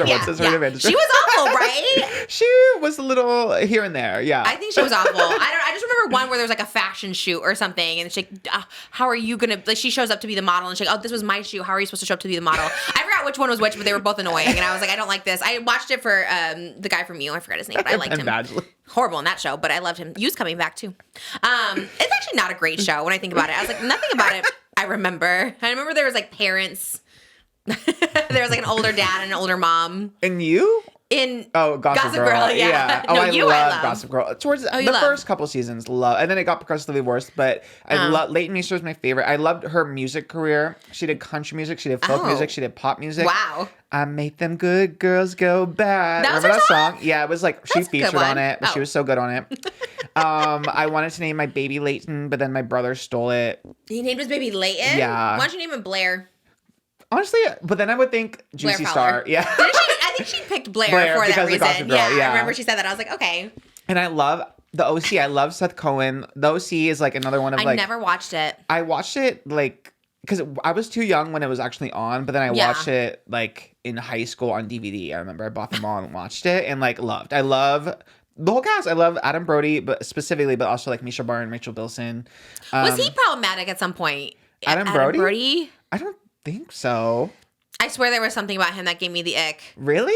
She was awful, right? She was a little here and there. Yeah, I think she was awful. I just remember one where there was like a fashion shoot or something, and she's like, "How are you gonna?" Like she shows up to be the model, and she's like, "Oh, this was my shoe. How are you supposed to show up to be the model?" I forgot which one was which, but they were both annoying, and I was like, "I don't like this." I watched it for the guy from You. I forgot his name, but I liked him. Badly. Horrible in that show, but I loved him. You's coming back too. It's actually not a great show when I think about it. I was like, nothing about it I remember. I remember there was like parents There was like an older dad and an older mom. And you? In Gossip Girl, yeah. Oh, No, I you love Gossip Girl. Towards the love. first couple seasons, and then it got progressively worse. But I love Leighton Meester was my favorite. I loved her music career. She did country music, she did folk music, she did pop music. Wow. I make them good girls go bad. That was Remember her that song? Yeah, it was like she That's a good featured one. on it, but she was so good on it. I wanted to name my baby Leighton, but then my brother stole it. He named his baby Leighton? Yeah. Why don't you name him Blair? Honestly, but then I would think Blair Juicy Fowler. Star. Yeah. I think she picked Blair for that because of reason. Gossip Girl, yeah. I remember she said that. I was like, okay. And I love the OC. I love Seth Cohen. The OC is like another one of I never watched it. I watched it like because I was too young when it was actually on, but then I watched it like in high school on DVD. I remember I bought them all and watched it and like loved. I love the whole cast. I love Adam Brody, but specifically, but also like Misha Barr and Rachel Bilson. Was he problematic at some point? Adam Brody? I don't think so. I swear there was something about him that gave me the ick. Really?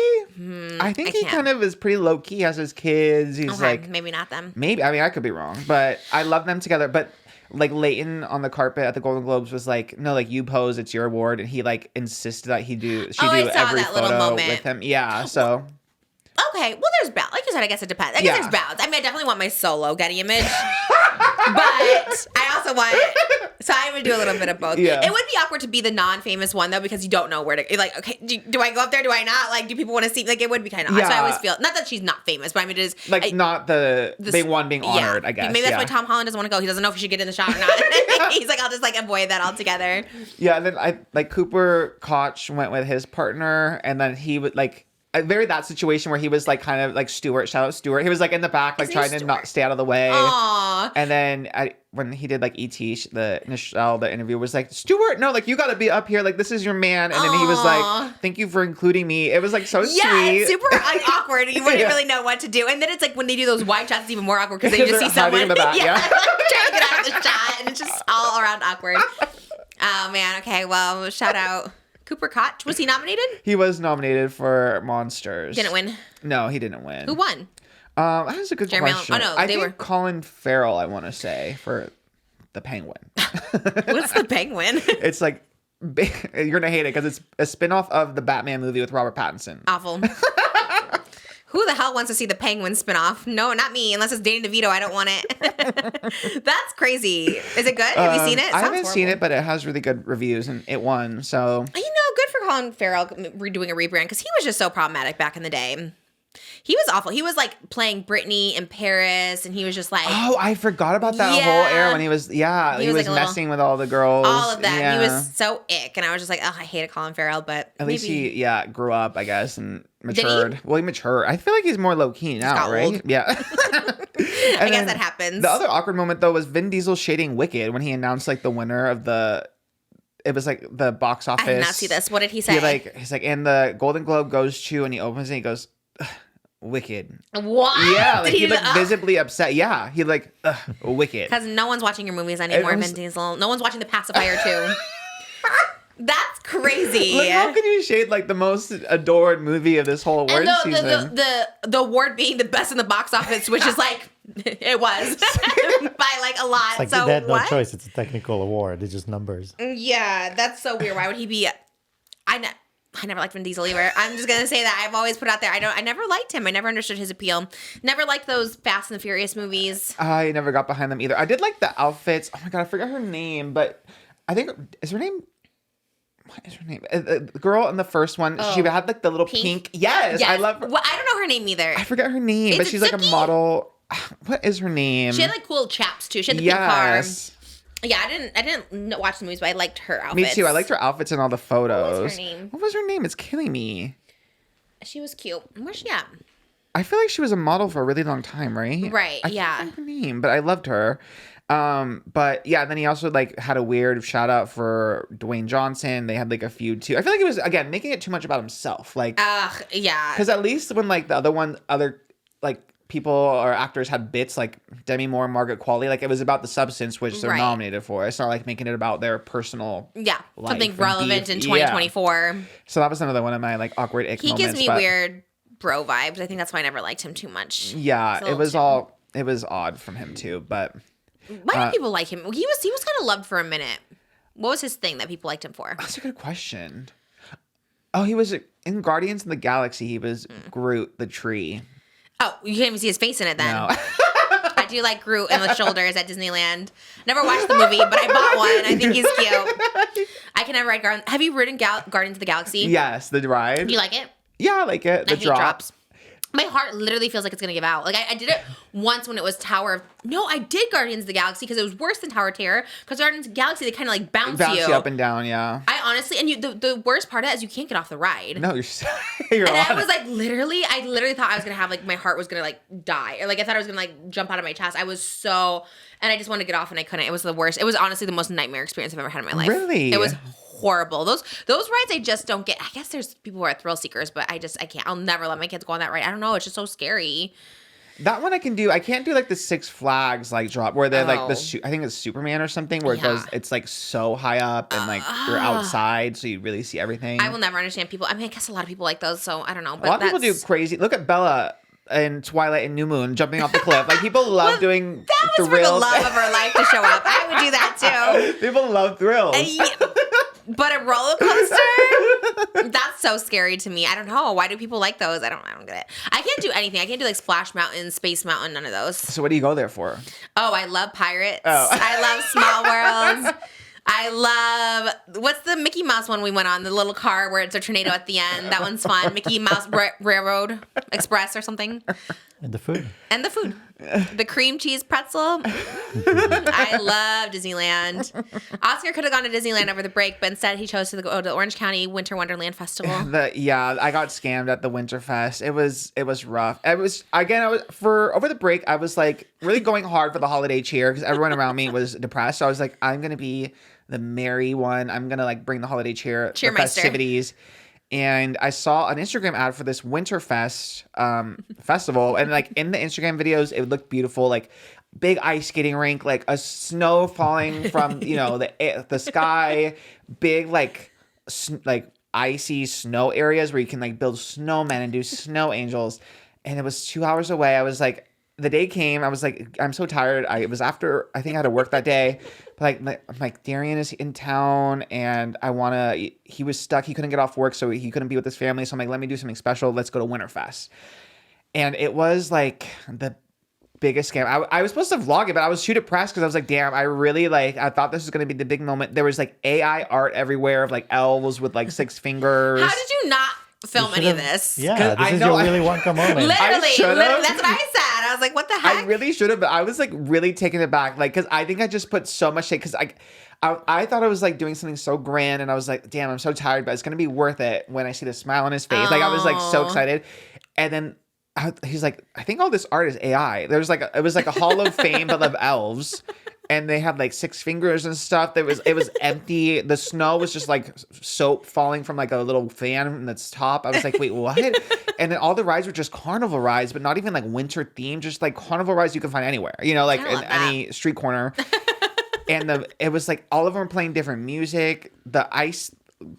I think he kind of is pretty low key. He has his kids. He's like maybe not them. Maybe. I mean, I could be wrong, but I love them together. But like Leighton on the carpet at the Golden Globes was like, no, like you pose, it's your award, and he like insisted that she do every that little photo moment with him. Yeah. So. Okay, well, there's balance. Like you said, I guess it depends. I guess there's balance. I mean, I definitely want my solo Getty image, but I also want. So I would do a little bit of both. Yeah. It would be awkward to be the non-famous one though, because you don't know where to. Like, okay, do I go up there? Do I not? Like, do people want to see? Like, it would be kind of odd. So I always feel not that she's not famous, but I mean, it is like not the big one being honored. I guess maybe that's why Tom Holland doesn't want to go. He doesn't know if he should get in the shot or not. He's like, I'll just like avoid that altogether. Yeah, and then I like Cooper Koch went with his partner, and then he would like. Very that situation where he was like kind of like Stuart, shout out Stuart. He was like in the back, like trying to not stay out of the way. Aww. And then when he did like E.T., the interview was like, Stuart, no, like you got to be up here. Like this is your man. And then he was like, thank you for including me. It was like so sweet. Yeah, it's super like awkward. You wouldn't really know what to do. And then it's like when they do those wide shots, it's even more awkward because they just see someone in the back, trying to get out of the shot, and it's just all around awkward. Oh man. Okay. Well, shout out. Cooper Koch, was he nominated? He was nominated for Monsters. Didn't win. No, he didn't win. Who won? That's a good question. Oh no, I think Colin Farrell, I want to say, for the Penguin. What's the Penguin? It's like, you're going to hate it because it's a spinoff of the Batman movie with Robert Pattinson. Awful. Who the hell wants to see the Penguin spinoff? No, not me. Unless it's Danny DeVito, I don't want it. That's crazy. Is it good? Have you seen it? I haven't seen it, but it has really good reviews, and it won. So good for Colin Farrell redoing a rebrand because he was just so problematic back in the day. He was awful. He was like playing Britney in Paris, and he was just like, oh, I forgot about that whole era when he was he was like messing with all the girls, all of that. Yeah. He was so ick, and I was just like, oh, I hated Colin Farrell, but at least he grew up, I guess, and matured. Well, he matured. I feel like he's more low key now, right? Old. Yeah. I guess that happens. The other awkward moment though was Vin Diesel shading Wicked when he announced like the winner of the. It was like the box office. I did not see this. What did he say? He's like, and the Golden Globe goes to, and he opens it, and he goes, Wicked. What? Yeah, like he looked visibly upset. Yeah, he like, Wicked. Because no one's watching your movies anymore, Vin Diesel. No one's watching The Pacifier 2. That's crazy. Like, how can you shade like the most adored movie of this whole award season? The award being the best in the box office, which is like, it was by like a lot. It's like so they had no what? choice. It's a technical award. It's just numbers. Yeah, that's so weird. Why would he be? I never liked Vin Diesel either. I'm just gonna say that. I've always put out there. I never liked him. I never understood his appeal. Never liked those Fast and the Furious movies. I never got behind them either. I did like the outfits. Oh my god, I forgot her name, but I think is her name. What is her name? The girl in the first one, she had like the little pink. Yes, I love her. Well, I don't know her name either. I forget her name, but she's like a model. What is her name? She had like cool chaps too. She had the pink car. Yeah, I didn't watch the movies, but I liked her outfits. Me too. I liked her outfits in all the photos. What was her name? What was her name? It's killing me. She was cute. Where's she at? I feel like she was a model for a really long time, right? Right. I can't remember her name, but I loved her. But yeah, then he also like had a weird shout out for Dwayne Johnson. They had like a feud too. I feel like it was again making it too much about himself. Like, yeah. Because at least when like the other like people or actors had bits like Demi Moore, Margaret Qualley, like it was about the substance which they're nominated for. It's not like making it about their personal something relevant in 2024. Yeah. So that was another one of my like awkward ick moments. He gives me weird bro vibes. I think that's why I never liked him too much. Yeah, it was odd from him too, but. Why do people like him? He was kind of loved for a minute. What was his thing that people liked him for? That's a good question. Oh, he was in Guardians of the Galaxy. He was Groot, the tree. Oh, you can't even see his face in it then. No. I do like Groot and the shoulders at Disneyland. Never watched the movie, but I bought one. I think he's cute. I can never ride Guardians. Have you ridden Guardians of the Galaxy? Yes, the ride. Do you like it? Yeah, I like it. The I hate drops. My heart literally feels like it's going to give out. Like, I did it once when it was I did Guardians of the Galaxy because it was worse than Tower of Terror. Because Guardians of the Galaxy, they kind of like bounce you. Up and down, yeah. I honestly, and the worst part of it is you can't get off the ride. No, you're And on I was it. like, literally thought I was going to have, like, my heart was going to, like, die. Or, like, I thought I was going to, like, jump out of my chest. I was and I just wanted to get off and I couldn't. It was the worst. It was honestly the most nightmare experience I've ever had in my life. Really? It was horrible. Those rides I just don't get. I guess there's people who are thrill seekers, but I can't. I'll never let my kids go on that ride. I don't know. It's just so scary. That one I can do. I can't do like the Six Flags like drop where they're like I think it's Superman or something where it goes. It's like so high up and like you're outside, so you really see everything. I will never understand people. I mean, I guess a lot of people like those, so I don't know. But a lot of people do crazy. Look at Bella in Twilight and New Moon jumping off the cliff. Like people love doing that was thrills. For the love of her life to show up. I would do that too. People love thrills. But a roller coaster? That's so scary to me. I don't know. Why do people like those? I don't get it. I can't do anything. I can't do like Splash Mountain, Space Mountain, none of those. So what do you go there for? Oh, I love pirates. Oh. I love Small Worlds. I love, what's the Mickey Mouse one we went on? The little car where it's a tornado at the end. That one's fun. Mickey Mouse Railroad Express or something. And the food. The cream cheese pretzel. I love Disneyland. Oscar could have gone to Disneyland over the break, but instead he chose to go to the Orange County Winter Wonderland Festival. I got scammed at the Winterfest. It was rough. I was for over the break. I was like really going hard for the holiday cheer because everyone around me was depressed. So I was like, I'm gonna be the merry one. I'm gonna like bring the holiday cheer, the festivities. And I saw an Instagram ad for this Winterfest festival, and like in the Instagram videos, it looked beautiful, like big ice skating rink, like a snow falling from the sky, big like icy snow areas where you can like build snowmen and do snow angels. And it was 2 hours away. I was like, the day came. I was like, I'm so tired. It was after I think I had to work that day. But I'm like, Darian is in town, and he was stuck. He couldn't get off work, so he couldn't be with his family. So I'm like, let me do something special. Let's go to Winterfest. And it was like the biggest scam. I was supposed to vlog it, but I was too depressed because I was like, damn, I thought this was going to be the big moment. There was like AI art everywhere of like elves with like 6 fingers. How did you not film any of this? Yeah, this is your Willy Wonka moment. Literally, that's what I said. I was like, what the heck? I really should have, but I was like really taken aback. Like, because I think I just put so much shade because I thought I was like doing something so grand, and I was like, damn, I'm so tired, but it's going to be worth it when I see the smile on his face. Like, I was like so excited. And then he's like, I think all this art is AI. It was like a Hall of Fame, but of elves. And they had like 6 fingers and stuff. It was empty. The snow was just like soap falling from like a little fan in its top. I was like, wait, what? And then all the rides were just carnival rides, but not even like winter themed, just like carnival rides you can find anywhere, like in any street corner. And it was like all of them were playing different music. The ice,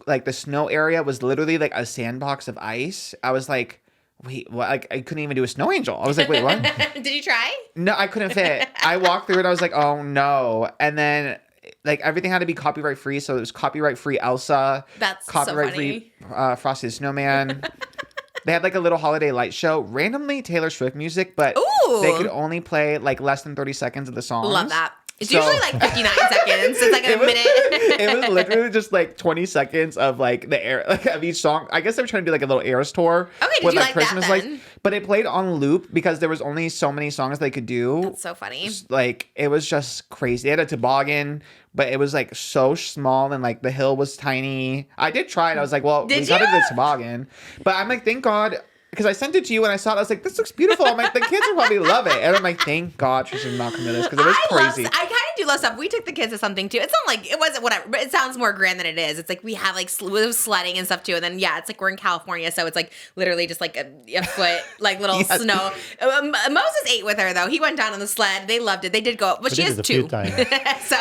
like the snow area was literally like a sandbox of ice. I was like, wait, what? Like, I couldn't even do a snow angel. I was like, wait, what? Did you try? No, I couldn't fit. I walked through it. I was like, oh no. And then like everything had to be copyright free. So it was copyright free Elsa. That's copyright free Frosty the Snowman. They had like a little holiday light show, randomly Taylor Swift music, but they could only play like less than 30 seconds of the songs. Love that. It's usually like 59 seconds. It's like a minute. It was literally just like 20 seconds of like the air, like of each song. I guess they were trying to do like a little Eras tour. Okay, did you like Christmas that then? But it played on loop because there was only so many songs they could do. That's so funny. Like it was just crazy. They had a toboggan, but it was like so small and like the hill was tiny. I did try it. I was like, well, we got to do the toboggan. But I'm like, thank God. Because I sent it to you and I saw it. I was like, this looks beautiful. I'm like, the kids will probably love it. And I'm like, thank God Trish did not come to this because it was crazy. I kind of do love stuff. We took the kids to something too. It's not like, it wasn't whatever, but it sounds more grand than it is. It's like we have like sledding and stuff too. And then, it's like we're in California. So it's like literally just like a foot, like little snow. Moses ate with her though. He went down on the sled. They loved it. They did go up, but she has 2. So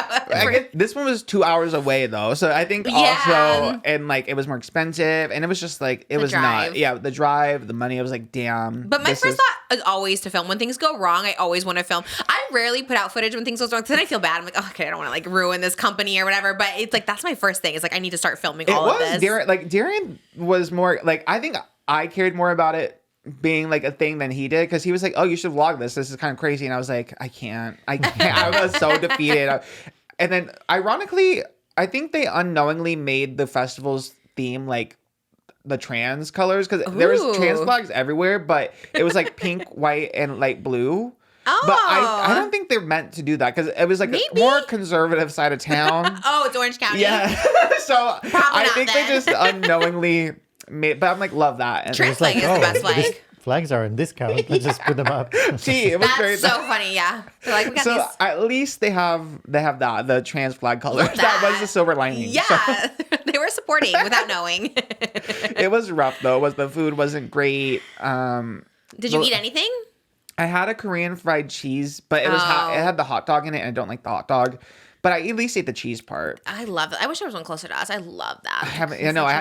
this one was 2 hours away though. So I think also, and like it was more expensive and it was just like, it was not. Yeah, the drive, the money, I was like, damn. But my first thought, is always to film. When things go wrong, I always want to film. I rarely put out footage when things go wrong because then I feel bad. I'm like, oh, okay, I don't want to like ruin this company or whatever. But it's like, that's my first thing. It's like, I need to start filming all of this. Darren was more like, I think I cared more about it being like a thing than he did, because he was like, oh, you should vlog this is kind of crazy, and I was like, I can't I was so defeated. And then ironically, I think they unknowingly made the festival's theme like the trans colors, because there was trans flags everywhere, but it was pink, white, and light blue. Oh. But I don't think they're meant to do that, because it was a more conservative side of town. Oh, it's Orange County. Yeah. So I think they just unknowingly made, but I'm like, love that. And trans flag is the best flag. Flags are in discount. Let's just put them up. Gee, it was That's great. so funny, yeah. They're like, we got So these. at least they have that, the trans flag colors. That was the silver lining. Yeah, So, they were supporting without knowing. it was rough though. The food wasn't great. Did you eat anything? I had a Korean fried cheese, but it was it had the hot dog in it, and I don't like the hot dog. But I at least ate the cheese part. I love it. I wish there was one closer to us. I love that. I haven't.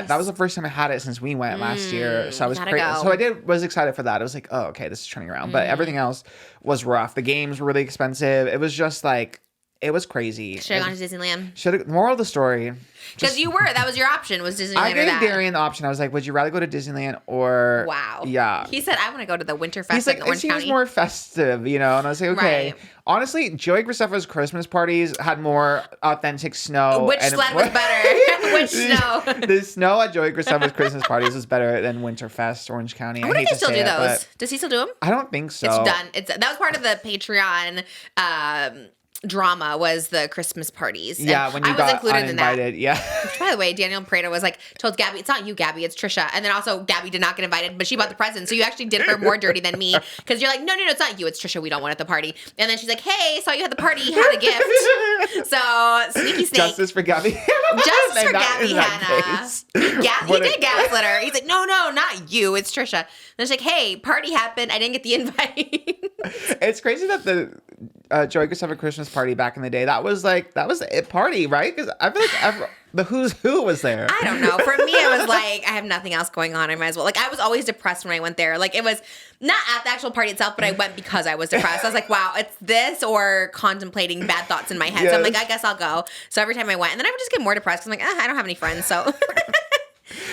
That was the first time I had it since we went last year. So I was crazy. go. So was excited for that. I was like, oh, okay, this is turning around. But everything else was rough. The games were really expensive. It was just like, it was crazy. Should have gone to Disneyland. Moral of the story. Because that was your option, was Disneyland I or gave that. Darian the option. I was like, would you rather go to Disneyland or... Wow. Yeah. He said, I want to go to the Winter Fest He's like, in it Orange seems County. more festive, And I was like, okay. Right. Honestly, Joey Graceffa's Christmas parties had more authentic snow. Which sled was better? Which snow? The snow at Joey Graceffa's Christmas parties was better than Winterfest, Orange County. I wonder if hate they to still say do it, those. but Does he still do them? I don't think so. It's done. That was part of the Patreon drama, was the Christmas parties. And Yeah, when you I was got included in that. uninvited. Yeah. Which, by the way, Daniel Prado was like, told Gabbie, it's not you, Gabbie, it's Trisha. And then also Gabbie did not get invited, but she bought the present. So you actually did her more dirty than me, because you're like, no, it's not you, it's Trisha. We don't want it at the party. And then she's like, hey, saw you at the party, had a gift. So sneaky snake. Justice for Gabbie. Justice for Gabbie, in that Hannah. case. He did gaslit her. He's like, no, not you, it's Trisha. And she's like, hey, party happened. I didn't get the invite. It's crazy that the Joey Graceffa Christmas party back in the day, that was the it party, right? Because I feel like the who's who was there. I don't know. For me, it was like, I have nothing else going on. I might as well. Like, I was always depressed when I went there. Like, it was not at the actual party itself, but I went because I was depressed. I was like, wow, it's this or contemplating bad thoughts in my head. So I'm like, I guess I'll go. So every time I went, and then I would just get more depressed because I'm like, I don't have any friends. So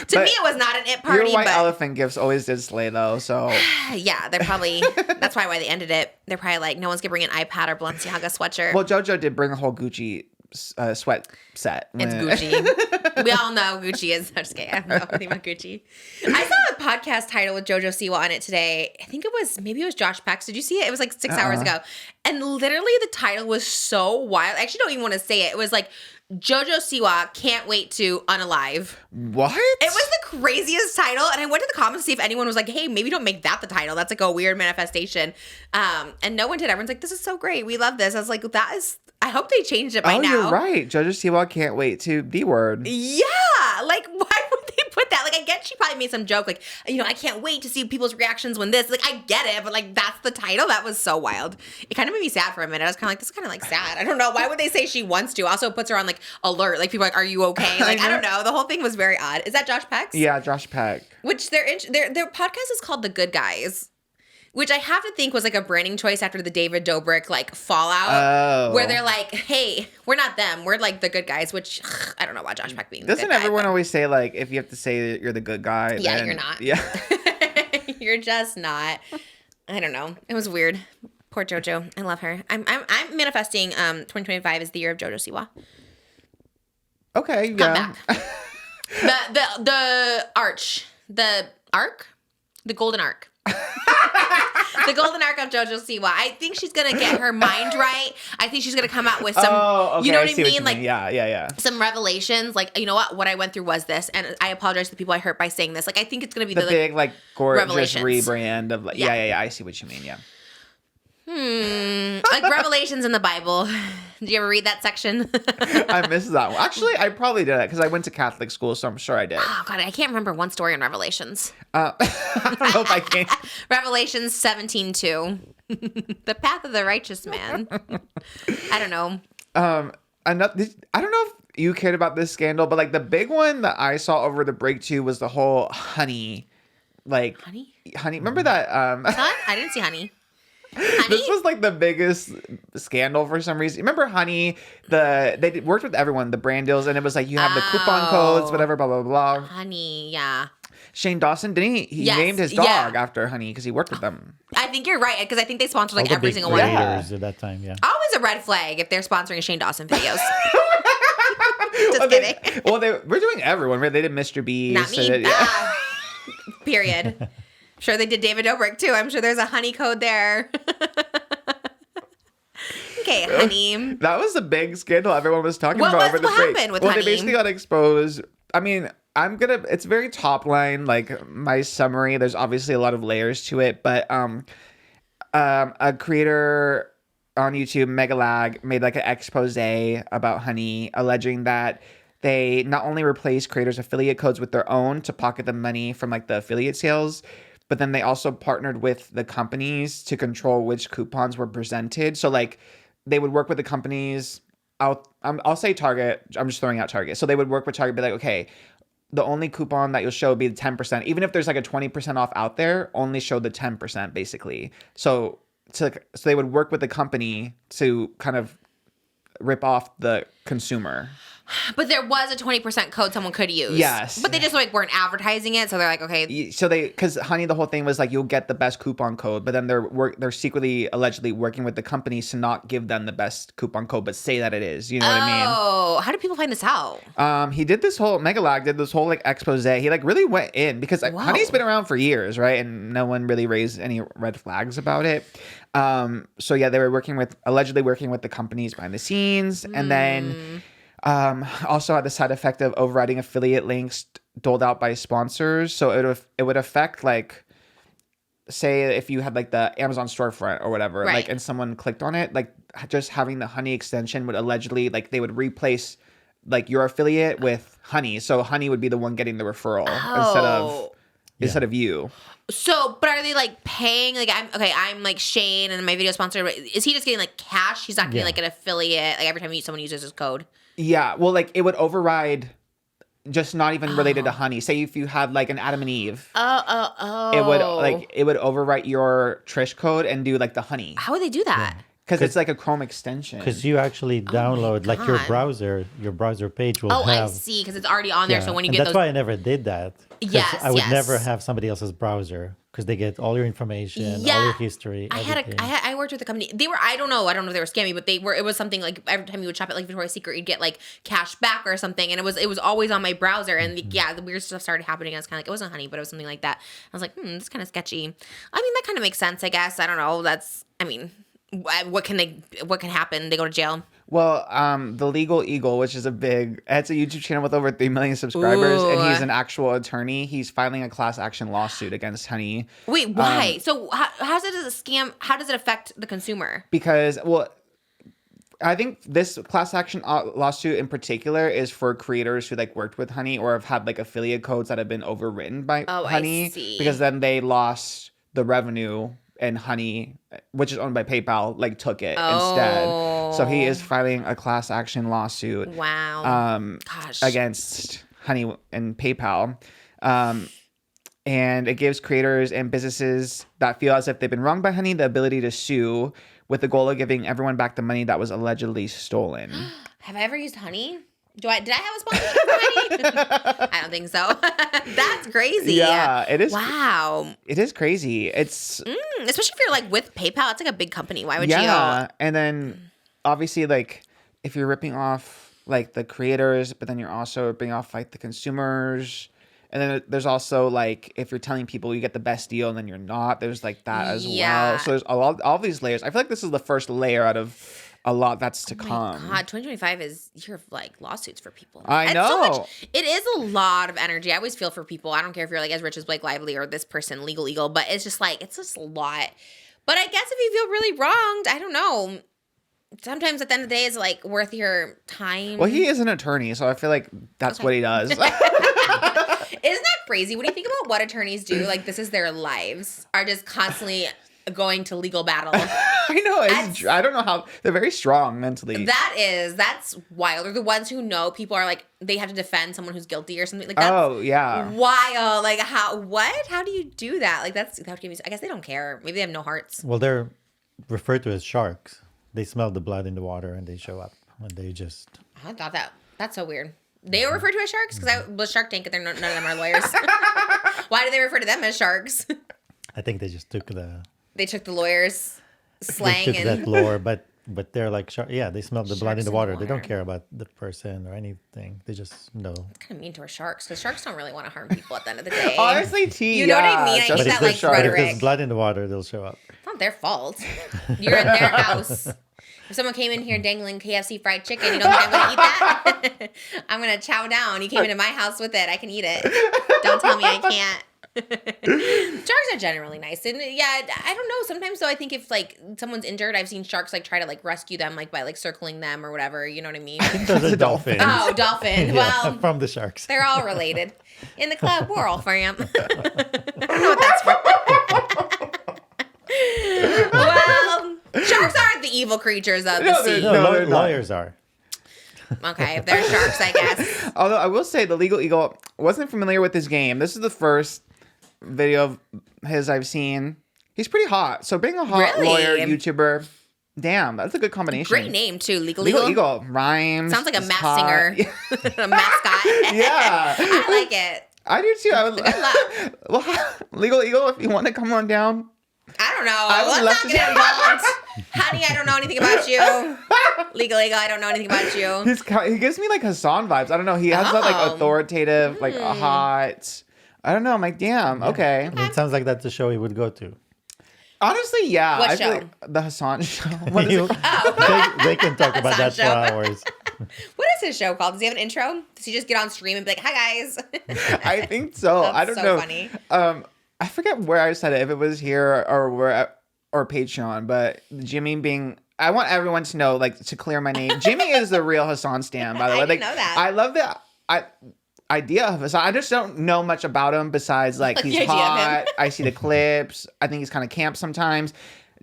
to me, it was not an it party. Your white elephant gifts always did slay though. So yeah, they're probably, that's probably why they ended it. They're probably like, no one's going to bring an iPad or Balenciaga sweatshirt. Well, JoJo did bring a whole Gucci sweat set. It's Gucci. We all know Gucci is. I'm just kidding. I don't know anything about Gucci. I saw a podcast title with JoJo Siwa on it today. I think maybe it was Josh Peck's. Did you see it? It was like 6 hours ago. And literally the title was so wild. I actually don't even want to say it. It was like, JoJo Siwa can't wait to unalive. What? It was the craziest title, and I went to the comments to see if anyone was like, hey, maybe don't make that the title. That's like a weird manifestation. And no one did. Everyone's like, this is so great. We love this. I was like, I hope they changed it by now. You're right. JoJo Siwa can't wait to B-word. Yeah. Like, why would they put that? Like, I get she probably made some joke, like, I can't wait to see people's reactions when this. Like, I get it, but like, that's the title. That was so wild. It kind of made me sad for a minute. I was kind of like, this is kind of like sad. I don't know. Why would they say she wants to? Also, it puts her on like alert. Like, people are like, are you okay? Like, I don't know. The whole thing was very odd. Is that Josh Peck's? Yeah, Josh Peck. Which their podcast is called The Good Guys. Which I have to think was like a branding choice after the David Dobrik like fallout, where they're like, "Hey, we're not them. We're like the good guys." Which I don't know about Josh Peck being. Doesn't everyone always say like if you have to say that you're the good guy? Yeah, then, you're not. Yeah, you're just not. I don't know. It was weird. Poor JoJo. I love her. I'm manifesting. 2025 is the year of JoJo Siwa. Okay. Come yeah. back. the arch, the arc, the golden arc. The golden arc of JoJo Siwa. I think she's gonna get her mind right. I think she's gonna come out with some, okay, you know what I see mean? Like, yeah. Some revelations. Like, you know what I went through was this, and I apologize to the people I hurt by saying this. Like, I think it's gonna be the big like gorgeous revelations. rebrand of like yeah. I see what you mean. Yeah. Like revelations in the Bible. Did you ever read that section? I missed that one. Actually, I probably did it because I went to Catholic school, so I'm sure I did. Oh God, I can't remember one story on Revelations. I don't know if I can. Revelations 17:2. The path of the righteous man. I don't know. I don't know if you cared about this scandal, but like the big one that I saw over the break too was the whole honey like Honey? Remember that? Huh? I didn't see honey. Honey? This was like the biggest scandal for some reason. Remember Honey? They worked with everyone, the brand deals, and it was like you have the coupon codes, whatever, blah blah blah. Honey, yeah. Shane Dawson, didn't he? He Yes, named his dog yeah. after Honey because he worked with them. I think you're right because I think they sponsored All like the every big single one. creators at that time, yeah. Always a red flag if they're sponsoring Shane Dawson videos. Just Well, kidding. we're doing everyone. They did Mr. Beast. Not me. Yeah. Ah. Period. Sure, they did David Dobrik too. I'm sure there's a honey code there. Okay, honey. That was a big scandal everyone was talking What about was- over the what break. happened with Well, Honey? they basically got exposed. I mean, it's very top line, like my summary. There's obviously a lot of layers to it, but a creator on YouTube, Megalag, made like an expose about Honey, alleging that they not only replaced creators' affiliate codes with their own to pocket the money from like the affiliate sales, but then they also partnered with the companies to control which coupons were presented. So like they would work with the companies. I'll say Target. I'm just throwing out Target. So they would work with Target, be like, okay, the only coupon that you'll show would be the 10%. Even if there's like a 20% off out there, only show the 10% basically. So they would work with the company to kind of rip off the consumer. But there was a 20% code someone could use. Yes. But they just like weren't advertising it, so they're like, okay. So because Honey, the whole thing was like you'll get the best coupon code, but then they're secretly allegedly working with the companies to not give them the best coupon code, but say that it is. You know what I mean? Oh, how do people find this out? He did this whole Megalag did this whole like expose. He like really went in because like, Wow. Honey's been around for years, right? And no one really raised any red flags about it. So yeah, they were allegedly working with the companies behind the scenes, and then also had the side effect of overriding affiliate links doled out by sponsors. So it would affect like, say if you had like the Amazon storefront or whatever, Right. like, and someone clicked on it, like just having the Honey extension would allegedly like they would replace like your affiliate with Honey. So Honey would be the one getting the referral instead of you. So, but are they like paying? Like, I'm like Shane and my video sponsor. But is he just getting like cash? He's not getting Yeah. like an affiliate. Like every time someone uses his code. Yeah, well, like it would override, just not even related to Honey. Say if you had like an Adam and Eve, Oh. it would overwrite your Trish code and do like the Honey How would they do that? because it's like a Chrome extension. Because you actually download like your God. browser page will Oh, have. I see. Because it's already on there. Yeah, So when you and get that's those, why I never did that. 'Cause Yes, I would yes. never have somebody else's browser because they get all your information, all Yeah. your history. Everything. I worked with a company. They were, I don't know if they were scammy, but it was something like every time you would shop at like Victoria's Secret, you'd get like cash back or something. And it was always on my browser. And the weird stuff started happening. I was kind of like, it wasn't Honey, but it was something like that. I was like, it's kind of sketchy. I mean, that kind of makes sense, I guess. I don't know. What can happen? They go to jail. Well, the Legal Eagle, which is it's a YouTube channel with over 3 million subscribers, and he's an actual attorney. He's filing a class action lawsuit against Honey. Wait, why? So how's it as a scam? How does it affect the consumer? Because, well, I think this class action lawsuit in particular is for creators who like worked with Honey or have had like affiliate codes that have been overwritten by Honey. I see. Because then they lost the revenue and Honey, which is owned by PayPal, like took it instead. So he is filing a class action lawsuit. Wow. Gosh. Against Honey and PayPal. And it gives creators and businesses that feel as if they've been wronged by Honey the ability to sue with the goal of giving everyone back the money that was allegedly stolen. Have I ever used Honey? Did I have a sponsorship for Honey? I don't think so. That's crazy. Yeah, it is. Wow. It is crazy. It's Especially if you're like with PayPal, it's like a big company. Why would yeah, and then obviously like if you're ripping off like the creators, but then you're also ripping off like the consumers. And then there's also like if you're telling people you get the best deal and then you're not, there's like that as well. So there's all these layers. I feel like this is the first layer out of a lot that's to come. God, 2025 is year of like lawsuits for people. I It's know. It is a lot of energy. I always feel for people. I don't care if you're like as rich as Blake Lively or this person, Legal Eagle, but it's just a lot. But I guess if you feel really wronged, I don't know. Sometimes at the end of the day, it's like worth your time. Well, he is an attorney, so I feel like that's what he does. Isn't that crazy? When you think about what attorneys do, like this is their lives, are just constantly going to legal battle I know. I don't know how they're very strong mentally. That's wild. They're the ones who know people are like they have to defend someone who's guilty or something like that. Oh yeah, wild. Like how do you do that? Like that would give me. I guess they don't care. Maybe they have no hearts. Well, they're referred to as sharks. They smell the blood in the water and they show up and they just. I thought that's so weird. They were referred to as sharks because I was Shark Tank, and none of them are lawyers. Why do they refer to them as sharks? I think they just took the. They took the lawyers slang They took and that lore, but they're like shark. Yeah, they smell the blood in Sharks the in water. the They don't water. care about the person or anything. They just know. kind of mean to our sharks because sharks don't really want to harm people at the end of the day. honestly, T. You know what I mean? I just hate But that, the like, shark. But if rhetoric. there's blood in the water, they'll show up. It's not their fault. You're in their house. If someone came in here dangling KFC fried chicken, you don't think I'm going to eat that? I'm going to chow down. You came into my house with it. I can eat it. Don't tell me I can't. Sharks are generally nice. And yeah, I don't know. Sometimes though, I think if like someone's injured, I've seen sharks like try to like rescue them like by like circling them or whatever. You know what I mean? Those are dolphins. Oh, dolphin. Yeah, Well, from the sharks. they're all related. In the club, we're all fam. I don't know what that's from. Well, sharks aren't the evil creatures of the No, they're sea. not. No, they're not. Lawyers are. Okay, if they're sharks, I guess. Although I will say, the Legal Eagle wasn't familiar with this game. This is the first video of his I've seen. He's pretty hot. So being a hot Really? lawyer YouTuber, damn, that's a good combination. Great name too, Legal Legal Eagle. Eagle rhymes. Sounds like a is mask hot. singer, a mascot. Yeah. I like it. I do too. I would. Good luck. Well, Legal Eagle, if you want to come on down. I don't know. I would love Let's to not get involved. Honey, I don't know anything about you. Legal Eagle, I don't know anything about you. He gives me like Hassan vibes. I don't know. He has that like Oh. authoritative, like hot. I don't know. I'm like, damn. Okay. It sounds like that's the show he would go to. Honestly, yeah. What I feel show? like the Hassan show. What is You- it? they can talk about Hassan that for show. hours. What is his show called? Does he have an intro? Does he just get on stream and be like, "Hi guys"? I think so. That's I don't so know. funny. I forget where I said it. If it was here or Patreon, but Jimmy being. I want everyone to know, like, to clear my name. Jimmy is the real Hassan stan, by the I way. didn't Like, know that. I love the idea of Hassan. I just don't know much about him besides, like, The he's idea of him. hot. I see the clips. I think he's kind of camp sometimes.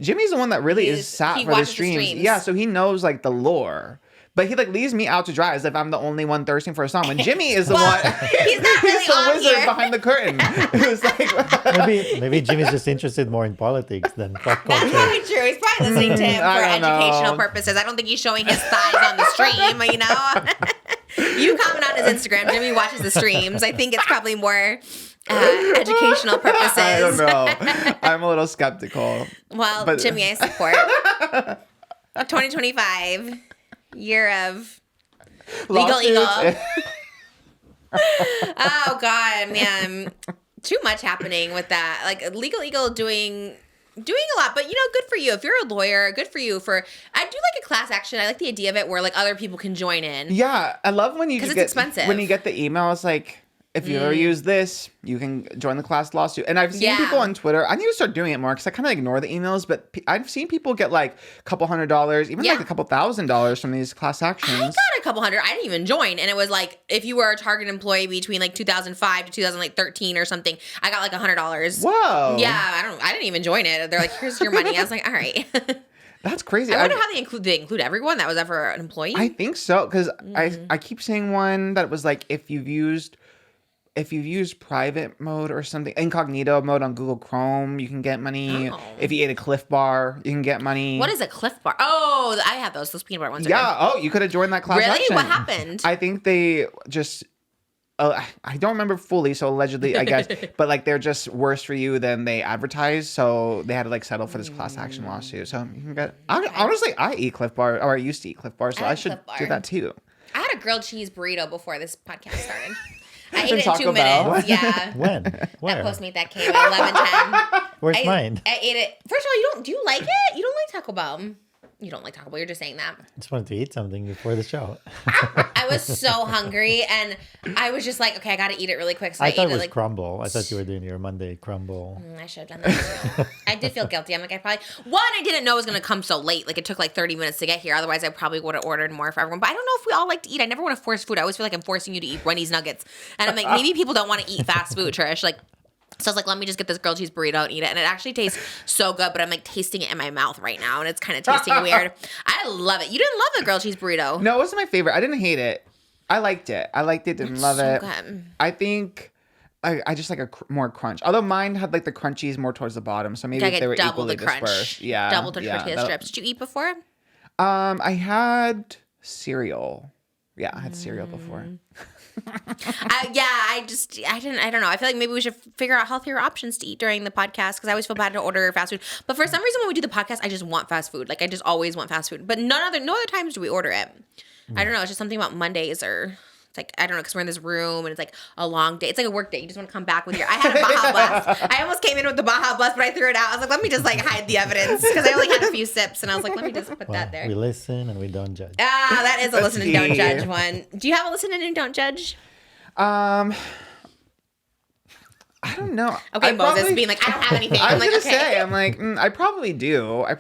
Jimmy's the one that really is sat he for the watches the streams. streams. Yeah, so he knows, like, the lore. But he like leaves me out to dry as if I'm the only one thirsting for a song. When Jimmy is the Well, one, he's not really the on wizard here. behind the curtain. It was like, Maybe Jimmy's just interested more in politics than pop That's culture. probably true. He's probably listening to him I for don't know. educational purposes. I don't think he's showing his thighs on the stream, you know? You comment on his Instagram. Jimmy watches the streams. I think it's probably more educational purposes. I don't know. I'm a little skeptical. Well, But- Jimmy, I support. 2025, year of Legal Lawsuits. Eagle. Oh God, man, too much happening with that. Like Legal Eagle doing a lot, but you know, good for you. If you're a lawyer, good for you. I do like a class action. I like the idea of it where like other people can join in. Yeah, I love when you 'Cause get it's expensive. when you get the email. It's like, if you ever use this, you can join the class lawsuit. And I've seen Yeah. people on Twitter. I need to start doing it more because I kind of ignore the emails. But I've seen people get like a couple $100, even Yeah. like a couple $1,000 from these class I actions. got a couple hundred. I didn't even join, and it was like if you were a Target employee between like 2005 to 2013 or something, I got like $100. Whoa. Yeah, I didn't even join it. They're like, "Here's your money." I was like, "All right." That's crazy. I wonder how they include everyone that was ever an employee. I think so because I keep seeing one that was like if you've used private mode or something, incognito mode on Google Chrome, you can get money. Oh. If you ate a Cliff Bar, you can get money. What is a Cliff Bar? Oh, I have those peanut butter ones. are Yeah. Oh, you could have joined that class Really? action. What happened? I think they just. I don't remember fully, so allegedly, I guess, but like they're just worse for you than they advertise, so they had to like settle for this class action lawsuit. So you can get. Honestly, I eat Cliff Bar, or I used to eat Cliff Bar, so I I like should Cliff Bar. do that too. I had a grilled cheese burrito before this podcast started. I ate From it in 2 Taco Bell? minutes. Yeah. When? That Where? Postmate that came at 11:10. Where's mine? I ate it. First of all, do you like it? You don't like Taco Bell. You don't like Taco Bell. You're just saying that. Just wanted to eat something before the show. I was so hungry, and I was just like, okay, I got to eat it really quick. So I, I thought ate it was like. crumble. I thought you were doing your Monday crumble. I should have done that too. I did feel guilty. I'm like, I didn't know it was going to come so late. Like, it took like 30 minutes to get here. Otherwise, I probably would have ordered more for everyone. But I don't know if we all like to eat. I never want to force food. I always feel like I'm forcing you to eat Wendy's nuggets. And I'm like, maybe people don't want to eat fast food, Trish. Like, So I was like, let me just get this grilled cheese burrito and eat it. And it actually tastes so good, but I'm like tasting it in my mouth right now. And it's kind of tasting weird. I love it. You didn't love the grilled cheese burrito. No, it wasn't my favorite. I didn't hate it. I liked it. Didn't love it. Good. I think I just like more crunch. Although mine had like the crunchies more towards the bottom. So maybe if they were double equally the crunch. dispersed. Yeah. Double the tortilla strips. Did you eat before? I had cereal. Yeah, I had cereal before. I don't know. I feel like maybe we should figure out healthier options to eat during the podcast because I always feel bad to order fast food. But for some reason, when we do the podcast, I just want fast food. Like I just always want fast food. But no other times do we order it. I don't know. It's just something about Mondays or it's like, I don't know, because we're in this room and it's like a long day. It's like a work day. You just want to come back with I had a Baja Blast. I almost came in with the Baja Blast, but I threw it out. I was like, let me just like hide the evidence because I only had a few sips and I was like, let me just put that there. We listen and we don't judge. Ah, that is a listen and don't judge one. Do you have a listen and don't judge? I don't know. Okay, Moses being like, I don't have anything. I I'm was like, gonna okay. say, I'm like, I probably do. I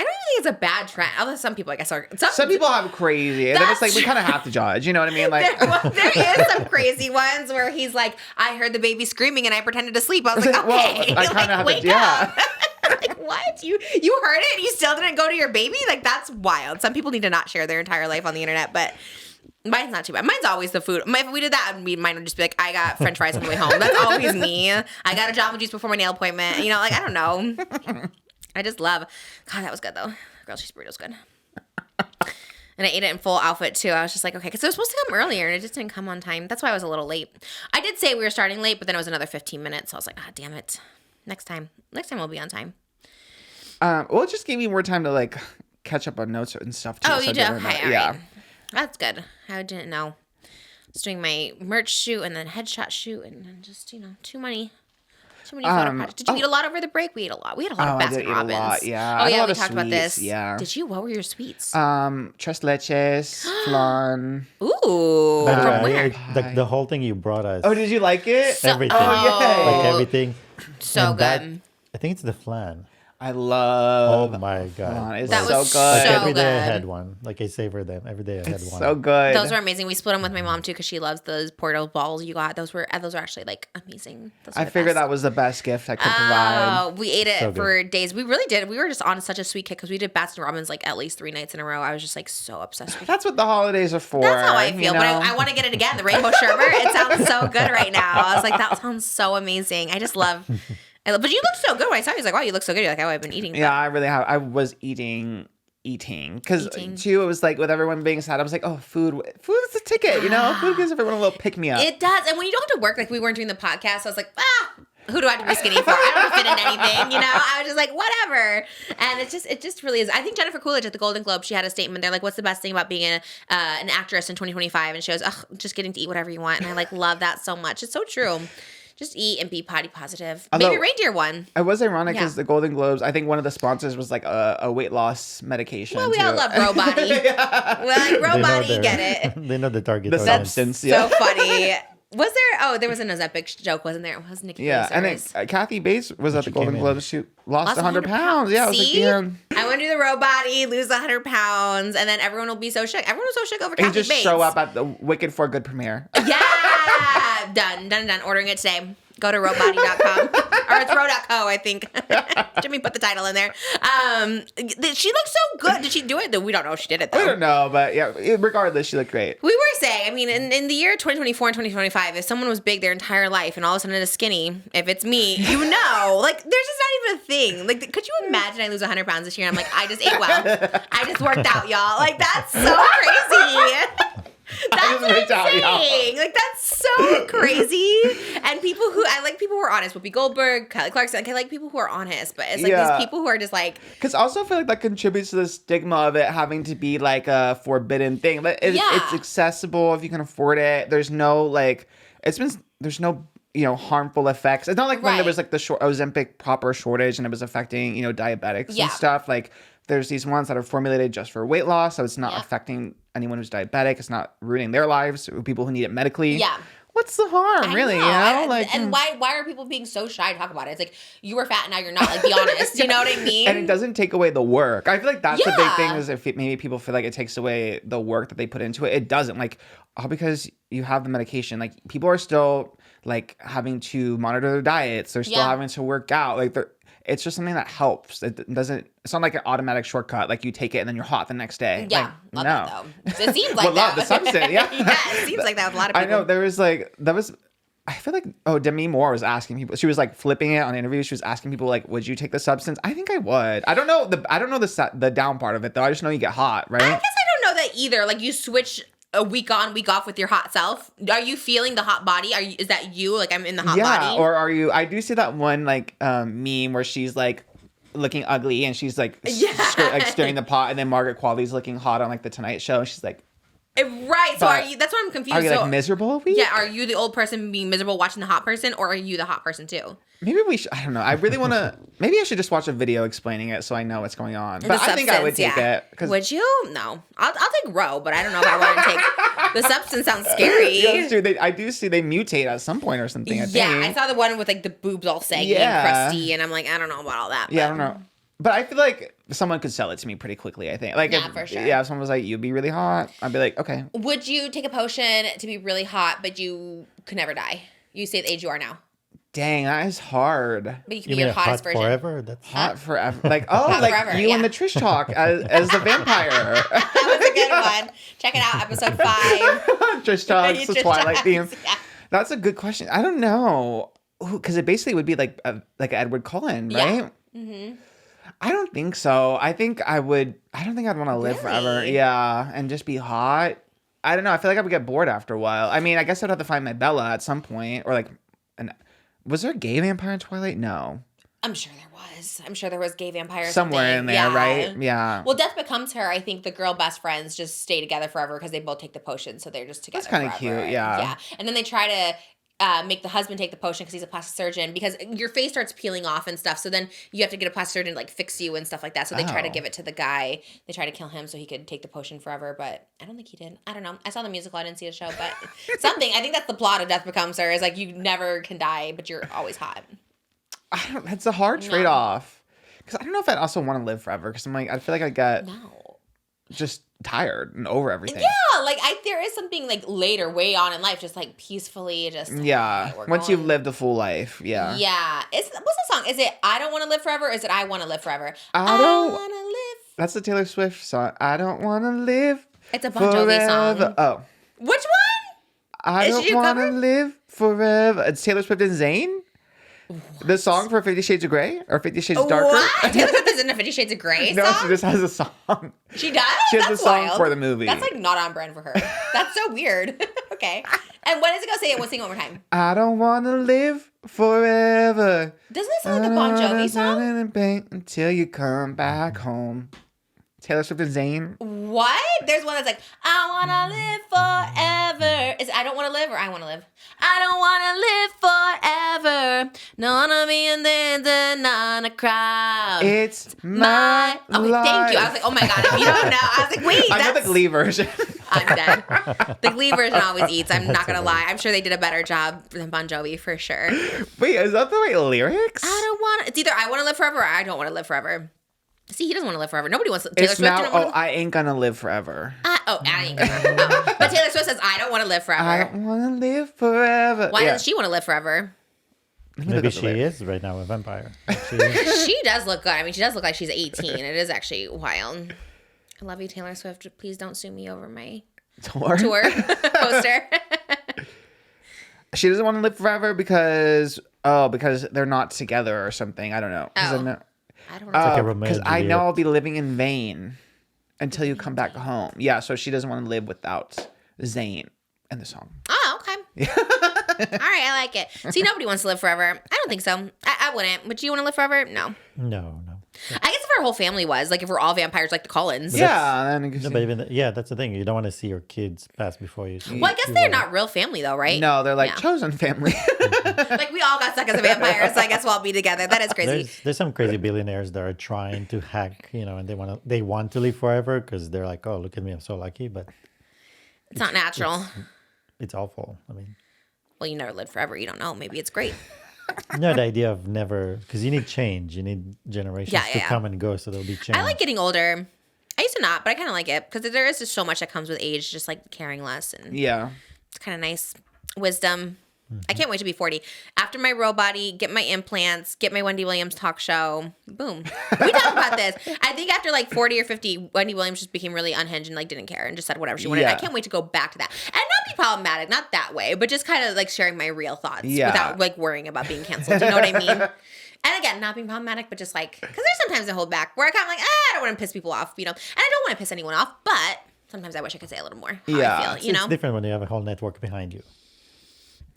don't even think it's a bad trend. Although some people, I guess, are. Some people have crazy, and then it's like we kind of have to judge. You know what I mean? Like there is some crazy ones where he's like, I heard the baby screaming and I pretended to sleep. I was like, okay, well, I kind of have wake to. Yeah. up. Like what? You heard it? And you still didn't go to your baby? Like that's wild. Some people need to not share their entire life on the internet, but. Mine's not too bad. Mine's always the food. If we did that, mine would just be like, I got French fries on the way home. That's always me. I got a Jamba Juice before my nail appointment. You know, like I don't know. I just love. God, that was good though. Grilled cheese burrito's good. And I ate it in full outfit too. I was just like, okay, because it was supposed to come earlier and it just didn't come on time. That's why I was a little late. I did say we were starting late, but then it was another 15 minutes. So I was like, ah, damn it. Next time we'll be on time. Well, it just gave me more time to like catch up on notes and stuff too. Oh, you did? Okay, all yeah. right. That's good. I didn't know. I was doing my merch shoot and then headshot shoot and then just, too many photo projects. Did you eat a lot over the break? We ate a lot. We had a lot of Baskin Robbins. A lot, yeah. Oh, I had a yeah, lot we of talked about this. sweets, yeah. Did you? What were your sweets? Tres leches, flan. Ooh. But From where? The whole thing you brought us. Oh, did you like it? Everything. Oh, Like everything. So And good. I think it's the flan. I love. Oh my god. flan. It's That so was good. Like so every day I good. had one. Like I savor them. Every day I had one. So good. Those were amazing. We split them with my mom too because she loves those portal balls you got. Those were actually like amazing. Those were I the figured best. that was the best gift I could provide. Oh, we ate it So good. for days. We really did. We were just on such a sweet kick because we did Baskin Robbins like at least 3 nights in a row. I was just like so obsessed with it. That's what the holidays are for. That's how I feel. you But know? I want to get it again. The rainbow sherbet. It sounds so good right now. I was like, that sounds so amazing. I just love. But you look so good when I saw you. I was like, wow, you look so good. You're like, oh, I've been eating. Yeah, I really have. I was eating because too it was like with everyone being sad I was like, oh, food is the ticket, food gives everyone a little pick me up. It does. And when you don't have to work, like we weren't doing the podcast, I was like, who do I have to be skinny for? I don't fit in anything, I was just like, whatever. And it just really is. I think Jennifer Coolidge at the Golden Globe, she had a statement there like, what's the best thing about being an actress in 2025? And she goes, just getting to eat whatever you want. And I like love that so much. It's so true. Just eat and be body positive. Maybe reindeer one. It was ironic because Yeah. the Golden Globes, I think one of the sponsors was like a weight loss medication. Well, we too. all love BroBody. We like BroBody, get it. They know the target The audience. substance, So yeah. funny. Was there? Oh, there was an Ozempic joke, wasn't there? It was Nikki Yeah, and then Glaser's. Kathy Bates was at the She Golden came in. Globes. She lost 100 pounds. Yeah, I was like, See? damn. I want to do the BroBody, lose 100 pounds, and then everyone will be so shook. Everyone was so shook over And Kathy you just Bates. show up at the Wicked for Good premiere. Yeah, done. Ordering it today. Go to robody.com or it's ro.co, I think. Jimmy put the title in there. She looks so good. Did she do it? We don't know if she did it though. I don't know, but yeah, regardless, she looked great. We were saying, I mean, in the year 2024 and 2025, if someone was big their entire life and all of a sudden it is skinny, if it's me, like, there's just not even a thing. Like, could you imagine I lose 100 pounds this year and I'm like, I just ate well. I just worked out, y'all. Like, that's so crazy. That's what I'm saying. Like, that's so crazy. And I like people who are honest. Whoopi Goldberg, Kelly Clarkson. I like people who are honest. But it's like Yeah. these people who are just like. Because I also feel like that contributes to the stigma of it having to be like a forbidden thing. But Yeah. it's accessible if you can afford it. There's no there's no harmful effects. It's not like when there Right. was like the Ozempic proper shortage and it was affecting diabetics Yeah. and stuff. Like there's these ones that are formulated just for weight loss, so it's not affecting anyone who's diabetic. It's not ruining their lives. People who need it medically. Yeah. What's the harm, I really? know. Like, and why are people being so shy to talk about it? It's like, you were fat and now you're not. Like, be honest. You know what I mean? and it doesn't take away the work. I feel like that's the big Yeah. thing is if maybe people feel like it takes away the work that they put into it. It doesn't. Like, all because you have the medication. Like, people are still like having to monitor their diets. They're still having to work out. Like it's just something that helps. It's not like an automatic shortcut. Like you take it and then you're hot the next day. Yeah, like, love no. that though. It seems like that. The substance, yeah. Yeah, it seems like that with a lot of people. I know there was like, I feel like, Demi Moore was asking people, she was like flipping it on interviews. She was asking people like, would you take the substance? I think I would. I don't know the down part of it though. I just know you get hot, right? I guess I don't know that either. Like you switch a week on, week off with your hot self. Are you feeling the hot body? Is that you? Like I'm in the hot body? Or are you, I do see that one like meme where she's like looking ugly and she's like, stirring the pot, and then Margaret Qualley's looking hot on like the Tonight Show and she's like, right. So are you, that's why I'm confused. Are you like miserable a week? Yeah. Are you the old person being miserable watching the hot person, or are you the hot person too? Maybe we should, I don't know. I really want to, maybe I should just watch a video explaining it so I know what's going on. But I think I would take it. Would you? No. I'll take Roe, but I don't know if I want to take, the substance sounds scary. Yeah, that's true. I do see they mutate at some point or something, I think. I saw the one with like the boobs all saggy and crusty, and I'm like, I don't know about all that. Yeah, I don't know. But I feel like someone could sell it to me pretty quickly, I think. Like, for sure. Yeah, if someone was like, you'd be really hot, I'd be like, okay. Would you take a potion to be really hot, but you could never die? You stay the age you are now. Dang, that is hard. But you can be your hottest version. Forever? That's hot forever. Like, like forever, you and the Trish talk as the vampire. That was a good one. Check it out, episode 5. Trish talks, the Twilight theme. Yeah. That's a good question. I don't know. Because it basically would be like Edward Cullen, right? Yeah. Mm-hmm. I don't think so. I don't think I'd want to live forever. Yeah. And just be hot. I don't know. I feel like I would get bored after a while. I mean, I guess I'd have to find my Bella at some point. Or like, was there a gay vampire in Twilight? No. I'm sure there was. I'm sure there was gay vampire somewhere in there, right? Yeah. Well, Death Becomes Her, I think the girl best friends just stay together forever because they both take the potion. So they're just together That's kind of cute, yeah. Yeah. And then they try to make the husband take the potion because he's a plastic surgeon, because your face starts peeling off and stuff. So then you have to get a plastic surgeon to like fix you and stuff like that. So they try to give it to the guy. They try to kill him so he could take the potion forever, but I don't think he did. I don't know. I saw the musical. I didn't see the show, but something. I think that's the plot of Death Becomes Her, is like you never can die, but you're always hot. That's a hard trade-off. Because I don't know if I'd also want to live forever. Because I'm like, I feel like I get just tired and over everything. Yeah, like there is something like later, way on in life, just like peacefully, just once you've lived a full life, yeah. What's the song? Is it I Don't Want to Live Forever, or is it I Want to Live Forever? I don't want to live. That's the Taylor Swift song. I don't want to live. It's a Bon Jovi song. Oh, which one? I don't want to live forever. It's Taylor Swift and Zayn. What? The song for 50 Shades of Grey or 50 Shades Darker. What? Taylor Swift is in a 50 Shades of Grey No, song? she just has a song. She does? She has That's a song wild. for the movie. That's like not on brand for her. That's so weird. Okay. And what does it go? Say it. We'll sing it one more time. I don't want to live forever. Doesn't it sound like a Bon Jovi song? Until you come back home. Taylor Swift and Zayn. What? There's one that's like, I want to live forever. Is it I Don't Want to Live or I Want to Live? I don't want to live forever. No one to be in the crowd. It's my life. Thank you. I was like, oh my God, if you don't know. I was like, wait, I know the Glee version. I'm dead. The Glee version always eats. I'm not going to lie. I'm sure they did a better job than Bon Jovi for sure. Wait, is that the right lyrics? I don't want to. It's either I want to live forever or I don't want to live forever. See, he doesn't want to live forever. Nobody wants to. Taylor Swift. I ain't gonna live forever. I ain't gonna. But Taylor Swift says, I don't want to live forever. I don't want to live forever. Why doesn't she want to live forever? Maybe she is right now a vampire. She does look good. I mean, she does look like she's 18. It is actually wild. I love you, Taylor Swift. Please don't sue me over my tour poster. She doesn't want to live forever because they're not together or something. I don't know. I don't know. Because I know I'll be living in vain until you come back home. Yeah, so she doesn't want to live without Zayn in the song. Oh, okay. All right, I like it. See, nobody wants to live forever. I don't think so. I wouldn't. Would you want to live forever? No. No. I guess if our whole family was, like if we're all vampires like the Cullens. Yeah. That's the thing. You don't want to see your kids pass before you. Well, I guess they're not real family though, right? No, they're like chosen family. Like we all got stuck as a vampire, so I guess we'll all be together. That is crazy. There's some crazy billionaires that are trying to hack, and they want to live forever because they're like, oh, look at me, I'm so lucky, but it's not natural. It's awful. I mean, well, you never lived forever. You don't know. Maybe it's great. No, the idea of never, because you need change. You need generations to come and go, so there'll be change. I like getting older. I used to not, but I kind of like it because there is just so much that comes with age, just like caring less. And yeah. It's kind of nice. Wisdom. I can't wait to be 40. After my real body, get my implants, get my Wendy Williams talk show. Boom. We talked about this. I think after like 40 or 50, Wendy Williams just became really unhinged and like didn't care and just said whatever she wanted. Yeah. I can't wait to go back to that. And not be problematic, not that way, but just kind of like sharing my real thoughts without like worrying about being canceled. Do you know what I mean? And again, not being problematic, but just like, because there's sometimes I hold back where I kind of like, I don't want to piss people off, you know, and I don't want to piss anyone off, but sometimes I wish I could say a little more how I feel, you know? It's different when you have a whole network behind you.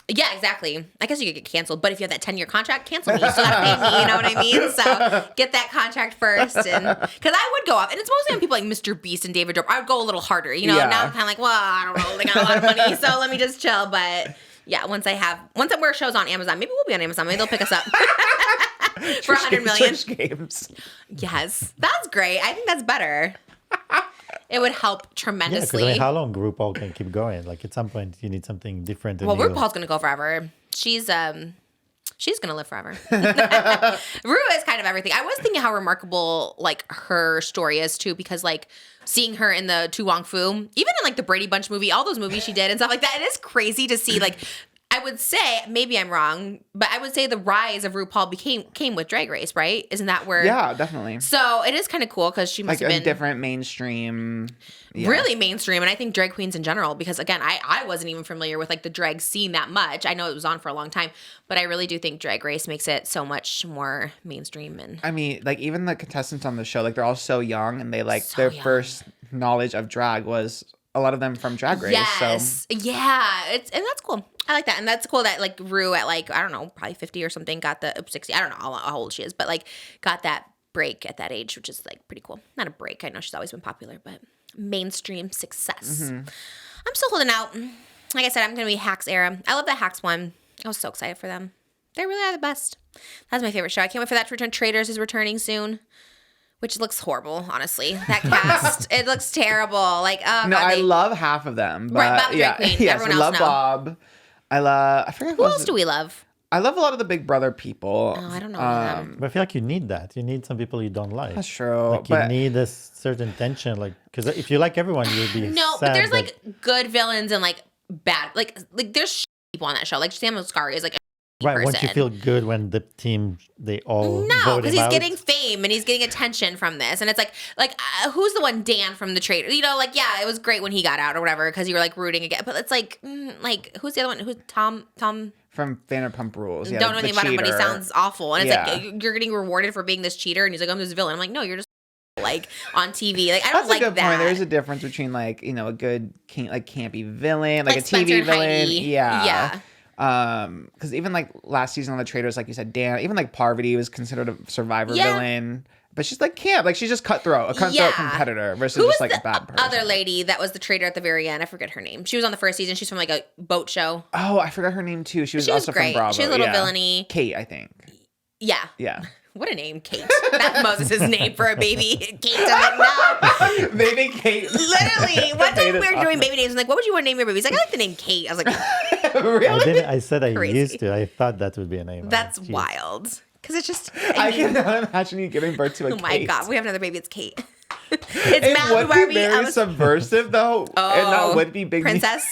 Yeah, exactly. I guess you could get canceled, but if you have that 10-year contract, cancel me. You still gotta pay me, you know what I mean? So get that contract first. And because I would go up, and it's mostly on people like Mr. Beast and David Dobrik. I would go a little harder, you know? Yeah. Now I'm kind of like, well, I don't know. They got a lot of money, so let me just chill. But yeah, once we're shows on Amazon, maybe we'll be on Amazon. Maybe they'll pick us up. For 100 million. Trish games. Yes. That's great. I think that's better. It would help Yeah, because tremendously. how long RuPaul can keep going? Like at some point, you need something different. Well, RuPaul's gonna go forever. She's gonna live forever. Ru is kind of everything. I was thinking how remarkable like her story is too, because like seeing her in the Tu Wong Fu, even in like the Brady Bunch movie, all those movies she did and stuff like that, it is crazy to see. Like, I would say, maybe I'm wrong, but I would say the rise of RuPaul came with Drag Race, right? Isn't that where? Yeah, definitely. So it is kind of cool because she must Like have a been different mainstream. Yeah. really mainstream, and I think drag queens in general, because again, I wasn't even familiar with like the drag scene that much. I know it was on for a long time, but I really do think Drag Race makes it so much more mainstream. And I mean, like even the contestants on the show, like they're all so young, and they like So their young. first knowledge of drag was a lot of them from Drag Race. yes, So yeah, and that's cool. I like that, and that's cool that like Ru at like I don't know, probably 50 or something got the 60. I don't know how old she is, but like got that break at that age, which is like pretty cool. Not a break. I know she's always been popular, but mainstream success. I'm still holding out. Like I said, I'm gonna be Hacks era. I love that Hacks one. I was so excited for them. They really are the best. That's my favorite show. I can't wait for that to return. Traders is returning soon, which looks horrible, honestly. That cast, it looks terrible. Like, oh, no, God, I love half of them. But Right, Bob the yeah, drag queen. yes, Everyone I else love no. Bob. I forget who else do we love? I love a lot of the Big Brother people. Oh, I don't know any of them. But I feel like you need that. You need some people you don't like. That's true. Like you but need a certain tension. Like because if you like everyone, you'll be No, sad but there's that- like good villains and like bad, like there's people on that show. Like Samuel Scary is like a right. person. Once you feel good when the team they all No, vote because him he's out. getting fame and he's getting attention from this, and it's like who's the one Dan from the Trader? You know, like yeah, it was great when he got out or whatever because you were like rooting again. But it's like who's the other one? Who's Tom? from Vanderpump Rules. Yeah, Don't know the anything about him, but he cheater. sounds awful. And it's Yeah. like you're getting rewarded for being this cheater, and he's like I'm this villain. I'm like no, you're just like on TV. Like I don't That's like a good that. point. There's a difference between like a good campy villain, like a Spencer TV and villain. Heidi. Yeah. Yeah. Because even like last season on the Traders, like you said, Dan, even like Parvati was considered a survivor Yeah. villain, but she's like camp, like she's just a cutthroat competitor versus Who just was like a the bad person. other lady that was the traitor at the very end? I forget her name. She was on the first season. She's from like a boat show. Oh, I forgot her name too. She was also great. from Bravo. She was a little yeah. villainy. Kate, I think. Yeah. Yeah. What a name, Kate. That's Moses' name for a baby. Kate. I'm like, no. Maybe Kate. Literally. One time we were Kate doing is baby names. I'm like, what would you want to name your baby? He's like, I like the name Kate. I was like, awesome. Really? I said I Crazy. used to. I thought that would be a name. that's Jeez. wild. Because it's just, I cannot imagine you giving birth to a oh my Kate. God. We have another baby. It's Kate. It's It Malibu would be Barbie. very subversive though, and that would be big. Princess.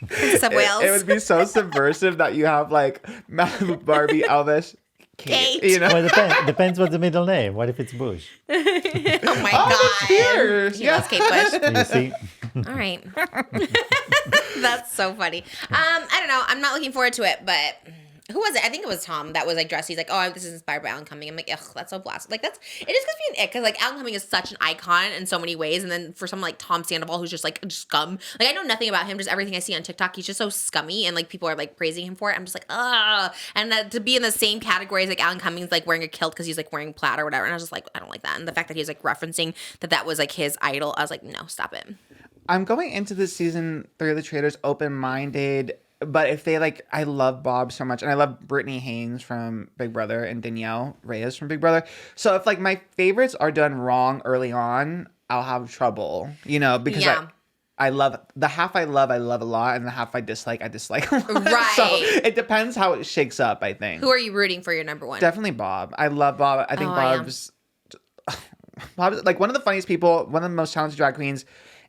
Princess of Wales. It would be so subversive that you have like Malibu Barbie, Elvis, Kate. Kate. You know? Well, it depends what's the middle name. What if it's Bush? Oh my Oh, God. cheers. He Yeah. loves Kate Bush. You see, All right. That's so funny. I don't know. I'm not looking forward to it, but who was it? I think it was Tom that was like dressed. He's like, oh, this is inspired by Alan Cumming. I'm like, ugh, that's so blasted. Like it just gives me an ick because like Alan Cumming is such an icon in so many ways, and then for someone like Tom Sandoval who's just like scum. Like I know nothing about him, just everything I see on TikTok. He's just so scummy, and like people are like praising him for it. I'm just like, ugh. And to be in the same category as like Alan Cumming's like wearing a kilt because he's like wearing plaid or whatever, and I was just like, I don't like that. And the fact that he's like referencing that was like his idol, I was like, no, stop it. I'm going into this season 3 of the Traders open-minded, but if they like, I love Bob so much, and I love Brittany Haynes from Big Brother and Danielle Reyes from Big Brother. So if like my favorites are done wrong early on, I'll have trouble, because Yeah. I love the half I love a lot, and the half I dislike a lot. Right. So it depends how it shakes up, I think. Who are you rooting for your number one? Definitely Bob. I love Bob. I think Bob's like one of the funniest people, one of the most talented drag queens,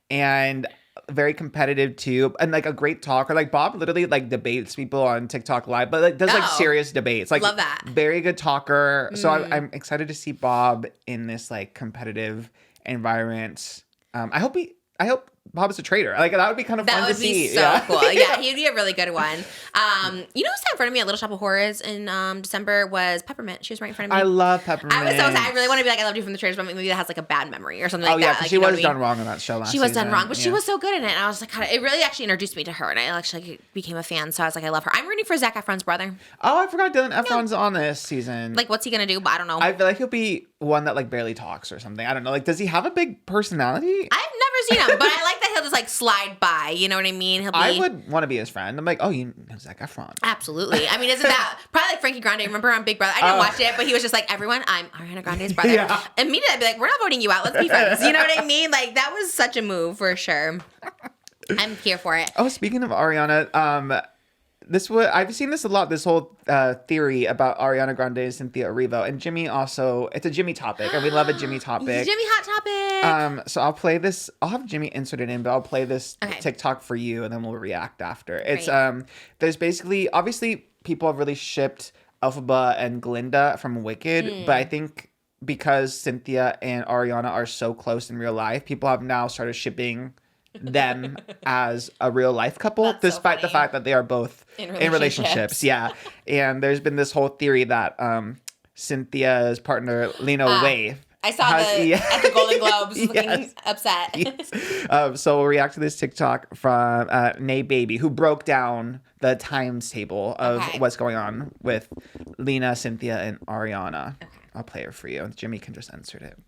and very competitive too, and like a great talker. Like Bob literally like debates people on TikTok live, but like does like serious debates. Like love that. Very good talker. So I'm excited to see Bob in this like competitive environment. I hope Bob is a traitor. Like that would be kind of fun to see. That would be so cool. Yeah, he'd be a really good one. You know who sat in front of me at Little Shop of Horrors in December was Peppermint. She was right in front of me. I love Peppermint. I was so excited. I really want to be like, I loved you from the trailers, but maybe that has like a bad memory or something like that. Like, she was done wrong on that show last season. She was done wrong, but she was so good in it. And I was like, God, it really actually introduced me to her, and I actually became a fan. So I was like, I love her. I'm rooting for Zac Efron's brother. Oh, I forgot Dylan Efron's on this season. Like, what's he gonna do? But I don't know. I feel like he'll be one that like barely talks or something. I don't know. Like, does he have a big personality? I've never seen him, but I like that he'll just like slide by. You know what I mean? I would want to be his friend. I'm like, oh, you know Zac Efron. Absolutely. I mean, isn't that probably like Frankie Grande? Remember on Big Brother? I didn't watch it, but he was just like, everyone, I'm Ariana Grande's brother. Yeah. Immediately, I'd be like, we're not voting you out. Let's be friends. You know what I mean? Like, that was such a move for sure. I'm here for it. Oh, speaking of Ariana, I've seen this a lot. This whole theory about Ariana Grande and Cynthia Erivo, and Jimmy also. It's a Jimmy topic, and we love a Jimmy topic. Jimmy hot topic. So I'll play this. I'll have Jimmy inserted in, but I'll play this TikTok for you, and then we'll react after. It's there's basically obviously people have really shipped Elphaba and Glinda from Wicked, but I think because Cynthia and Ariana are so close in real life, people have now started shipping them as a real life couple, despite the fact that they are both in relationships. Yeah. And there's been this whole theory that Cynthia's partner, Lena Waithe, I saw at the Golden Globes looking upset. Yes. So we'll react to this TikTok from Nay Baby, who broke down the times table of what's going on with Lena, Cynthia, and Ariana. Okay. I'll play it for you. Jimmy can just insert it.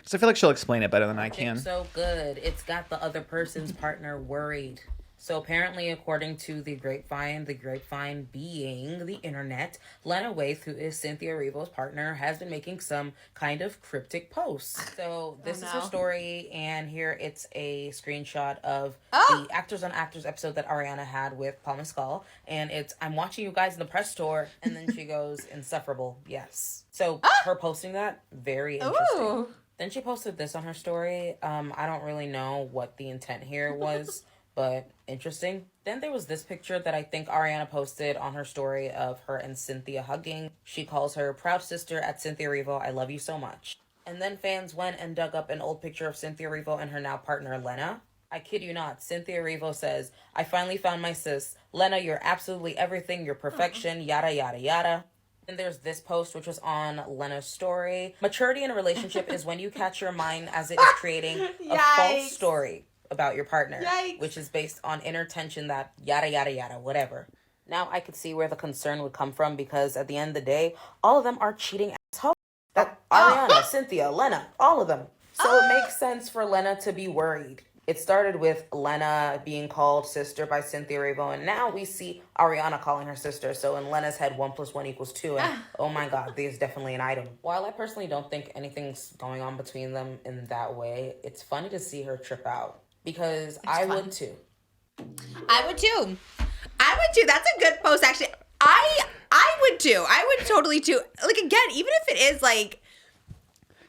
So I feel like she'll explain it better than I can. So good. It's got the other person's partner worried. So apparently, according to the grapevine being the internet, Lena Waithe, who is Cynthia Erivo's partner, has been making some kind of cryptic posts. So this is her story, and here it's a screenshot of the Actors on Actors episode that Ariana had with Paul Mescal, and it's, I'm watching you guys in the press tour, and then she goes, insufferable, yes. So her posting that, very interesting. Ooh. Then she posted this on her story. I don't really know what the intent here was, but interesting. Then there was this picture that I think Ariana posted on her story of her and Cynthia hugging. She calls her proud sister at Cynthia Erivo, I love you so much. And then fans went and dug up an old picture of Cynthia Erivo and her now partner, Lena. I kid you not, Cynthia Erivo says, I finally found my sis. Lena, you're absolutely everything. You're perfection, yada, yada, yada. And there's this post, which was on Lena's story. Maturity in a relationship is when you catch your mind as it is creating a false story about your partner, which is based on inner tension that yada, yada, yada, whatever. Now I could see where the concern would come from, because at the end of the day, all of them are cheating assholes. That Ariana, Cynthia, Lena, all of them. So it makes sense for Lena to be worried. It started with Lena being called sister by Cynthia Erivo, and now we see Ariana calling her sister. So in Lena's head, 1 + 1 = 2, and oh my God, there's definitely an item. While I personally don't think anything's going on between them in that way, it's funny to see her trip out, because I would too. I would too. That's a good post, actually. I would too. I would totally too. Like, again, even if it is like,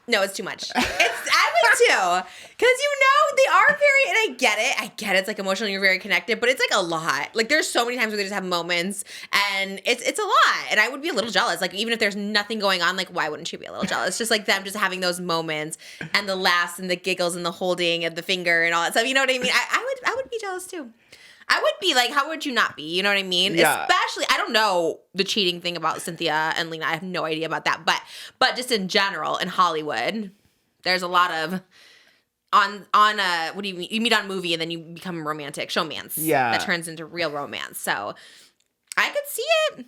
no, it's too much. I would too. Because, they are very, and I get it. It's like emotionally you're very connected, but it's like a lot. Like, there's so many times where they just have moments, and it's a lot. And I would be a little jealous. Like, even if there's nothing going on, like, why wouldn't you be a little jealous? Just like them just having those moments, and the laughs and the giggles and the holding and the finger and all that stuff. You know what I mean? I would be jealous too. I would be like, how would you not be? You know what I mean? Yeah. Especially, I don't know the cheating thing about Cynthia and Lena. I have no idea about that. But just in general, in Hollywood, there's a lot of what do you mean? You meet on a movie and then you become romantic showmance. Yeah. That turns into real romance. So I could see it.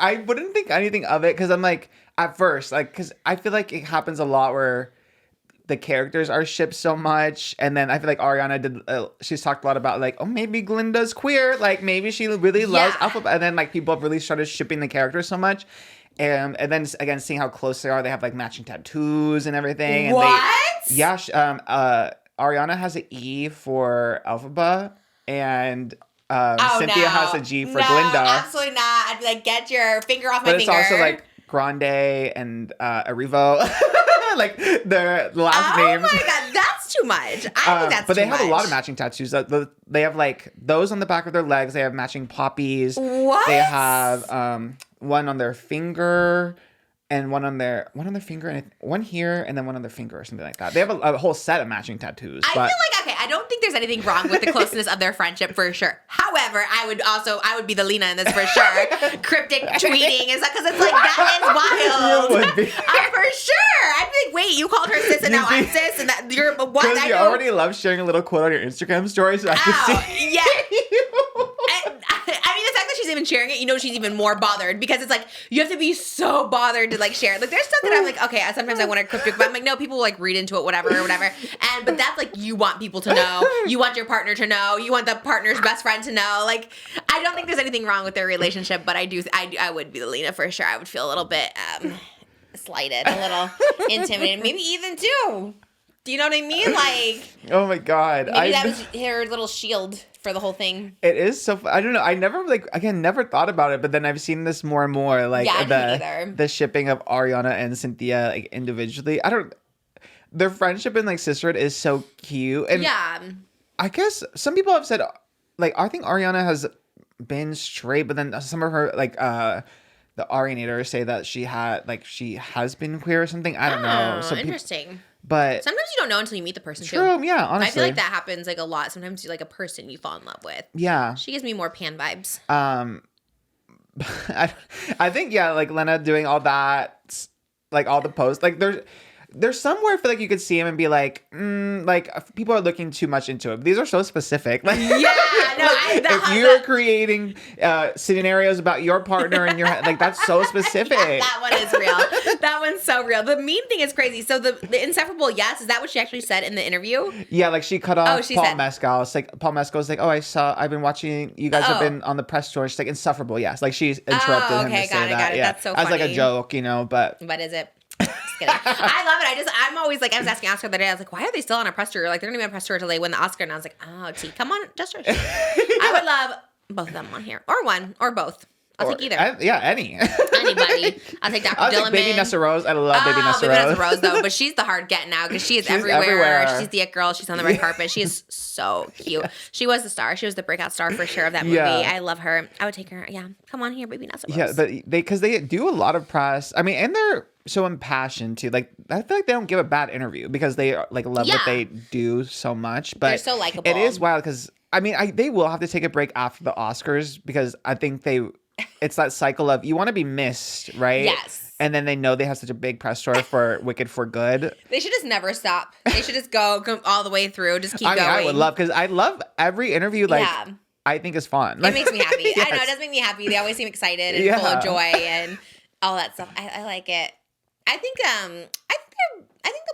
I wouldn't think anything of it, because I'm like, at first, like, because I feel like it happens a lot where the characters are shipped so much, and then I feel like Ariana she's talked a lot about like, oh, maybe Glinda's queer, like maybe she really loves Elphaba, and then like people have really started shipping the characters so much, and then again seeing how close they are, they have like matching tattoos and everything. And Ariana has an E for Elphaba, and Cynthia has a G for Glinda. Absolutely not. I'd be like, get your finger off my finger. But it's also like Grande and Erivo. like their last names. Oh my god, that's too much. I think that's but too they have a lot much. of matching tattoos. They have like those on the back of their legs. They have matching poppies. What? They have one on their finger and one on their finger and one here and then one on their finger or something like that. They have a whole set of matching tattoos. I feel like, okay, I don't think there's anything wrong with the closeness of their friendship for sure. However, I would be the Lena in this for sure. Cryptic tweeting is because it's like, that is wild. You would be. For sure. I'd be like, wait, you called her sis and now I'm sis and that you're what? Because I you know. already love sharing a little quote on your Instagram story, so I can see Yeah. you. I mean, the fact that she's even sharing it, you know, she's even more bothered because it's like you have to be so bothered to like share it. Like, there's stuff that I'm like, okay, sometimes I want to cryptic, but I'm like, no, people will like read into it, whatever. But that's like you want people to know, you want your partner to know, you want the partner's best friend to know. Like, I don't think there's anything wrong with their relationship, but I would be the Lena for sure. I would feel a little bit slighted, a little intimidated, maybe even two. Do you know what I mean? Like, Oh my god. maybe that was her little shield for the whole thing. It is so. I don't know. I never thought about it, but then I've seen this more and more. Like Yeah, I didn't either. the shipping of Ariana and Cynthia, like individually. Their friendship and like sisterhood is so cute. And Yeah. I guess some people have said, like, I think Ariana has been straight, but then some of her like the Arianators say that she has been queer or something. I don't know. So Interesting. but Sometimes you don't know until you meet the person too. true, yeah. Honestly, I feel like that happens like a lot. Sometimes you like a person you fall in love with. Yeah. She gives me more Pan vibes. I think like Lena doing all that, like all the posts, like there's somewhere I feel like you could see him and be like, like people are looking too much into it. These are so specific. Like, Yeah, no, if you're creating scenarios about your partner and your like, that's so specific. that one is real. That one's so real. The meme thing is crazy. So the insufferable yes, is that what she actually said in the interview? Yeah, like she cut off she Paul said- Mescal. It's like Paul Mescal's like, I've been watching you guys have been on the press tour. She's like, insufferable, yes. Like she's interrupted him to okay, say got it, that. got it. Yeah, That's so as like a funny. joke, but What is it? Just kidding. I love it. I'm always like, I was asking Oscar the other day, I was like, why are they still on a press tour? Like, they're going to be on a press tour until they win the Oscar. And I was like, oh, T, come on, just I would love both of them on here. Or one, or both. I'll take either. Any. Anybody. I'll take Dr. I'll take Dillerman. Baby Nessa Rose. I love Baby Nessa Baby Rose. Nessa Rose, though. But she's the hard get now because she is She's everywhere. everywhere. She's the it girl. She's on the red carpet. She is so cute. She was the star. She was the breakout star for sure of that movie. Yeah. I love her. I would take her. Yeah. Come on here, Baby Nessa Rose. Yeah, but because they do a lot of press. I mean, and they're so impassioned too. Like, I feel like they don't give a bad interview because they like love what they do so much. But They're so likable. It is wild because I mean, they will have to take a break after the Oscars because I think it's that cycle of you want to be missed, right? Yes. And then they know they have such a big press tour for Wicked for Good. They should just never stop. They should just go all the way through. Just keep going. I would love because I love every interview. Like, Yeah. I think is fun. It makes me happy. Yes. I know, it does make me happy. They always seem excited and full of joy and all that stuff. I like it. I think they'll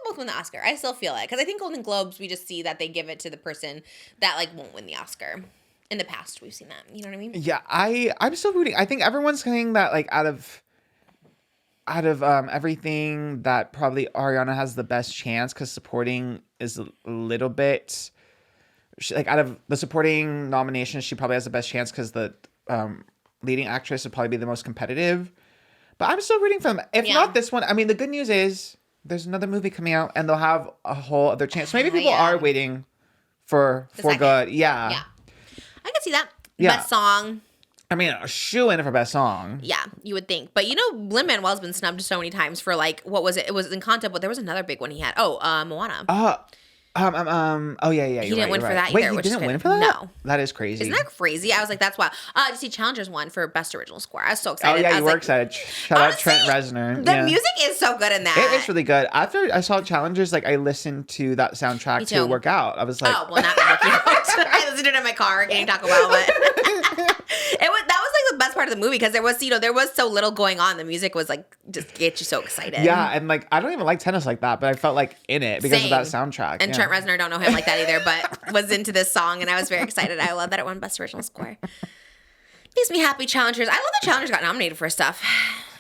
both win the Oscar. I still feel it because I think Golden Globes we just see that they give it to the person that like won't win the Oscar. In the past, we've seen that. You know what I mean? Yeah, I'm still rooting. I think everyone's saying that like out of everything that probably Ariana has the best chance because supporting is a little bit like out of the supporting nominations, she probably has the best chance because the leading actress would probably be the most competitive. But I'm still rooting for them. If not this one, I mean, the good news is there's another movie coming out and they'll have a whole other chance. So maybe people are waiting for good. Yeah. Yeah. I can see that. Yeah. Best song. I mean, a shoe-in for best song. Yeah, you would think. But you know, Lin-Manuel's been snubbed so many times for like, what was it? It was Encanto, but there was another big one he had. Oh, Moana. Oh yeah. He didn't win for that Wait, either. he which didn't is win good. for that? No. That is crazy. Isn't that crazy? I was like, that's wild. Did you see Challengers won for Best Original Score? I was so excited. Oh yeah, I you was were like, excited. Shout out Trent honestly, Reznor. The music is so good in that. It is really good. After I saw Challengers, like I listened to that soundtrack to work out. I was like, oh well, not working out. I listened to it in my car getting Taco Bell, but that was like the best part of the movie because there was so little going on. The music was like just get you so excited. yeah, and like I don't even like tennis like that, but I felt like in it because of that soundtrack. And Trent Reznor, don't know him like that either, but was into this song, and I was very excited. I love that it won Best Original Score. Makes me happy. Challengers. I love that Challengers got nominated for stuff.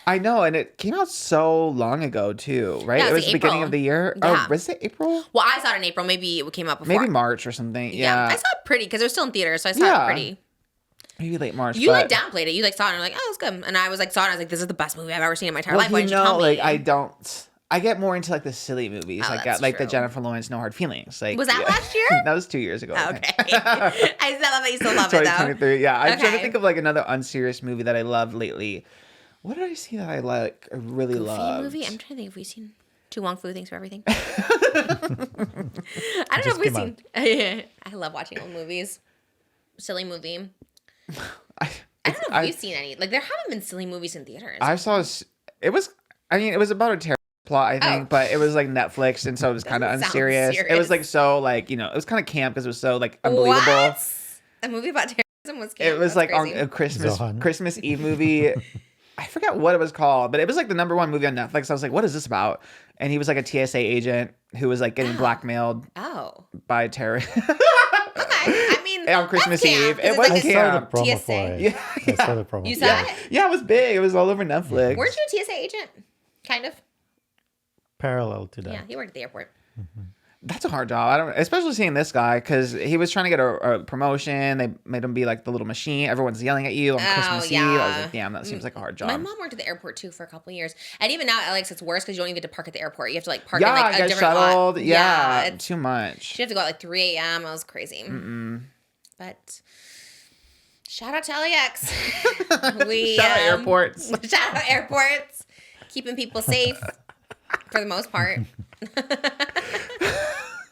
I know, and it came out so long ago too, right? Yeah, it was like the beginning April. of the year. Yeah. Oh, was it April? Well, I saw it in April. Maybe it came out before. Maybe March or something. Yeah. I saw it pretty because it was still in theaters, so I saw it pretty. Maybe late March. You but... like downplayed it. You like saw it and you're like, oh, it's good. And I was like, saw it. I was like, this is the best movie I've ever seen in my entire Well, life. Why didn't you tell me? like I don't. I get more into like the silly movies, Oh, like that's like the true. Jennifer Lawrence No Hard Feelings. Like Was that last year? That was 2 years ago. I think. Okay. I still love that you still love it, though. 2023. Yeah, I'm trying to Okay. think of like another unserious movie that I loved lately. What did I see that I like? I really Goofy loved. movie? I'm trying to think if we've seen To Wong Fu, Thanks for Everything. I don't know if we've came seen. I love watching old movies. Silly movie. I don't know if we've seen any. Like, there haven't been silly movies in theaters. I saw. It was. I mean, it was about a terror plot, I think, Oh. but it was like Netflix, and so it was kind of Doesn't sound unserious. It was serious. like so like it was kind of camp because it was so like unbelievable. What? A movie about terrorism was camp. It was That's like on crazy. a Zohan. Christmas Eve movie. I forgot what it was called, but it was like the #1 movie on Netflix. I was like, what is this about? And he was like a TSA agent who was like getting blackmailed Oh. by terrorists. Okay. I mean, On Christmas that's camp, Eve. 'cause It it's was I like saw camp. the promo TSA. for it. Yeah, I saw the promo. You for saw it. it? Yeah, it was big. It was all over Netflix. Weren't you a TSA agent? Kind of. Parallel to that. Yeah, he worked at the airport. That's a hard job. I don't, especially seeing this guy because he was trying to get a promotion. They made him be like the little machine. Everyone's yelling at you on Christmas Eve. I was yeah. like, damn, that seems like a hard job. My mom worked at the airport too for a couple of years, and even now, Alex, it's worse because you don't even get to park at the airport. You have to like park in Yeah, like a get different shuttled. lot. Yeah, it's, too much. you have to go at like 3 a.m. It was crazy. But shout out to LAX. We Shout out airports. Shout out airports, keeping people safe for the most part.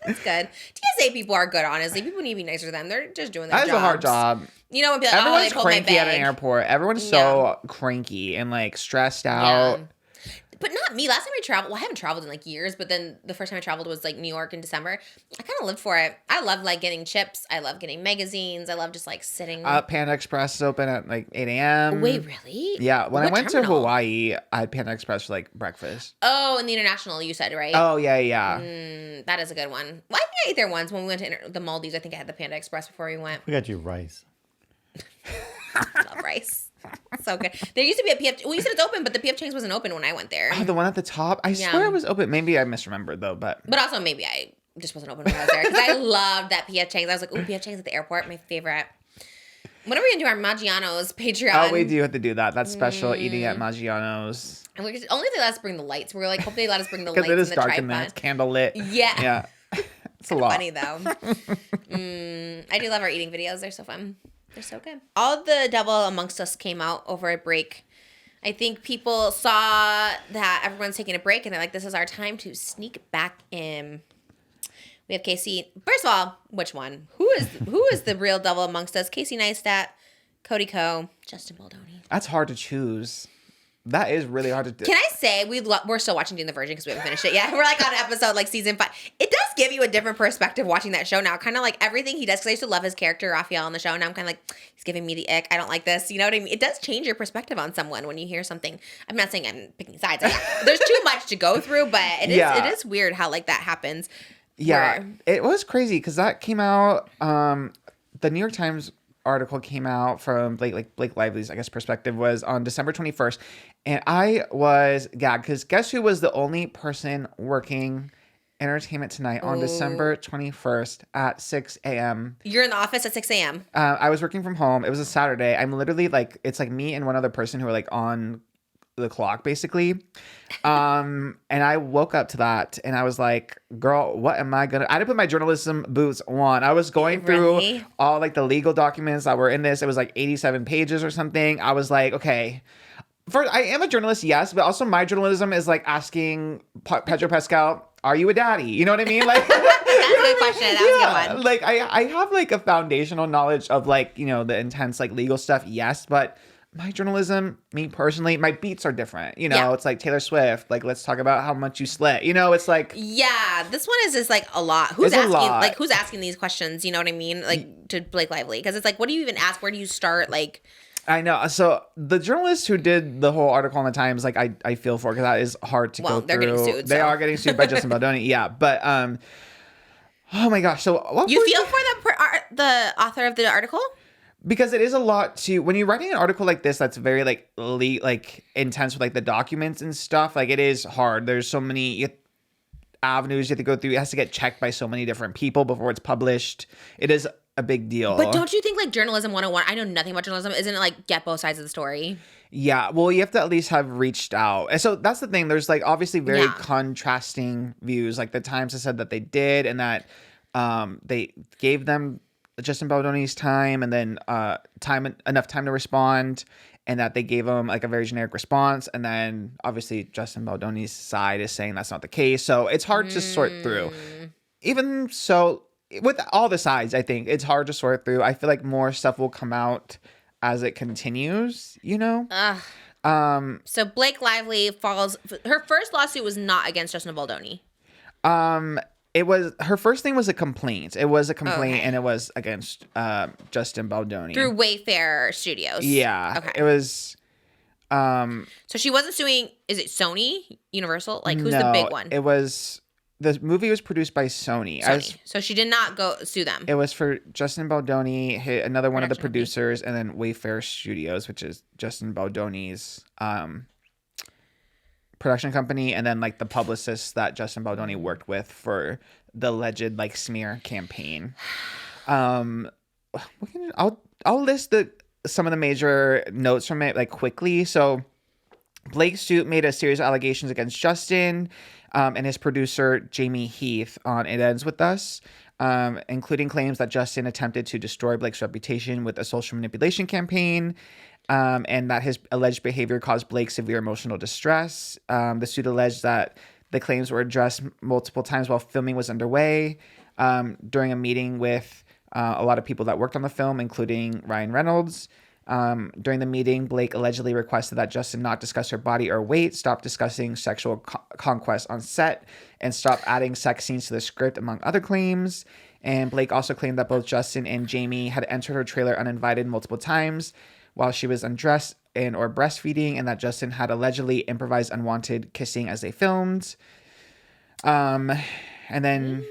That's good. TSA people are good, honestly. People need to be nicer to them. They're just doing their That is jobs. a hard job. You know, when people Everyone's they pulled my cranky at an bag. airport. Everyone's so cranky and like stressed out. Yeah. But not me. Last time I traveled, well, I haven't traveled in like years, but then the first time I traveled was like New York in December. I kind of lived for it. I love like getting chips. I love getting magazines. I love just like sitting. Panda Express is open at like 8 a.m. Wait, really? Yeah, when I What went to terminal? Hawaii, I had Panda Express for like breakfast. Oh, in the international, you said, right? Oh yeah, yeah. That is a good one. Well, I think I ate there once when we went to the Maldives. I think I had the Panda Express before we went. We got you rice. Love rice. So good. There used to be a PF. Well, you said it's open, but the PF Chang's wasn't open when I went there. Oh, the one at the top. I swear it was open. Maybe I misremembered though, but But also maybe I just wasn't open when I was there because I loved that PF Chang's. I was like, ooh, PF Chang's at the airport, my favorite. When are we gonna do our Maggiano's Patreon? oh, we do have to do that. That's special eating at Maggiano's And we just, only if they let us bring the lights. We're like, hope they let us bring the because lights it is and the dark tripod. in there. It's candle lit. Yeah. Yeah, it's a lot. Funny though. I do love our eating videos. They're so fun. They're so good. All the Devil Amongst Us came out over a break. I think people saw that everyone's taking a break and they're like, this is our time to sneak back in. We have Casey. First of all, which one? Who is the real Devil Amongst Us? Casey Neistat, Cody Ko, Justin Baldoni. That's hard to choose. That is really hard to do. Can I say we're still watching Doing the Virgin because we haven't finished it yet. We're like on episode like season 5. It does give you a different perspective watching that show now. Kind of like everything he does because I used to love his character Raphael on the show. Now I'm kind of like he's giving me the ick. I don't like this. You know what I mean? It does change your perspective on someone when you hear something. I'm not saying I'm picking sides. There's too much to go through, but it is weird how like that happens. Yeah, where- it was crazy because that came out. The New York Times article came out from Blake Lively's, I guess, perspective was on December 21st, and I was gagged because guess who was the only person working Entertainment Tonight on December 21st at 6 a.m. You're in the office at 6 a.m. I was working from home. It was a Saturday. I'm literally like, it's like me and one other person who are like on the clock basically. And I woke up to that and I was like, girl, what am I gonna, I had to put my journalism boots on. I was going through Really? all like the legal documents that were in this. It was like 87 pages or something. I was like, okay, first, I am a journalist, yes, but also my journalism is like asking Pedro Pascal, are you a daddy? You know what I mean? Like, That's a good question. That was a good one. like I have like a foundational knowledge of like, you know, the intense like legal stuff, yes, but my journalism, me personally, my beats are different. You know, Yeah. it's like Taylor Swift, like let's talk about how much you slit. You know, it's like Yeah, this one is just like a lot. Who's It's a asking? lot. Like who's asking these questions? You know what I mean? Like to Blake Lively, because it's like, what do you even ask? Where do you start? Like, I know. So the journalist who did the whole article on the Times, like I feel for because that is hard to go through. they're getting sued, They so. are getting sued by Justin Baldoni. Yeah, but oh my gosh. So what you was- feel for the author of the article? because it is a lot to when you're writing an article like this that's very like like intense with like the documents and stuff. Like it is hard. There's so many avenues you have to go through. It has to get checked by so many different people before it's published. It is a big deal. But don't you think like journalism 101? I know nothing about journalism. Isn't it like get both sides of the story? Yeah, well, you have to at least have reached out. And so that's the thing. There's like obviously very Yeah. contrasting views. Like the Times has said that they did, and that they gave them Justin Baldoni's time, and then enough time to respond, and that they gave him like a very generic response. And then obviously Justin Baldoni's side is saying that's not the case. So it's hard to sort through. Even so, with all the sides, I think it's hard to sort through. I feel like more stuff will come out as it continues, you know? So Blake Lively falls. Her first lawsuit was not against Justin Baldoni. It was her first thing was a complaint. It was a complaint, Okay. and it was against Justin Baldoni Through Wayfair Studios. Yeah, Okay. it was. So she wasn't suing. Is it Sony, Universal? Like who's the no, big one? It was the movie was produced by Sony. Sony. So she did not go sue them. It was for Justin Baldoni, another one of the Production company. producers, and then Wayfair Studios, which is Justin Baldoni's production company, and then like the publicist that Justin Baldoni worked with for the alleged like smear campaign. I'll list some of the major notes from it like quickly. So Blake's suit made a series of allegations against Justin and his producer Jamie Heath on It Ends With Us, including claims that Justin attempted to destroy Blake's reputation with a social manipulation campaign, and that his alleged behavior caused Blake severe emotional distress. The suit alleged that the claims were addressed multiple times while filming was underway, during a meeting with a lot of people that worked on the film, including Ryan Reynolds. During the meeting, Blake allegedly requested that Justin not discuss her body or weight, stop discussing sexual conquest on set, and stop adding sex scenes to the script, among other claims. And Blake also claimed that both Justin and Jamie had entered her trailer uninvited multiple times while she was undressed and or breastfeeding, and that Justin had allegedly improvised unwanted kissing as they filmed. And then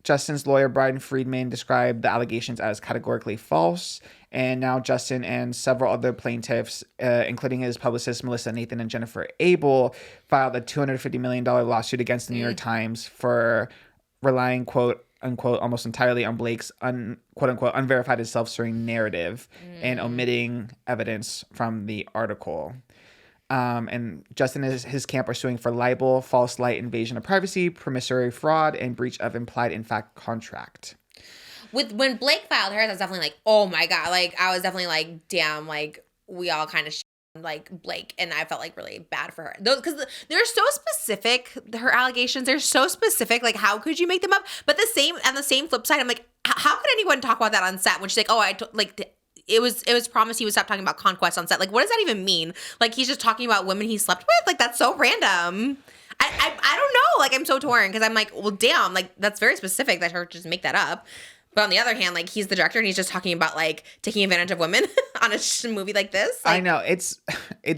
Justin's lawyer, Brian Friedman, described the allegations as categorically false. And now Justin and several other plaintiffs, including his publicist, Melissa Nathan and Jennifer Abel, filed a $250 million lawsuit against the New York Times for relying, quote unquote, almost entirely on Blake's quote unquote unverified and self-serving narrative and omitting evidence from the article. And Justin and his camp are suing for libel, false light, invasion of privacy, promissory fraud, and breach of implied in fact contract. When Blake filed hers, I was definitely like, oh my God. Like, I was definitely like, damn, like, we all kind of like Blake, and I felt like really bad for her. Because they're so specific, her allegations, they're so specific. Like, how could you make them up? But on the same flip side, I'm like, how could anyone talk about that on set? When she's like, oh, it was promised he would stop talking about conquest on set. Like, what does that even mean? Like, he's just talking about women he slept with? Like, that's so random. I don't know. Like, I'm so torn because I'm like, well, damn, like, that's very specific that her just make that up. But on the other hand, like, he's the director and he's just talking about like taking advantage of women on a movie like this. Like, I know it's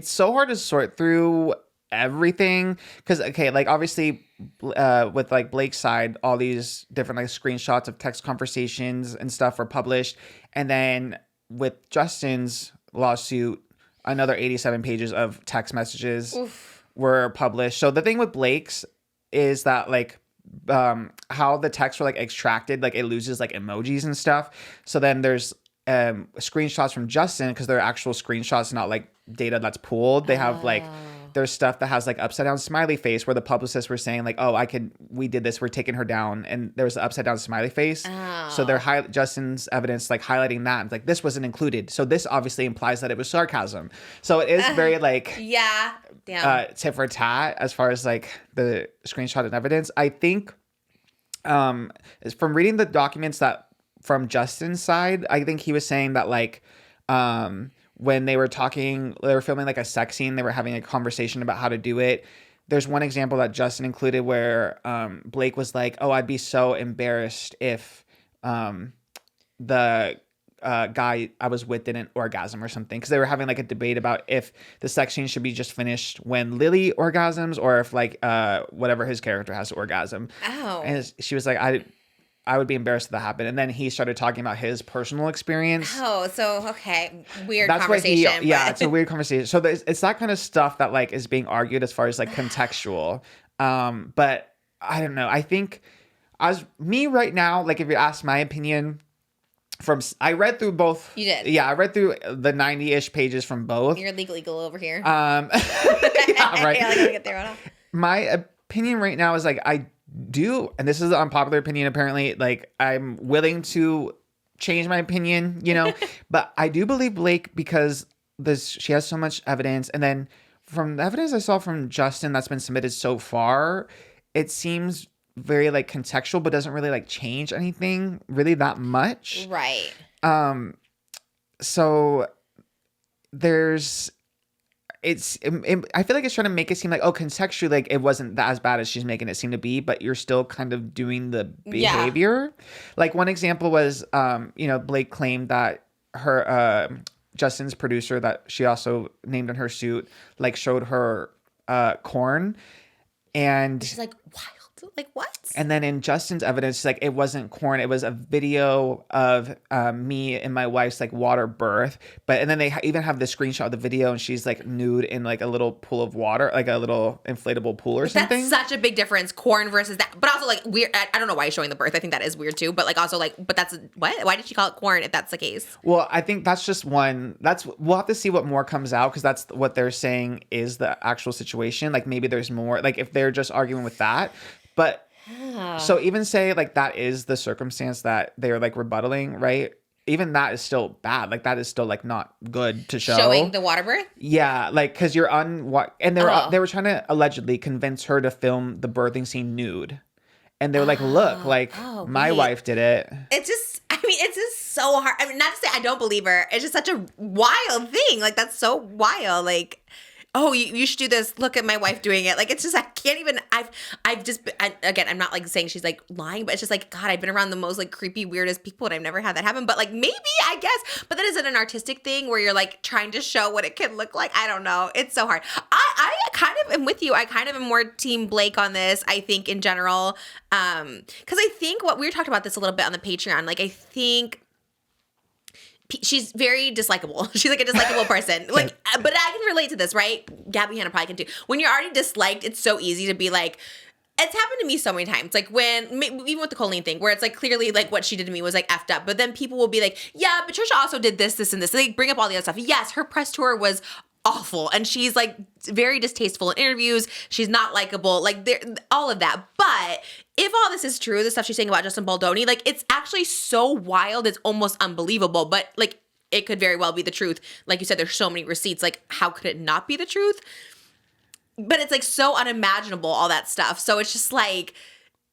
so hard to sort through everything because, okay, like obviously with like Blake's side, all these different like screenshots of text conversations and stuff were published. And then with Justin's lawsuit, another 87 pages of text messages were published. So the thing with Blake's is that like how the texts were like extracted, like it loses like emojis and stuff. So then there's screenshots from Justin because they're actual screenshots, not like data that's pooled. They have like there's stuff that has like upside down smiley face where the publicists were saying like, oh, we did this, we're taking her down, and there was an upside down smiley face. So they're Justin's evidence like highlighting that and like this wasn't included. So this obviously implies that it was sarcasm. So it is very like yeah, damn. tit for tat as far as like the screenshot and evidence. I think is from reading the documents that from Justin's side, I think he was saying that like when they were filming like a sex scene, they were having a conversation about how to do it. There's one example that Justin included where Blake was like, oh, I'd be so embarrassed if the guy I was with didn't orgasm or something, because they were having like a debate about if the sex scene should be just finished when Lily orgasms or if like whatever his character has to orgasm. Oh. And she was like, I would be embarrassed if that happened. And then he started talking about his personal experience. Oh, so okay, weird That's conversation. yeah, it's a weird conversation. So it's that kind of stuff that like is being argued as far as like contextual. But I don't know. I think as me right now, like if you ask my opinion, I read through both. You did? Yeah, I read through the 90-ish pages from both. You're legal over here. Yeah, right. I gotta get there right off. My opinion right now is like I do, and this is an unpopular opinion apparently, like I'm willing to change my opinion, you know, but I do believe Blake because she has so much evidence, and then from the evidence I saw from Justin that's been submitted so far, it seems very like contextual, but doesn't really like change anything really that much. Right. So there's I feel like it's trying to make it seem like, oh, contextually, like it wasn't as bad as she's making it seem to be, but you're still kind of doing the behavior. Yeah. Like one example was, Blake claimed that her, Justin's producer that she also named in her suit, like showed her, corn, and she's like, wild. Like what? And then in Justin's evidence, like it wasn't corn, it was a video of me and my wife's like water birth. And then they even have the screenshot of the video, and she's like nude in like a little pool of water, like a little inflatable pool or something. That's such a big difference, corn versus that. But also like weird. I don't know why he's showing the birth. I think that is weird too. But like also like, but that's what? Why did she call it corn if that's the case? Well, I think that's just one. We'll have to see what more comes out because that's what they're saying is the actual situation. Like maybe there's more. Like if they're just arguing with that. But so even say like that is the circumstance that they're like rebuttaling, right? Even that is still bad. Like that is still like not good to show. Showing the water birth? Yeah, like because you're on what, and they were trying to allegedly convince her to film the birthing scene nude, and they were like, look, like my wife did it. It's just, I mean, it's just so hard. I mean, not to say I don't believe her. It's just such a wild thing. Like that's so wild. Like, oh, you should do this. Look at my wife doing it. Like, it's just, I can't even, again, I'm not like saying she's like lying, but it's just like, God, I've been around the most like creepy, weirdest people and I've never had that happen. But like, maybe, I guess, but that isn't an artistic thing where you're like trying to show what it can look like. I don't know. It's so hard. I kind of am with you. I kind of am more team Blake on this, I think in general. Cause I think we were talking about this a little bit on the Patreon. Like, I think she's very dislikable. She's like a dislikable person. Like, but I can relate to this, right? Gabbie, Hannah probably can too. When you're already disliked, it's so easy to be like, it's happened to me so many times. Like even with the Colleen thing, where it's like clearly like what she did to me was like effed up. But then people will be like, yeah, but Trisha also did this, this, and this. They bring up all the other stuff. Yes, her press tour was awful. And she's like very distasteful in interviews. She's not likable. Like all of that. But if all this is true, the stuff she's saying about Justin Baldoni, like it's actually so wild, it's almost unbelievable. But like it could very well be the truth. Like you said, there's so many receipts. Like how could it not be the truth? But it's like so unimaginable, all that stuff. So it's just like,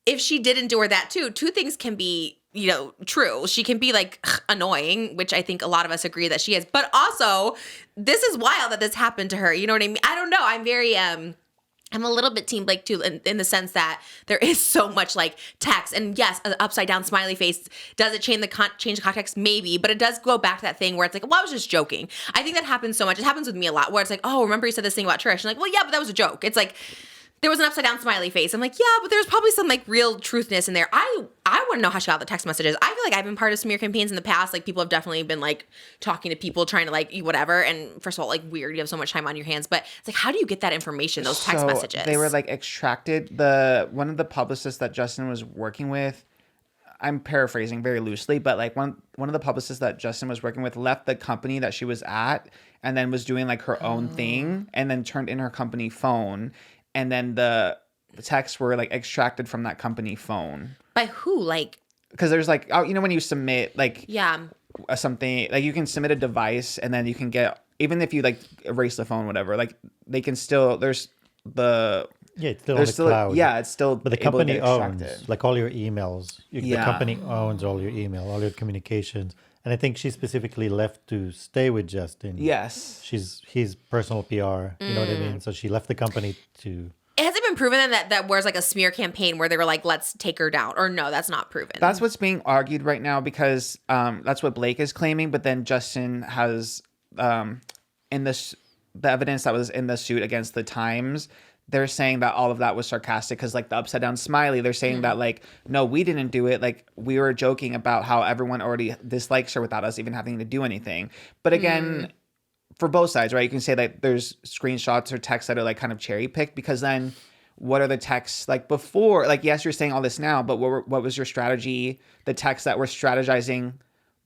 if she did endure that too, two things can be, true. She can be like annoying, which I think a lot of us agree that she is. But also, this is wild that this happened to her. You know what I mean? I don't know. I'm very, I'm a little bit team Blake too, in the sense that there is so much like text, and yes, an upside down smiley face. Does it change the context? Maybe, but it does go back to that thing where it's like, well, I was just joking. I think that happens so much. It happens with me a lot, where it's like, oh, remember you said this thing about Trish? And like, well, yeah, but that was a joke. It's like there was an upside down smiley face. I'm like, yeah, but there's probably some like real truthness in there. I want to know how she got the text messages. I feel like I've been part of smear campaigns in the past. Like people have definitely been like talking to people, trying to like whatever. And first of all, like weird, you have so much time on your hands. But it's like, how do you get that information? Those text messages. They were like extracted. One of the publicists that Justin was working with, I'm paraphrasing very loosely, but like one of the publicists that Justin was working with left the company that she was at, and then was doing like her own thing, and then turned in her company phone. And then the texts were like extracted from that company phone. By who? Like, because there's like, when you submit like something, like you can submit a device, and then you can get, even if you like erase the phone, whatever, like they can still, it's still on the cloud. Yeah, it's still. But the company owns like all your emails. The company owns all your email, all your communications. And I think she specifically left to stay with Justin. Yes. She's his personal PR. You know what I mean? So she left the company to... Has it been proven then that was like a smear campaign where they were like, let's take her down? Or no, that's not proven? That's what's being argued right now, because that's what Blake is claiming. But then Justin has, in the evidence that was in the suit against the Times, they're saying that all of that was sarcastic, because like the upside down smiley, they're saying that like, no, we didn't do it. Like we were joking about how everyone already dislikes her without us even having to do anything. But again, for both sides, right? You can say that there's screenshots or texts that are like kind of cherry picked, because then what are the texts like before? Like, yes, you're saying all this now, but what was your strategy? The texts that were strategizing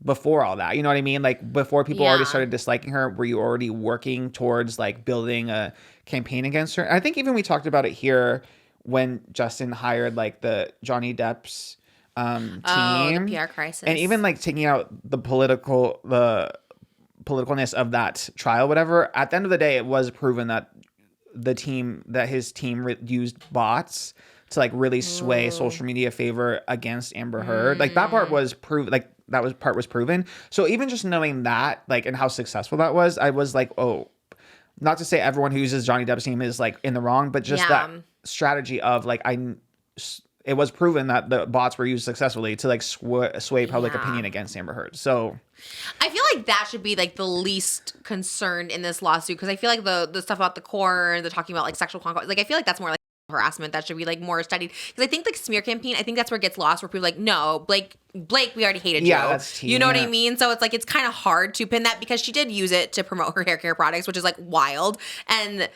before all that? You know what I mean? Like before people already Yeah. started disliking her, were you already working towards like building a campaign against her? And I think even we talked about it here when Justin hired like the Johnny Depp's team. The PR crisis. And even like taking out the politicalness of that trial, whatever, at the end of the day, it was proven that his team used bots to like really sway social media favor against Amber Heard. Like that part was proven. Like part was proven. So even just knowing that, like, and how successful that was, I was like, oh, not to say everyone who uses Johnny Depp's team is like in the wrong, but just that strategy of like it was proven that the bots were used successfully to like sway public opinion against Amber Heard. So I feel like that should be like the least concerned in this lawsuit, because I feel like the stuff about the core, the talking about like sexual conquest, like I feel like that's more like harassment that should be like more studied, because I think like smear campaign, I think that's where it gets lost, where people are like, no, Blake, we already hated you. That's tea, you know what I mean? So it's like it's kind of hard to pin that, because she did use it to promote her hair care products, which is like wild. And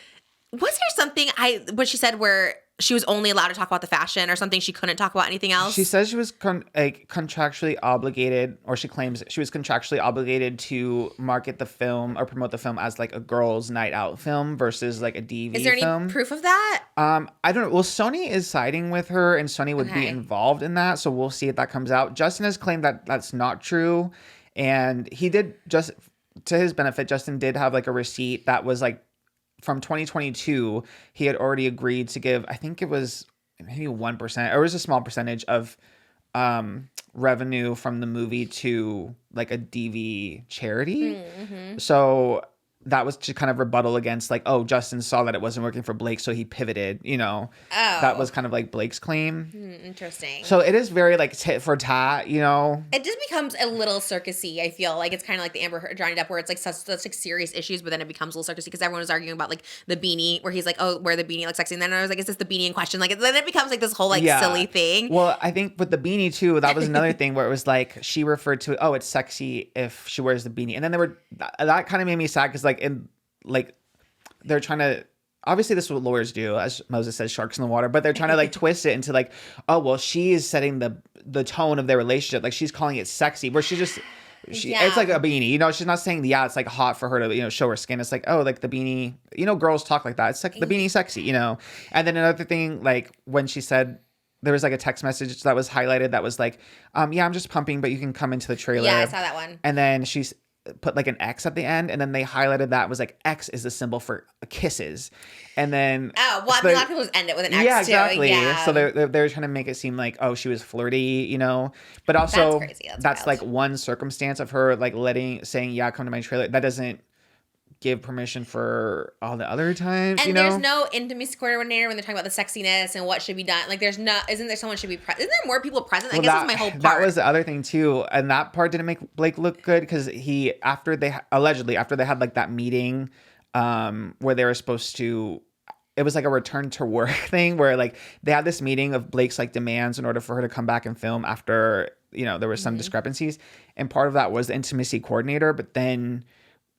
was there something what she said where she was only allowed to talk about the fashion or something? She couldn't talk about anything else? She says she was contractually obligated, or she claims she was contractually obligated to market the film or promote the film as like a girls' night out film versus like a DV film. Is there any proof of that? I don't know. Well, Sony is siding with her, and Sony would be involved in that. So we'll see if that comes out. Justin has claimed that that's not true. And he did, just to his benefit, Justin did have like a receipt that was like, from 2022, he had already agreed to give, I think it was maybe 1%, or it was a small percentage of revenue from the movie to like a DV charity. So that was to kind of rebuttal against like, oh, Justin saw that it wasn't working for Blake, so he pivoted, you know. That was kind of like Blake's claim. Interesting. So it is very like tit for tat, you know. It just becomes a little circusy. I feel like it's kind of like the Amber Heard, Johnny Depp, where it's like such like serious issues, but then it becomes a little circusy because everyone was arguing about like the beanie, where he's like, oh, wear the beanie, looks sexy, and then I was like, is this the beanie in question? Like then it becomes like this whole like silly thing. Well, I think with the beanie too, that was another thing where it was like she referred to it, oh, it's sexy if she wears the beanie, and then that kind of made me sad because like they're trying to, obviously this is what lawyers do, as Moses says, sharks in the water, but they're trying to like twist it into like, oh, well, she is setting the tone of their relationship, like she's calling it sexy, where it's like a beanie, you know. She's not saying it's like hot for her to, you know, show her skin. It's like, oh, like the beanie, you know, girls talk like that, it's like the beanie sexy, you know. And then another thing, like when she said, there was like a text message that was highlighted that was like, yeah, I'm just pumping, but you can come into the trailer. Yeah, I saw that one. And then she's put like an X at the end, and then they highlighted that was like X is the symbol for kisses. And then a lot of people just end it with an X yeah, too. exactly. Yeah. So they're trying to make it seem like, oh, she was flirty, you know. But also That's crazy. that's wild. like one circumstance of her like saying, yeah, come to my trailer. That doesn't give permission for all the other times, and you know? there's no intimacy coordinator when they're talking about the sexiness and what should be done. Like isn't there someone should be present? Isn't there more people present? I guess that's my whole part. That was the other thing too. And that part didn't make Blake look good because after they had like that meeting where they were supposed to, it was like a return to work thing where like they had this meeting of Blake's like demands in order for her to come back and film after, you know, there were some discrepancies. And part of that was the intimacy coordinator, but then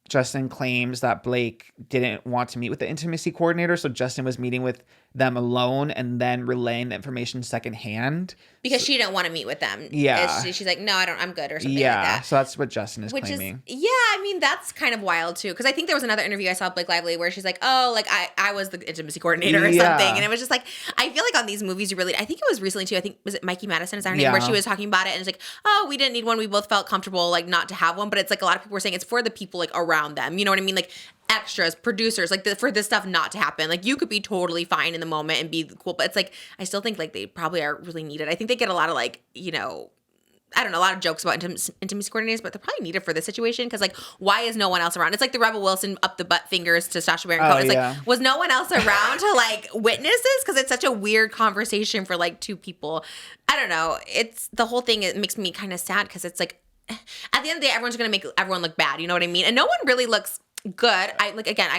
Justin claims that Blake didn't want to meet with the intimacy coordinator, so Justin was meeting with them alone and then relaying the information secondhand. Because she didn't want to meet with them. Yeah. She's like, no, I'm good or something like that. So that's what Justin is claiming. I mean, that's kind of wild too. Because I think there was another interview I saw of Blake Lively where she's like, oh, like I was the intimacy coordinator or something. And it was just like, I feel like on these movies I think it was recently too, I think, was it Mikey Madison, is that her name? Where she was talking about it and it's like, oh, we didn't need one. We both felt comfortable like not to have one. But it's like a lot of people were saying it's for the people like around them. You know what I mean? Like extras, producers, like for this stuff not to happen. Like you could be totally fine in the moment and be cool, but it's like I still think like they probably are really needed. I think they get a lot of like, you know, I don't know, a lot of jokes about intimacy coordinators, but they're probably needed for this situation because like why is no one else around? It's like the Rebel Wilson up the butt fingers to Sacha Baron Cohen. It's like, was no one else around to like witness this? Because it's such a weird conversation for like two people. I don't know. It's the whole thing. It makes me kind of sad because it's like at the end of the day, everyone's gonna make everyone look bad. You know what I mean? And no one really looks good. I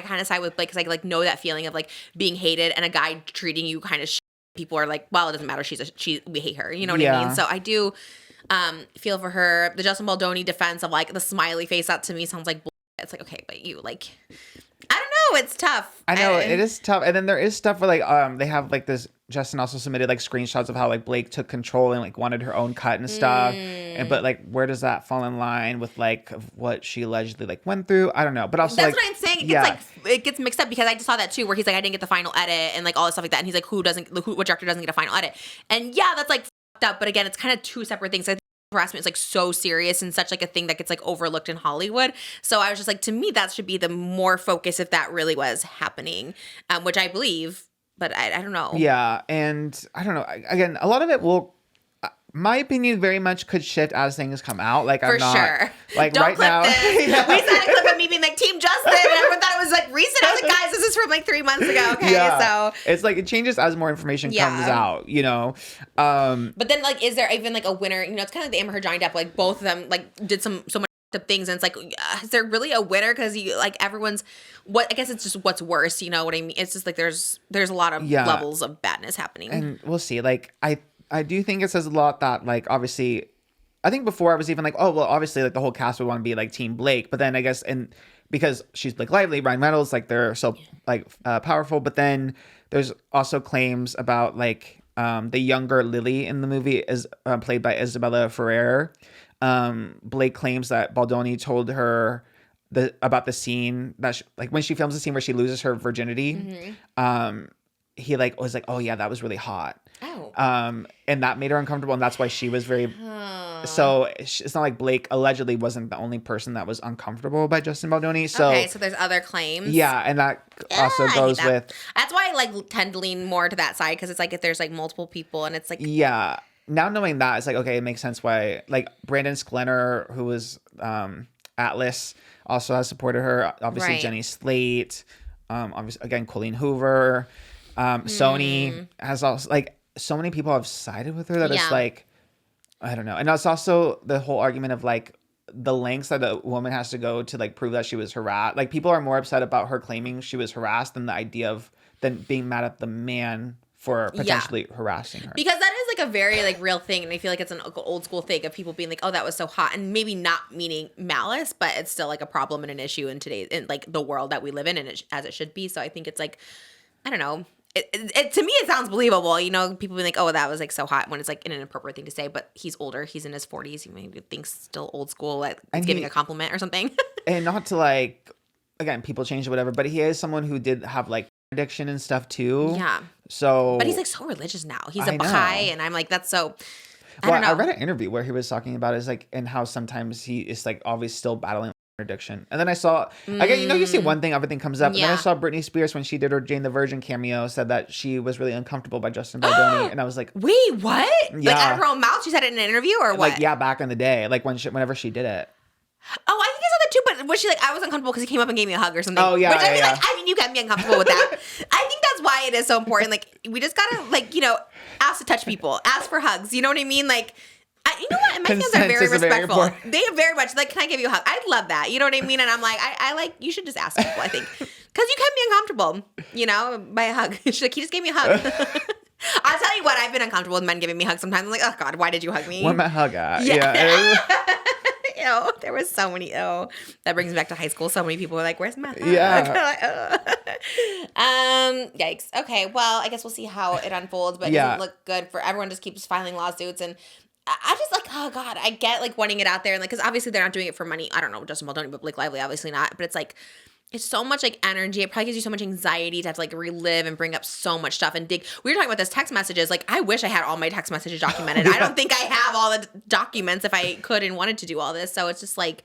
kind of side with Blake because I like know that feeling of like being hated and a guy treating you kind of people are like, well, it doesn't matter. We hate her. You know what I mean? So I do feel for her. The Justin Baldoni defense of like the smiley face, that to me sounds like bullshit. It's like, okay, but you like, I don't know, it's tough. I know it is tough. And then there is stuff where like they have like this. Justin also submitted like screenshots of how like Blake took control and like wanted her own cut and stuff. And but like where does that fall in line with like what she allegedly like went through? I don't know. But also that's like, what I'm saying. It gets mixed up because I just saw that too, where he's like, I didn't get the final edit and like all this stuff like that. And he's like, what director doesn't get a final edit? And yeah, that's like fucked up. But again, it's kind of two separate things. I think harassment is like so serious and such like a thing that gets like overlooked in Hollywood. So I was just like, to me, that should be the more focus if that really was happening, which I believe. But I don't know. Yeah, and I don't know. Again, a lot of it will, my opinion, very much could shift as things come out. Like I'm not, sure. Like don't right clip now, this. Yeah. We saw a clip of me being like Team Justin, and everyone thought it was like recent. I was like, guys, this is from like 3 months ago. Okay, so it's like it changes as more information comes out. You know. But then like, is there even like a winner? You know, it's kind of like the Amber Heard Johnny Depp. Like both of them like did so much things, and it's like, is there really a winner? Because you like everyone's I guess it's just what's worse, you know what I mean? It's just like there's a lot of levels of badness happening, and we'll see. Like I do think it says a lot that like obviously, I think before I was even like, oh well, obviously like the whole cast would want to be like Team Blake, but then I guess because she's Blake Lively, Ryan Reynolds, like they're so like powerful, but then there's also claims about like the younger Lily in the movie is played by Isabella Ferrer. Blake claims that Baldoni told her about the scene that like when she films the scene where she loses her virginity. He like was like, oh yeah, that was really hot. And that made her uncomfortable, and that's why she was very. So it's not like Blake allegedly wasn't the only person that was uncomfortable by Justin Baldoni. So okay, so there's other claims. Yeah, and that also goes with. That's why I like tend to lean more to that side, because it's like if there's like multiple people and it's like now knowing that, it's like, okay, it makes sense why like Brandon Sklenar, who was Atlas, also has supported her. Obviously Jenny Slate, obviously again Colleen Hoover, Sony has also like so many people have sided with her that it's like, I don't know. And it's also the whole argument of like the lengths that a woman has to go to like prove that she was harassed. Like people are more upset about her claiming she was harassed than the idea of than being mad at the man for potentially harassing her. Because that is like a very like real thing, and I feel like it's an old school thing of people being like, oh, that was so hot, and maybe not meaning malice, but it's still like a problem and an issue in today's in like the world that we live in, and as it should be. So I think it's like, I don't know. It to me it sounds believable, you know, people being like, oh, that was like so hot, when it's like an inappropriate thing to say, but he's older, he's in his 40s, he maybe thinks still old school, like it's giving a compliment or something. And not to like, again, people change or whatever, but he is someone who did have like addiction and stuff too. Yeah. So, but he's like so religious now. He's a Baha'i, and I'm like, that's so. I read an interview where he was talking about is like, and how sometimes he is like always still battling addiction. And then I saw again, you know, you see one thing, everything comes up. And then I saw Britney Spears when she did her Jane the Virgin cameo said that she was really uncomfortable by Justin Baldoni, and I was like, wait, what? Yeah. Like out of her own mouth, she said it in an interview or what? Like back in the day, like whenever she did it. Oh, I think I saw that too, but was she like, I was uncomfortable because he came up and gave me a hug or something? Oh, yeah. Which I mean, like, I mean, you can be uncomfortable with that. I think that's why it is so important. Like, we just gotta, like, you know, ask to touch people, ask for hugs. You know what I mean? Like, you know what? My fans are very respectful. They are very much like, can I give you a hug? I'd love that. You know what I mean? And I'm like, I like, you should just ask people, I think. Because you can be uncomfortable, you know, by a hug. She's like, he just gave me a hug. I'll tell you what, I've been uncomfortable with men giving me hugs sometimes. I'm like, oh, God, why did you hug me? Where's my hug at? Yeah. Ew, there was so many. Oh, that brings me back to high school. So many people were like, "Where's my hug?" Yeah. Yikes. Okay. Well, I guess we'll see how it unfolds, but it doesn't look good for everyone. Just keeps filing lawsuits, and I just like, oh God, I get like wanting it out there, and like, because obviously they're not doing it for money. I don't know, Justin Baldoni, but Blake Lively, obviously not. But it's like, it's so much like energy. It probably gives you so much anxiety to have to like relive and bring up so much stuff and dig. We were talking about this text messages. Like, I wish I had all my text messages documented. I don't think I have all the documents if I could and wanted to do all this. So it's just like,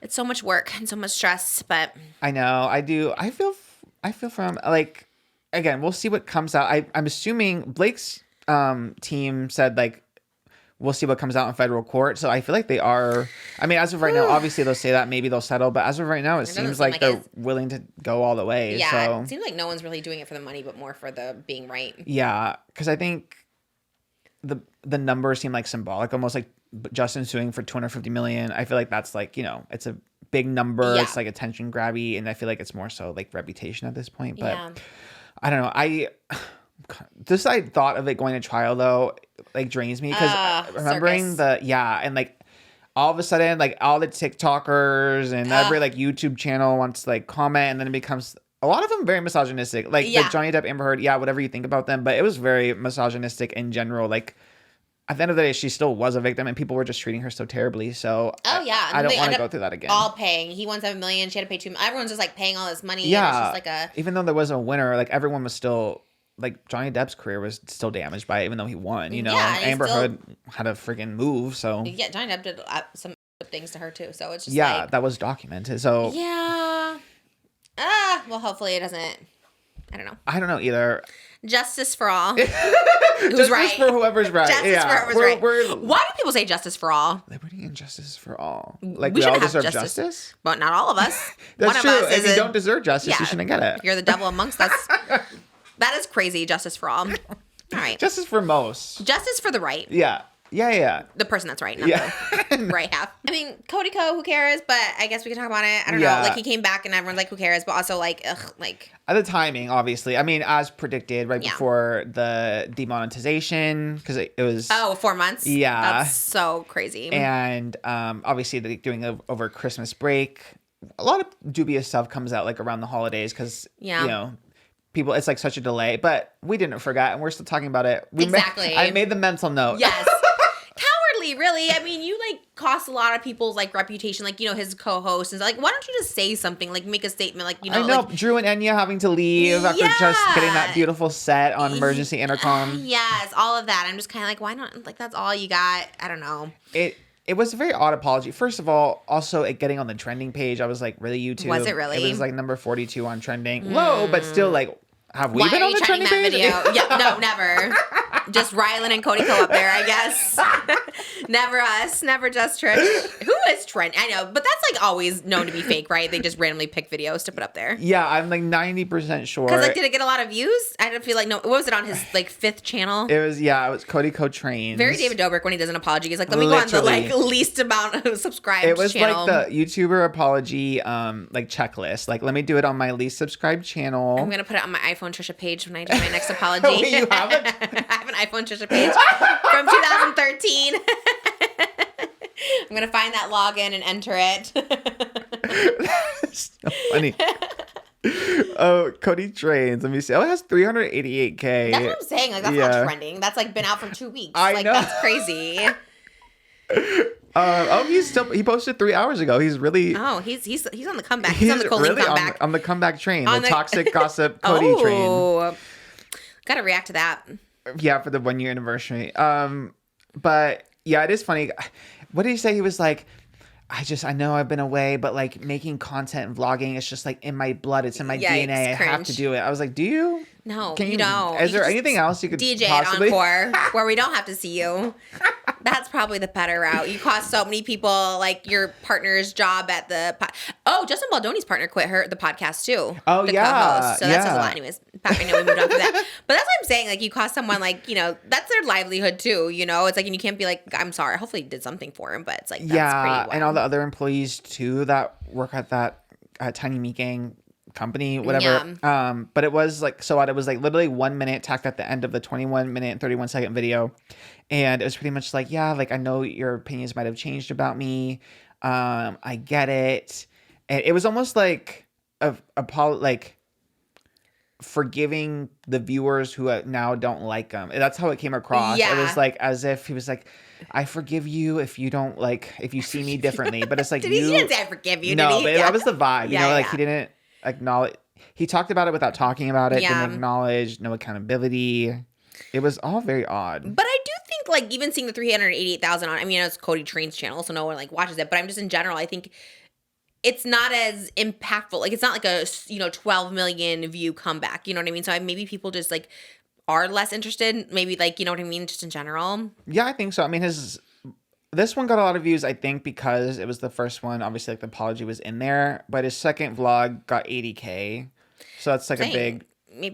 it's so much work and so much stress. But I know, I do. I feel from like, again, we'll see what comes out. I'm assuming Blake's team said like, we'll see what comes out in federal court. So I feel like they are, I mean, as of right now, obviously they'll say that, maybe they'll settle, but as of right now, it seems like they're willing to go all the way. Yeah, so. It seems like no one's really doing it for the money, but more for the being right. Yeah, because I think the numbers seem like symbolic, almost like Justin suing for $250 million. I feel like that's like, you know, it's a big number. Yeah. It's like attention grabby, and I feel like it's more so like reputation at this point. But I don't know. I thought of it going to trial though, like drains me, because remembering and like all of a sudden like all the TikTokers and every like YouTube channel wants to like comment, and then it becomes a lot of them very misogynistic. Like the Johnny Depp, Amber Heard, whatever you think about them, but it was very misogynistic in general. Like at the end of the day, she still was a victim, and people were just treating her so terribly. So I don't want to go through that again. All paying. He won $7 million. She had to pay $2 million. Everyone's just like paying all this money. Yeah, and it's just like even though there was a winner, like everyone was still like Johnny Depp's career was still damaged by it, even though he won. You know, Amber Heard had a freaking move. So Johnny Depp did some things to her too. So it's just that was documented. So well, hopefully it doesn't. I don't know. I don't know either. Justice for all. Who's right? Justice for whoever's right. Justice for whoever's right. Why do people say justice for all? Liberty and justice for all. Like we all deserve justice? But not all of us. That's One true. of us if you don't deserve justice, you shouldn't get it. You're the devil amongst us. That is crazy. Justice for all. All right. Justice for most. Justice for the right. Yeah. The person that's right, not the right half. I mean, Cody Ko, who cares? But I guess we can talk about it. I don't know. Like, he came back and everyone's like, who cares? But also, like, ugh, like. The timing, obviously. I mean, as predicted, right before the demonetization, because it was. 4 months? Yeah. That's so crazy. And obviously, they're doing it over Christmas break. A lot of dubious stuff comes out, like, around the holidays, because, you know. People, it's like such a delay, but we didn't forget, and we're still talking about it. I made the mental note. Yes. Cowardly, really. I mean, you like cost a lot of people's like reputation, like, you know, his co-host, and like, why don't you just say something, like make a statement, like, you know. I know, like, Drew and Enya having to leave after just getting that beautiful set on emergency intercom. Yes, all of that. I'm just kind of like, why not? Like, that's all you got. I don't know. It was a very odd apology. First of all, also it getting on the trending page, I was like, really, YouTube? Was it really? It was like number 42 on trending. Low, but still like, have we been on the trending page? No, never. Just Rylan and Cody Ko up there, I guess. Never us. Never Just Trish. Who is Trent? I know, but that's like always known to be fake, right? They just randomly pick videos to put up there. Yeah, I'm like 90% sure. Because like, did it get a lot of views? I don't feel like, no. What was it on his like 5th channel? It was Cody Ko Trains. Very David Dobrik when he does an apology. He's like, let me go on the like least amount of subscribed channel. It was like the YouTuber apology like checklist. Like, let me do it on my least subscribed channel. I'm gonna put it on my iPhone Trisha page when I do my next apology. Wait, you have it? I have an iPhone Trisha page from 2013. I'm gonna find that login and enter it. That's so funny. Oh, Cody Trains. Let me see. Oh, it has 388K. That's what I'm saying. Like, that's not trending. That's like been out for 2 weeks. I know. That's crazy. He posted 3 hours ago. He's really. Oh, he's on the comeback. He's on the Colleen really comeback. On the comeback train. The toxic gossip Cody train. Gotta react to that. Yeah, for the 1 year anniversary. But yeah, it is funny. What did he say? He was like, I know I've been away, but like making content and vlogging, it's just like in my blood. It's in my DNA. I have to do it. I was like, do you? No, you don't. Is there anything else you could DJ possibly? at Encore where we don't have to see you? That's probably the better route. You cost so many people like your partner's job at the Justin Baldoni's partner quit the podcast too. Oh, the yeah. co-host. So that says a lot. Anyways, I know we moved on from that. But that's what I'm saying. Like, you cost someone, like, you know, that's their livelihood too, you know? It's like, and you can't be like, I'm sorry. Hopefully you did something for him, but it's like, that's pretty wild. And all the other employees too that work at that Tiny Meat Gang company, whatever. Yeah. But it was like so odd. It was like literally 1 minute tacked at the end of the 21-minute and 31-second video, and it was pretty much like, yeah, like I know your opinions might have changed about me. I get it, and it was almost like like forgiving the viewers who now don't like him. That's how it came across. Yeah. It was like as if he was like, I forgive you if you don't like if you see me differently. But it's like he didn't say I forgive you. No, did he? but that was the vibe. You know, like yeah. he didn't acknowledge. He talked about it without talking about it. Didn't acknowledge. No accountability. It was all very odd. But I do think, like, even seeing the 388,000 on, I mean, it's Cody Train's channel, so no one like watches it. But I'm just in general, I think it's not as impactful. Like, it's not like a 12 million view comeback. You know what I mean? So maybe people just like are less interested. Maybe like, you know what I mean? Just in general. Yeah, I think so. I mean, this one got a lot of views, I think, because it was the first one. Obviously, like the apology was in there, but his second vlog got 80K. So that's like a big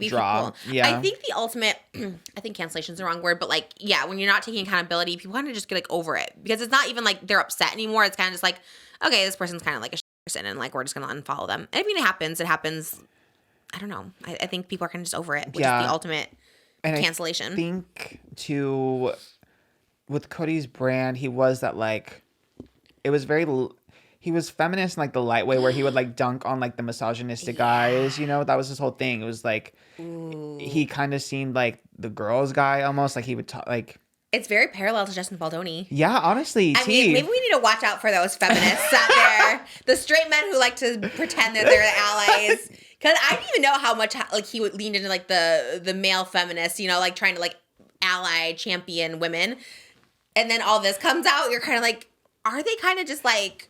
drop. People, yeah. I think the ultimate, I think cancellation is the wrong word, but like, yeah, when you're not taking accountability, people kind of just get like over it because it's not even like they're upset anymore. It's kind of just like, okay, this person's kind of like a person and like we're just gonna unfollow them. I mean, it happens. I don't know. I think people are kind of just over it, which is the ultimate cancellation. I think too, with Cody's brand, he was that like, it was very. he was feminist in like the light way where he would like dunk on like the misogynistic guys, you know, that was his whole thing. It was like he kind of seemed like the girls guy almost, like he would talk like. It's very parallel to Justin Baldoni. Yeah, honestly. I mean, maybe we need to watch out for those feminists out there. The straight men who like to pretend that they're the allies. Because I didn't even know how much like he would lean into like the male feminist, you know, like trying to like ally, champion women. And then all this comes out. You're kind of like, are they kind of just like,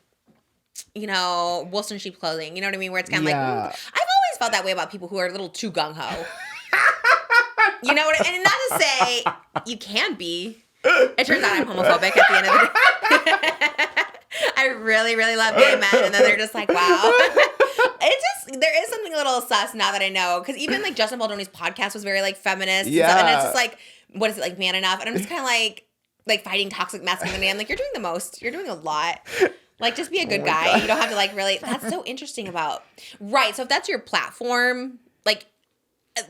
you know, wolves in sheep clothing? You know what I mean? Where it's kind of like, I've always felt that way about people who are a little too gung-ho. You know what? And not to say you can be. It turns out I'm homophobic at the end of the day. I really, really love gay men, and then they're just like, wow. It just, there is something a little sus now that I know, because even like Justin Baldoni's podcast was very like feminist, and stuff, and it's just like, what is it, like Man Enough? And I'm just kind of like fighting toxic masculinity. I'm like, you're doing the most. You're doing a lot. Like, just be a good guy. God. You don't have to like really. That's so interesting about right. So if that's your platform, like.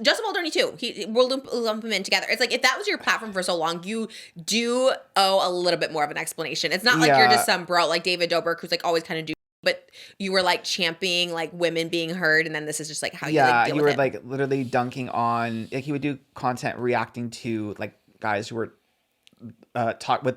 Justin Baldoni too. We'll lump him in together. It's like if that was your platform for so long, you do owe a little bit more of an explanation. It's not like you're just some bro like David Dobrik who's like always kind of do, but you were like championing like women being heard, and then this is just like how you like deal with it. Yeah, you were like literally dunking on like he would do content reacting to like guys who were talk with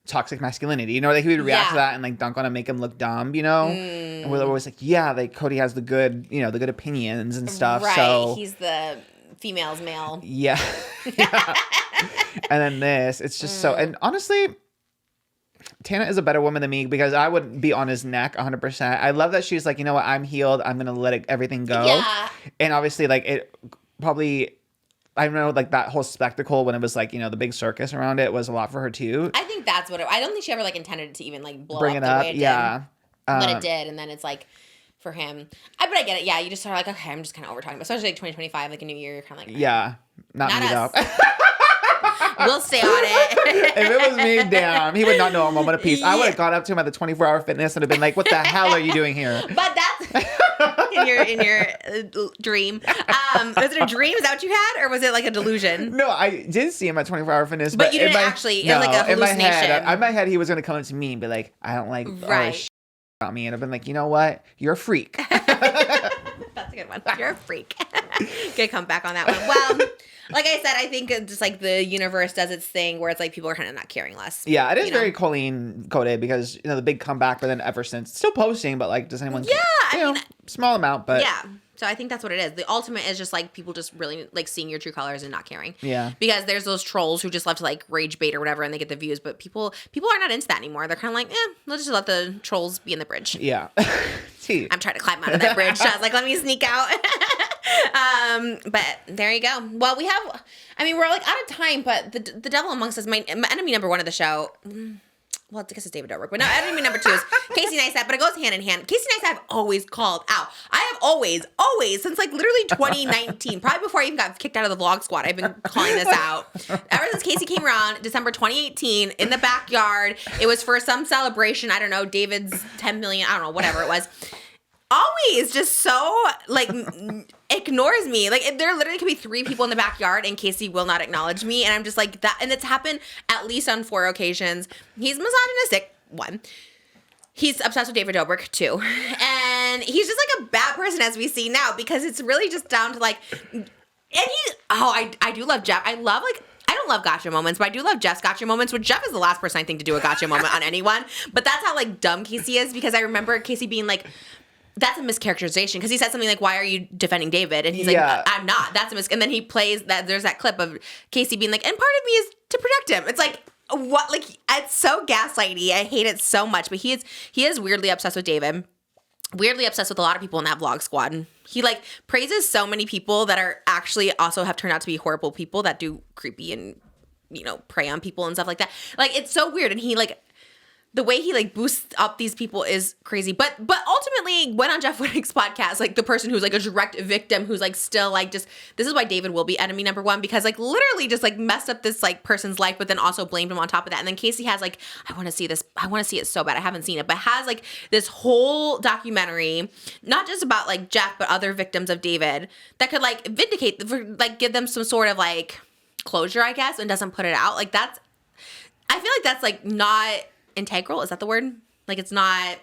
toxic masculinity, you know, like he would react to that and like dunk on him, make him look dumb, you know. And we're always like, yeah, like Cody has the good, you know, the good opinions and stuff. Right, so he's the female's male. Yeah. Yeah. And then this, it's just so, and honestly, Tana is a better woman than me because I would be on his neck 100%. I love that she's like, you know what, I'm healed. I'm gonna let everything go. Yeah. And obviously, like it probably. I know, like, that whole spectacle when it was, like, you know, the big circus around it was a lot for her, too. I think that's what I don't think she ever, like, intended to even, like, blow up the way it did. But it did, and then it's, like, for him. But I get it. Yeah, you just are like, okay, I'm just kind of over talking about especially, like, 2025, like, a new year, you're kind of like, yeah, not me, us. We'll stay on it. If it was me, damn, he would not know a moment of peace. I would have gone up to him at the 24-hour fitness and have been like, what the hell are you doing here? But that's in your dream. Was it a dream? Is that what you had? Or was it like a delusion? No, I did see him at 24-hour fitness. But you didn't actually, it was like a hallucination. In my head, he was going to come to me and be like, I don't like all this shit about me. And I've been like, you know what? You're a freak. That's a good one. You're a freak. Good comeback on that one. Well, like I said, I think just like the universe does its thing where it's like people are kind of not caring less. Yeah, it is very Colleen coded because, you know, the big comeback, but then ever since, still posting, but like, does anyone? Yeah, I mean, small amount, but yeah. So I think that's what it is. The ultimate is just like people just really like seeing your true colors and not caring. Yeah. Because there's those trolls who just love to like rage bait or whatever and they get the views, but people are not into that anymore. They're kind of like, let's just let the trolls be in the bridge. Yeah. I'm trying to climb out of that bridge. So I was like, let me sneak out. But there you go. Well, we're like out of time, but the devil amongst us, my enemy number one of the show. Well, I guess it's David Dobrik, but no, enemy number two is Casey Neistat, but it goes hand in hand. Casey Neistat I've always called out. I have always, since like literally 2019, probably before I even got kicked out of the vlog squad, I've been calling this out. Ever since Casey came around, December 2018, in the backyard, it was for some celebration, I don't know, David's 10 million, I don't know, whatever it was. Always just so, like, ignores me. Like, there literally could be 3 people in the backyard and Casey will not acknowledge me. And I'm just like, that. And it's happened at least on 4 occasions. He's misogynistic, 1. He's obsessed with David Dobrik, 2. And he's just like a bad person as we see now because it's really just down to like, I do love Jeff. I don't love gotcha moments, but I do love Jeff's gotcha moments, which Jeff is the last person I think to do a gotcha moment on anyone. But that's how like dumb Casey is because I remember Casey being like, that's a mischaracterization because he said something like, why are you defending David? And he's like, I'm not. That's a and then he plays that. There's that clip of Casey being like, and part of me is to protect him. It's like, what? Like, it's so gaslighty. I hate it so much. But he is weirdly obsessed with David. Weirdly obsessed with a lot of people in that vlog squad. And he like praises so many people that are actually also have turned out to be horrible people that do creepy and, you know, prey on people and stuff like that. Like, it's so weird. And he like, the way he like boosts up these people is crazy. But ultimately went on Jeff Wittick's podcast, like the person who's like a direct victim who's like still like just, this is why David will be enemy number 1 because like literally just like messed up this like person's life, but then also blamed him on top of that. And then Casey has like, I want to see this. I want to see it so bad. I haven't seen it, but has like this whole documentary, not just about like Jeff, but other victims of David that could like vindicate, like give them some sort of like closure, I guess, and doesn't put it out. Like I feel like that's like not integral, is that the word? Like it's not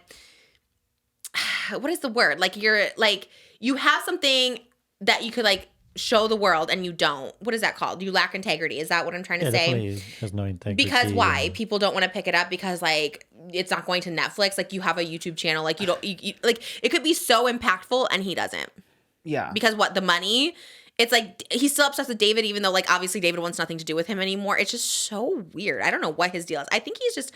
what is the word? Like you're like you have something that you could like show the world and you don't. What is that called? You lack integrity. Is that what I'm trying to say? Definitely has no integrity. Because why? People don't want to pick it up because like it's not going to Netflix. Like you have a YouTube channel. Like you don't like it could be so impactful and he doesn't. Yeah. Because what? The money? It's like he's still obsessed with David even though like obviously David wants nothing to do with him anymore. It's just so weird. I don't know what his deal is. I think he's just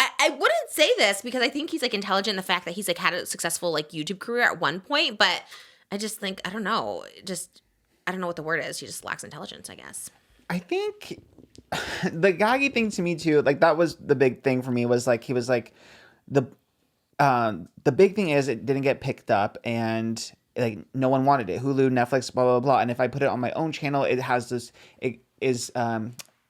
I wouldn't say this because I think he's like intelligent in the fact that he's like had a successful like YouTube career at one point, but I just think I don't know. I don't know what the word is. He just lacks intelligence, I guess. I think the Gaggy thing to me too, like that was the big thing for me was like he was like the big thing is it didn't get picked up and like no one wanted it. Hulu, Netflix, blah blah blah. And if I put it on my own channel, it is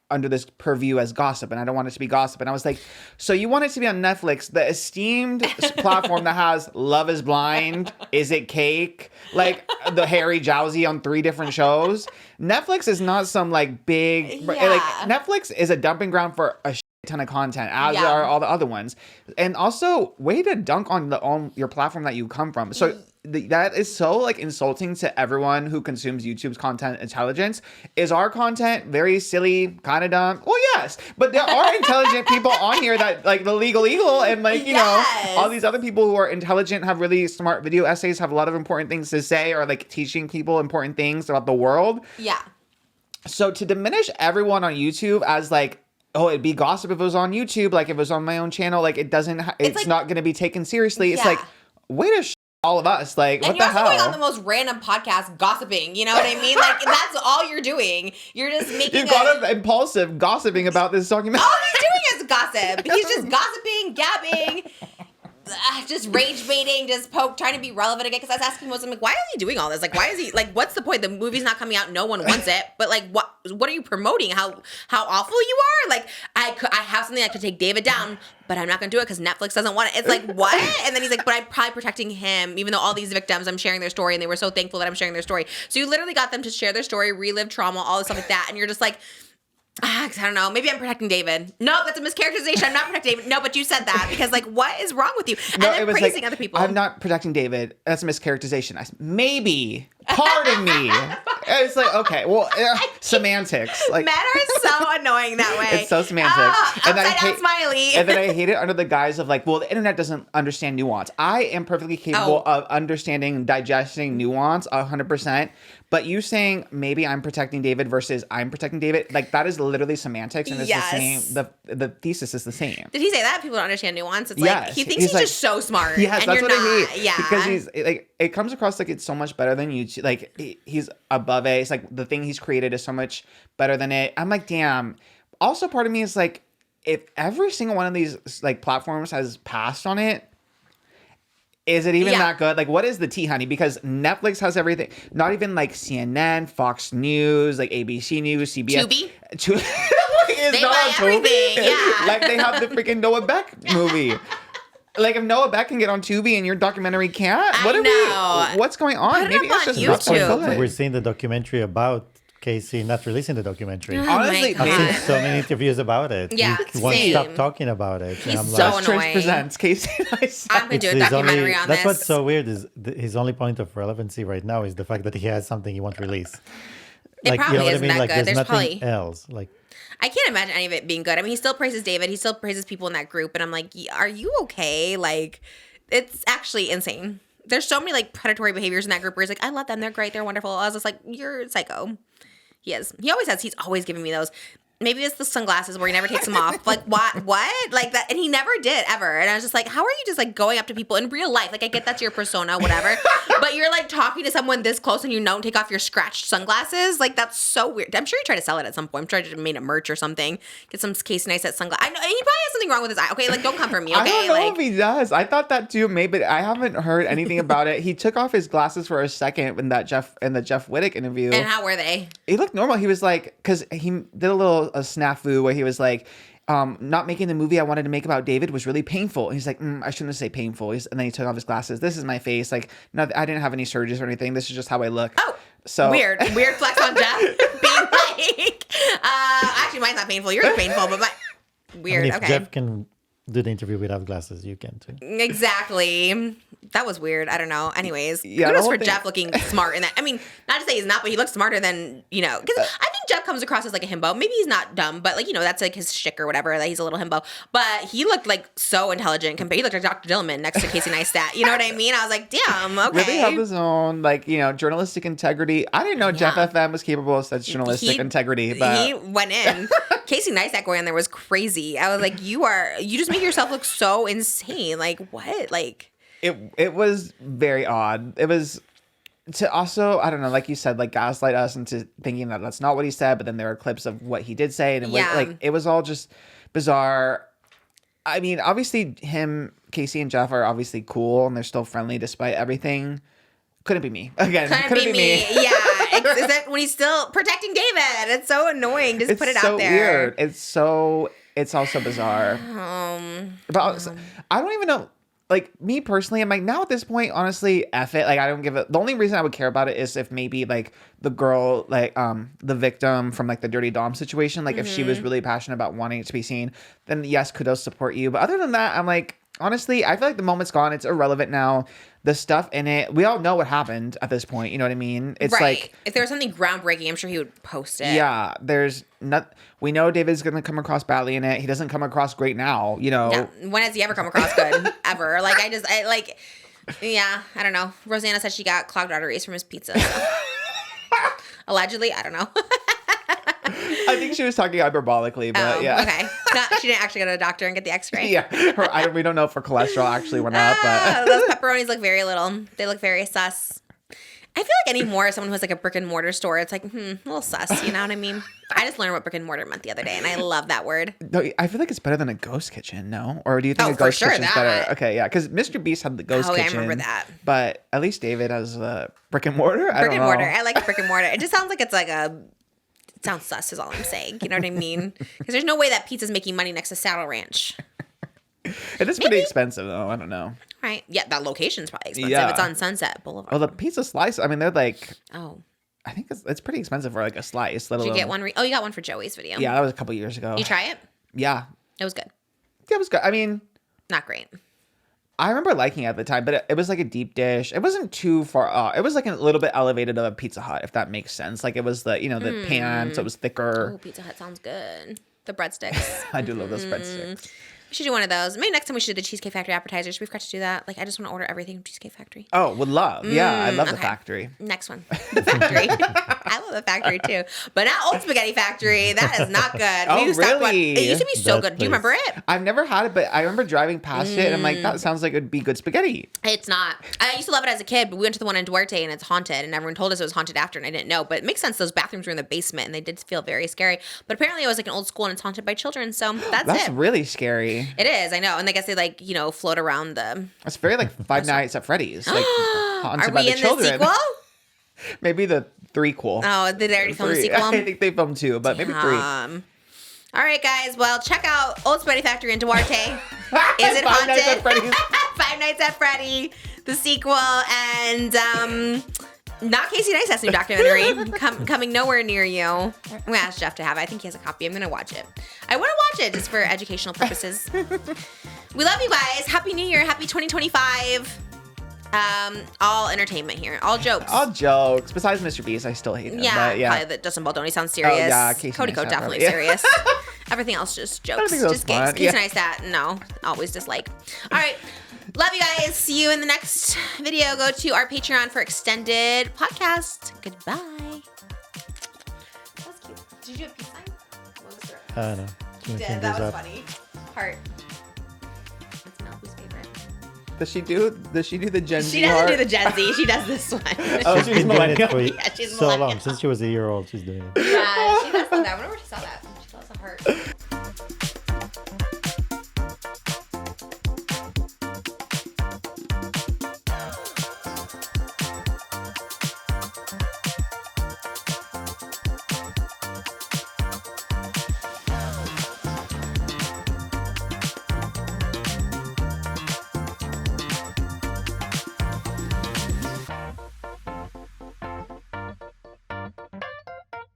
under this purview as gossip, and I don't want it to be gossip. And I was like, so you want it to be on Netflix, the esteemed platform that has Love is Blind, Is It Cake, like the Harry Jowsey on 3 different shows. Netflix is not some like big, like Netflix is a dumping ground for a ton of content, as are all the other ones. And also, way to dunk on your platform that you come from. So that is so like insulting to everyone who consumes YouTube's content intelligence. Is our content very silly, kind of dumb? Well, yes, but there are intelligent people on here that like the Legal Eagle and like, you know, all these other people who are intelligent, have really smart video essays, have a lot of important things to say, or like teaching people important things about the world. Yeah. So to diminish everyone on YouTube as like, oh, it'd be gossip if it was on YouTube, like if it was on my own channel, like it doesn't, it's like, not going to be taken seriously. It's like, way to all of us, like, and what the hell? And you're also going on the most random podcast gossiping, you know what I mean? Like, that's all you're doing. You're just making You've got him impulsive gossiping about this documentary. All he's doing is gossip. He's just gossiping, gabbing, just rage baiting, just trying to be relevant again. Because I was asking him, I'm like, why is he doing all this? Like, why is he, like, what's the point? The movie's not coming out. No one wants it. But, like, what are you promoting? How awful you are? Like, I have something that could take David down, but I'm not going to do it because Netflix doesn't want it. It's like, what? And then he's like, but I'm probably protecting him, even though all these victims, I'm sharing their story, and they were so thankful that I'm sharing their story. So you literally got them to share their story, relive trauma, all this stuff like that, and you're just like, I don't know. Maybe I'm protecting David. No, that's a mischaracterization. I'm not protecting David. No, but you said that because, like, what is wrong with you? And no, then it was praising like, other people. I'm not protecting David. That's a mischaracterization. Maybe. Pardon me. It's like, okay, well, semantics. Like, men are so annoying that way. It's so semantics. And upside down smiley. And then I hate it under the guise of like, well, the internet doesn't understand nuance. I am perfectly capable of understanding and digesting nuance 100%. But you saying maybe I'm protecting David versus I'm protecting David, like that is literally semantics, and it's the same. The thesis is the same. Did he say that? People don't understand nuance. It's like he thinks he's like, just so smart. Yes, and that's you're what not. I hate. Yeah, because he's like, it comes across like it's so much better than YouTube. Like he's above it. It's like the thing he's created is so much better than it. I'm like, damn. Also, part of me is like, if every single one of these like platforms has passed on it, is it even that good? Like, what is the tea, honey? Because Netflix has everything. Not even like CNN, Fox News, like ABC News, CBS. Tubi? They have everything. Yeah. Like they have the freaking Noah Beck movie. Like if Noah Beck can get on Tubi and your documentary can't, what's going on? Put it up on YouTube. We're seeing the documentary about Casey not releasing the documentary. Honestly, I've seen so many interviews about it. Yeah, he won't stop talking about it. He's and I'm so like, annoying. Trish presents Casey Neistat. I'm gonna do a documentary on this. That's what's so weird is his only point of relevancy right now is the fact that he has something he won't release. It like, probably you know isn't what I mean? that Like, good. there's There's nothing probably else. Like, I can't imagine any of it being good. I mean, he still praises David. He still praises people in that group, and I'm like, are you okay? Like, it's actually insane. There's so many like predatory behaviors in that group where he's like, I love them. They're great. They're wonderful. I was just like, you're psycho. He is. He always has. He's always giving me those. Maybe it's the sunglasses where he never takes them off. Like, what? Like that. And he never did, ever. And I was just like, how are you just, like, going up to people in real life? Like, I get that's your persona, whatever. But you're, like, talking to someone this close and you don't take off your scratched sunglasses? Like, that's so weird. I'm sure he tried to sell it at some point. I'm sure he made a merch or something. Get some Casey Neistat sunglasses. I know. He probably has something wrong with his eye. Okay, like, don't come for me, okay? I don't know like, if he does. I thought that too, maybe. I haven't heard anything about it. He took off his glasses for a second in the Jeff Wittick interview. And how were they? He looked normal. He was like, because he did a snafu where he was like, not making the movie I wanted to make about David was really painful. And he's like, I shouldn't say painful. And then he took off his glasses. This is my face. Like, no, I didn't have any surgeries or anything. This is just how I look. Oh, so weird flex on Jeff. Being like, actually, mine's not painful. Yours is painful, but weird. I mean, if okay. Jeff can do the interview without glasses, you can too. Exactly. That was weird. I don't know. Anyways, Yeah, the kudos whole for thing- Jeff looking smart in that. I mean, not to say he's not, but he looks smarter than, because I think Jeff comes across as like a himbo. Maybe he's not dumb, but like, that's like his shtick or whatever, that he's a little himbo. But he looked like so intelligent compared. He looked like Dr. Dillman next to Casey Neistat. You know what I mean? I was like, damn, okay. Really held his own, like, journalistic integrity. I didn't know Jeff FM was capable of such journalistic integrity, but he went in. Casey Neistat going in there was crazy. I was like, you just make yourself look so insane. Like, what? Like, it was very odd. It was to also, I don't know, like you said, like gaslight us into thinking that that's not what he said, but then there are clips of what he did say, and like it was all just bizarre. I mean, obviously Casey and Jeff are obviously cool and they're still friendly despite everything. Couldn't be me. Again, couldn't be me. Yeah. Except when he's still protecting David. It's so annoying. Just put it out there. Weird. It's also bizarre. But I don't even know. Like, me personally, I'm like, now at this point, honestly, F it. Like, I don't give it. The only reason I would care about it is if maybe, like, the girl, like, the victim from, like, the Dirty Dom situation, like, if she was really passionate about wanting it to be seen, then yes, kudos, support you. But other than that, I'm like, honestly, I feel like the moment's gone. It's irrelevant now. The stuff in it, we all know what happened at this point. You know what I mean? It's like, if there was something groundbreaking, I'm sure he would post it. Yeah, we know David's going to come across badly in it. He doesn't come across great now, Yeah. When has he ever come across good? Ever. Like, I don't know. Rosanna said she got clogged arteries from his pizza. So. Allegedly, I don't know. I think she was talking hyperbolically, but yeah. Okay. She didn't actually go to the doctor and get the x-ray. Yeah. We don't know if her cholesterol actually went up, but those pepperonis look very little. They look very sus. I feel like anymore, someone who has like a brick and mortar store, it's like, a little sus, you know what I mean? I just learned what brick and mortar meant the other day, and I love that word. No, I feel like it's better than a ghost kitchen, no? Or do you think a ghost kitchen's better? Okay, yeah, because Mr. Beast had the ghost kitchen. I remember that. But at least David has a brick and mortar. I don't know. Mortar. I like brick and mortar. It just sounds like it's like it sounds sus is all I'm saying. You know what I mean? Because there's no way that pizza's making money next to Saddle Ranch. It is pretty expensive, though. I don't know. Right. Yeah, that location's probably expensive. Yeah. It's on Sunset Boulevard. Well, the pizza slice, I mean, they're like... Oh. I think it's pretty expensive for like a slice. Did you get one? You got one for Joey's video. Yeah, that was a couple years ago. You try it? Yeah. It was good. Yeah, it was good. I mean... Not great. I remember liking it at the time, but it was like a deep dish. It wasn't too far. It was like a little bit elevated of a Pizza Hut, if that makes sense. Like it was the the pan, so it was thicker. Oh, Pizza Hut sounds good. The breadsticks. I do love those breadsticks. We should do one of those. Maybe next time we should do the Cheesecake Factory appetizers. We forgot to do that. Like I just want to order everything from Cheesecake Factory. Oh, would love. Yeah, I love the factory. Next one. The factory. I love the factory too. But not Old Spaghetti Factory. That is not good. Oh, really? It used to be so good. Do you remember it? I've never had it, but I remember driving past it and I'm like, that sounds like it would be good spaghetti. It's not. I used to love it as a kid, but we went to the one in Duarte and it's haunted, and everyone told us it was haunted after, and I didn't know. But it makes sense. Those bathrooms were in the basement and they did feel very scary. But apparently it was like an old school and it's haunted by children. So that's it. Really scary. It is, I know. And I guess they float around the... It's very like Five Nights at Freddy's. Like haunted Are by we the in children. the sequel? Maybe the threequel. Oh, did they already film the 3. sequel? I think they filmed 2, but maybe 3. All right, guys. Well, check out Old Spaghetti Factory in Duarte. Is it Five Nights haunted? at Freddy's. Five Nights at Freddy, the sequel, and not Casey Neistat's new documentary coming nowhere near you. I'm gonna ask Jeff to have it. I think he has a copy. I'm gonna watch it. I want to watch it just for educational purposes. We love you guys. Happy New Year. Happy 2025. All entertainment here. All jokes. All jokes. Besides Mr. Beast, I still hate him. Yeah, but yeah. probably that Dustin Baldoni sounds serious. Oh, yeah, Casey Cody Ko Neistat definitely probably, yeah. serious. Everything else just jokes. I think that was Just games. fun, Casey yeah. Neistat, no. Always dislike. All right. Love you guys. See you in the next video. Go to our Patreon for extended podcast. Goodbye. That's cute. Did you do a peace sign? What was there? No. You did. That was funny. Heart. That's Malibu's favorite. Does she do the Gen Z She doesn't heart? do the Gen Z. She does this one. Oh, She's been doing it for Yeah, she's so long. millennial. Since she was a year old, she's doing it. Yeah, she does that. I wonder where she saw that.